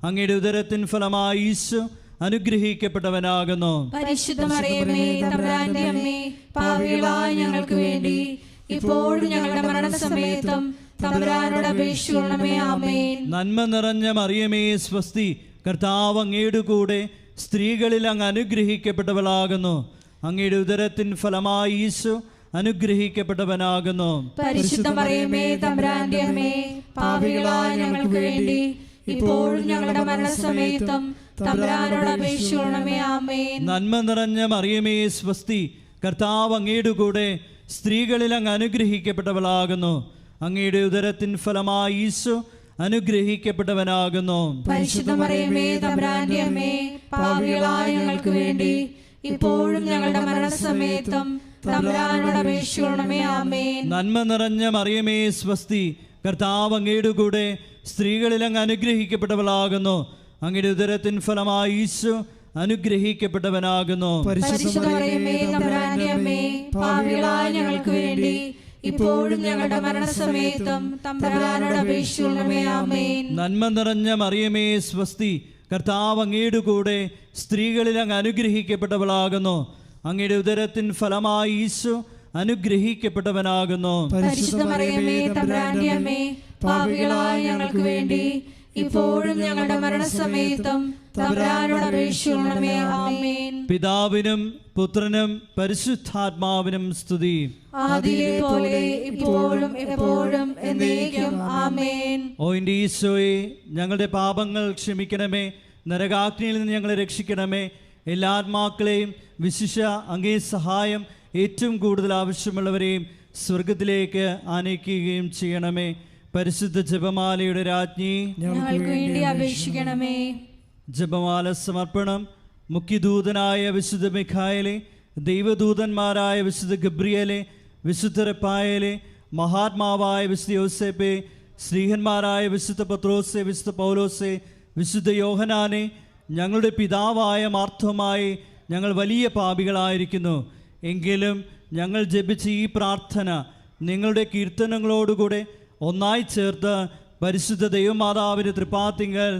അങ്ങയുടെ ഉദരത്തിൻ ഫലമായി ഈശോ അനുഗ്രഹിക്കപ്പെട്ടവനാകുന്നു. പരിശുദ്ധ മറിയമേ തമ്പുരാന്റെ അമ്മേ, പാപികളായ ഞങ്ങൾക്ക് വേണ്ടി ഇപ്പോഴും ഞങ്ങളുടെ മരണസമയത്തും തമ്പുരാനോട് അപേക്ഷിക്കണമേ. ആമേൻ. നന്മ നിറഞ്ഞ മറിയമേ സ്വസ്തി, കർത്താവ് അങ്ങയുടെ കൂടെ സ്ത്രീകളിൽ അങ്ങ് അനുഗ്രഹിക്കപ്പെട്ടവളാകുന്നു. അങ്ങയുടെ ഉദരത്തിൻ ഫലമായി ഈശോ അനുഗ്രഹിക്കപ്പെട്ടവനാകുന്നു. പരിശുദ്ധ മറിയമേ തമ്പുരാന്റെ അമ്മേ, പാപികളായ ഞങ്ങൾക്ക് വേണ്ടി ഇപ്പോഴും ഞങ്ങളുടെ മരണസമയത്തും തമ്പുരാനോട് അപേക്ഷിക്കണമേ. ആമേൻ. നന്മ നിറഞ്ഞ മറിയമേ സ്വസ്തി, കർത്താവ് അങ്ങയുടെ കൂടെ സ്ത്രീകളിൽ അങ്ങ് അനുഗ്രഹിക്കപ്പെട്ടവളാകുന്നു. അങ്ങയുടെ ഉദരത്തിൻ ഫലമായി ഈശോ അനുഗ്രഹിക്കപ്പെട്ടവനാകുന്നു. പരിശുദ്ധ മറിയമേ തമ്പുരാന്റെ അമ്മേ, പാപികളായ ഞങ്ങൾക്ക് വേണ്ടി ഇപ്പോഴും ഞങ്ങളുടെ മരണസമയത്തും തമ്പുരാനോട് അപേക്ഷിക്കണമേ. ആമേൻ. നന്മ നിറഞ്ഞ മറിയമേ സ്വസ്തി, കർത്താവ് അങ്ങയുടെ കൂടെ സ്ത്രീകളിൽ അങ്ങ് അനുഗ്രഹിക്കപ്പെട്ടവളാകുന്നു. അങ്ങയുടെ ഉദരത്തിൻ ഫലമായി ഈശോ അനുഗ്രഹിക്കപ്പെട്ടവനാകുന്നു. പരിശുദ്ധ മറിയമേ തമ്പുരാന്റെ അമ്മേ, പാപികളായ ഞങ്ങൾക്ക് വേണ്ടി ഇപ്പോഴും ഞങ്ങളുടെ മരണസമയത്തും തമ്പുരാനോട് അപേക്ഷിക്കണമേ. ആമേൻ. നന്മ നിറഞ്ഞ മറിയമേ സ്വസ്തി, കർത്താവ് അങ്ങയുടെ കൂടെ സ്ത്രീകളിൽ അങ്ങ് അനുഗ്രഹിക്കപ്പെട്ടവളാകുന്നു. അങ്ങയുടെ ഉദരത്തിൻ ഫലമായി ഈശോ അനുഗ്രഹിക്കപ്പെട്ടവനാകുന്നു. പരിശുദ്ധ മറിയമേ തമ്പുരാന്റെ അമ്മേ, പാപികളായ ഞങ്ങൾക്ക് വേണ്ടി ഇപ്പോഴും ഞങ്ങളുടെ മരണസമയത്തും തമ്പുരാനോട് അപേക്ഷിക്കണമേ. ആമേൻ. പിതാവിനും പുത്രനും പരിശുദ്ധാത്മാവിനും സ്തുതി. ആദിയിലെ പോലെ ഇപ്പോഴും എപ്പോഴും എന്നേക്കും. ആമേൻ. ഓ എൻ്റെ ഈശോയെ, ഞങ്ങളുടെ പാപങ്ങൾ ക്ഷമിക്കണമേ, നരകാഗ്നിയിൽ നിന്ന് ഞങ്ങളെ രക്ഷിക്കണമേ. എല്ലാ ആത്മാക്കളെയും വിശിഷ്യ അങ്ങേ സഹായം ഏറ്റവും കൂടുതൽ ആവശ്യമുള്ളവരെയും സ്വർഗത്തിലേക്ക് ആനയിക്കുകയും ചെയ്യണമേ. പരിശുദ്ധ ജപമാലയുടെ രാജ്ഞി, ഞങ്ങൾക്ക് വേണ്ടി അപേക്ഷിക്കണമേ. ജപമാല സമർപ്പണം. മുഖ്യദൂതനായ വിശുദ്ധ മിഖായേലെ, ദൈവദൂതന്മാരായ വിശുദ്ധ ഗബ്രിയേലെ, വിശുദ്ധ റഫായേലെ, മഹാത്മാവായ വിശുദ്ധ യോസേപ്പെ, ശ്രീഹന്മാരായ വിശുദ്ധ പത്രോസെ, വിശുദ്ധ പൗലോസെ, വിശുദ്ധ യോഹനാനെ, ഞങ്ങളുടെ പിതാവായ മാർത്തോമായി, ഞങ്ങൾ വലിയ പാപികളായിരിക്കുന്നു. എങ്കിലും ഞങ്ങൾ ജപിച്ച ഈ പ്രാർത്ഥന നിങ്ങളുടെ കീർത്തനങ്ങളോടുകൂടെ ഒന്നായി ചേർത്ത് പരിശുദ്ധ ദൈവമാതാവിൻ്റെ തൃപ്പാത്തിങ്കൽ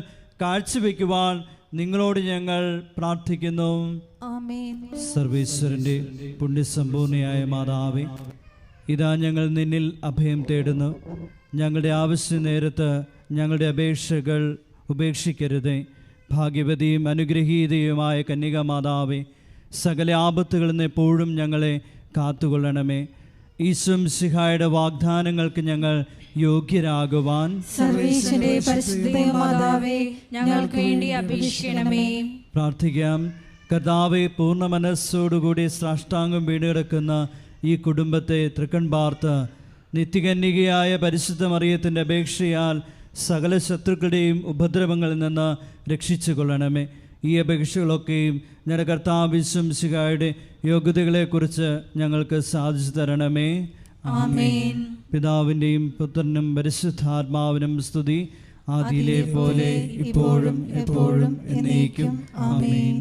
കാഴ്ചവെക്കുവാൻ നിങ്ങളോട് ഞങ്ങൾ പ്രാർത്ഥിക്കുന്നു. ആമേൻ. സർവേശ്വരൻ്റെ പുണ്യസമ്പൂർണയായ മാതാവേ, ഇതാ ഞങ്ങൾ നിന്നിൽ അഭയം തേടുന്നു. ഞങ്ങളുടെ ആവശ്യ നേരത്ത് ഞങ്ങളുടെ അപേക്ഷകൾ ഉപേക്ഷിക്കരുതേ. ഭാഗ്യവതിയും അനുഗ്രഹീതയുമായ കന്യകാമാതാവേ, സകല ആപത്തുകളിൽ നിന്ന് എപ്പോഴും ഞങ്ങളെ കാത്തുകൊള്ളണമേ. ഈശോ മിശിഹായുടെ വാഗ്ദാനങ്ങൾക്ക് ഞങ്ങൾ യോഗ്യരാകുവാൻ സർവേശ്വരന്റെ പരിശുദ്ധ മാതാവേ, ഞങ്ങൾക്ക് വേണ്ടി അപേക്ഷിക്കണമേ. പ്രാർത്ഥിക്കാം. കർത്താവെ, പൂർണ്ണ മനസ്സോടുകൂടി സാഷ്ടാംഗം വീണുകിടക്കുന്ന ഈ കുടുംബത്തെ തൃക്കൺ പാർത്ത് നിത്യകന്യകയായ പരിശുദ്ധ മറിയത്തിൻ്റെ അപേക്ഷയാൽ സകല ശത്രുക്കളുടെയും ഉപദ്രവങ്ങളിൽ നിന്ന് രക്ഷിച്ചു കൊള്ളണമേ. ഈ അപേക്ഷകളൊക്കെയും ഞങ്ങളുടെ കർത്താവ് യേശു മിശിഹായുടെ യോഗ്യതകളെക്കുറിച്ച് ഞങ്ങൾക്ക് സാധിച്ചു തരണമേ. ആമേൻ. പിതാവിൻ്റെയും പുത്രനും പരിശുദ്ധാത്മാവിനും സ്തുതി. ആദിയിലെ പോലെ ഇപ്പോഴും എപ്പോഴും എന്നേക്കും. ആമേൻ.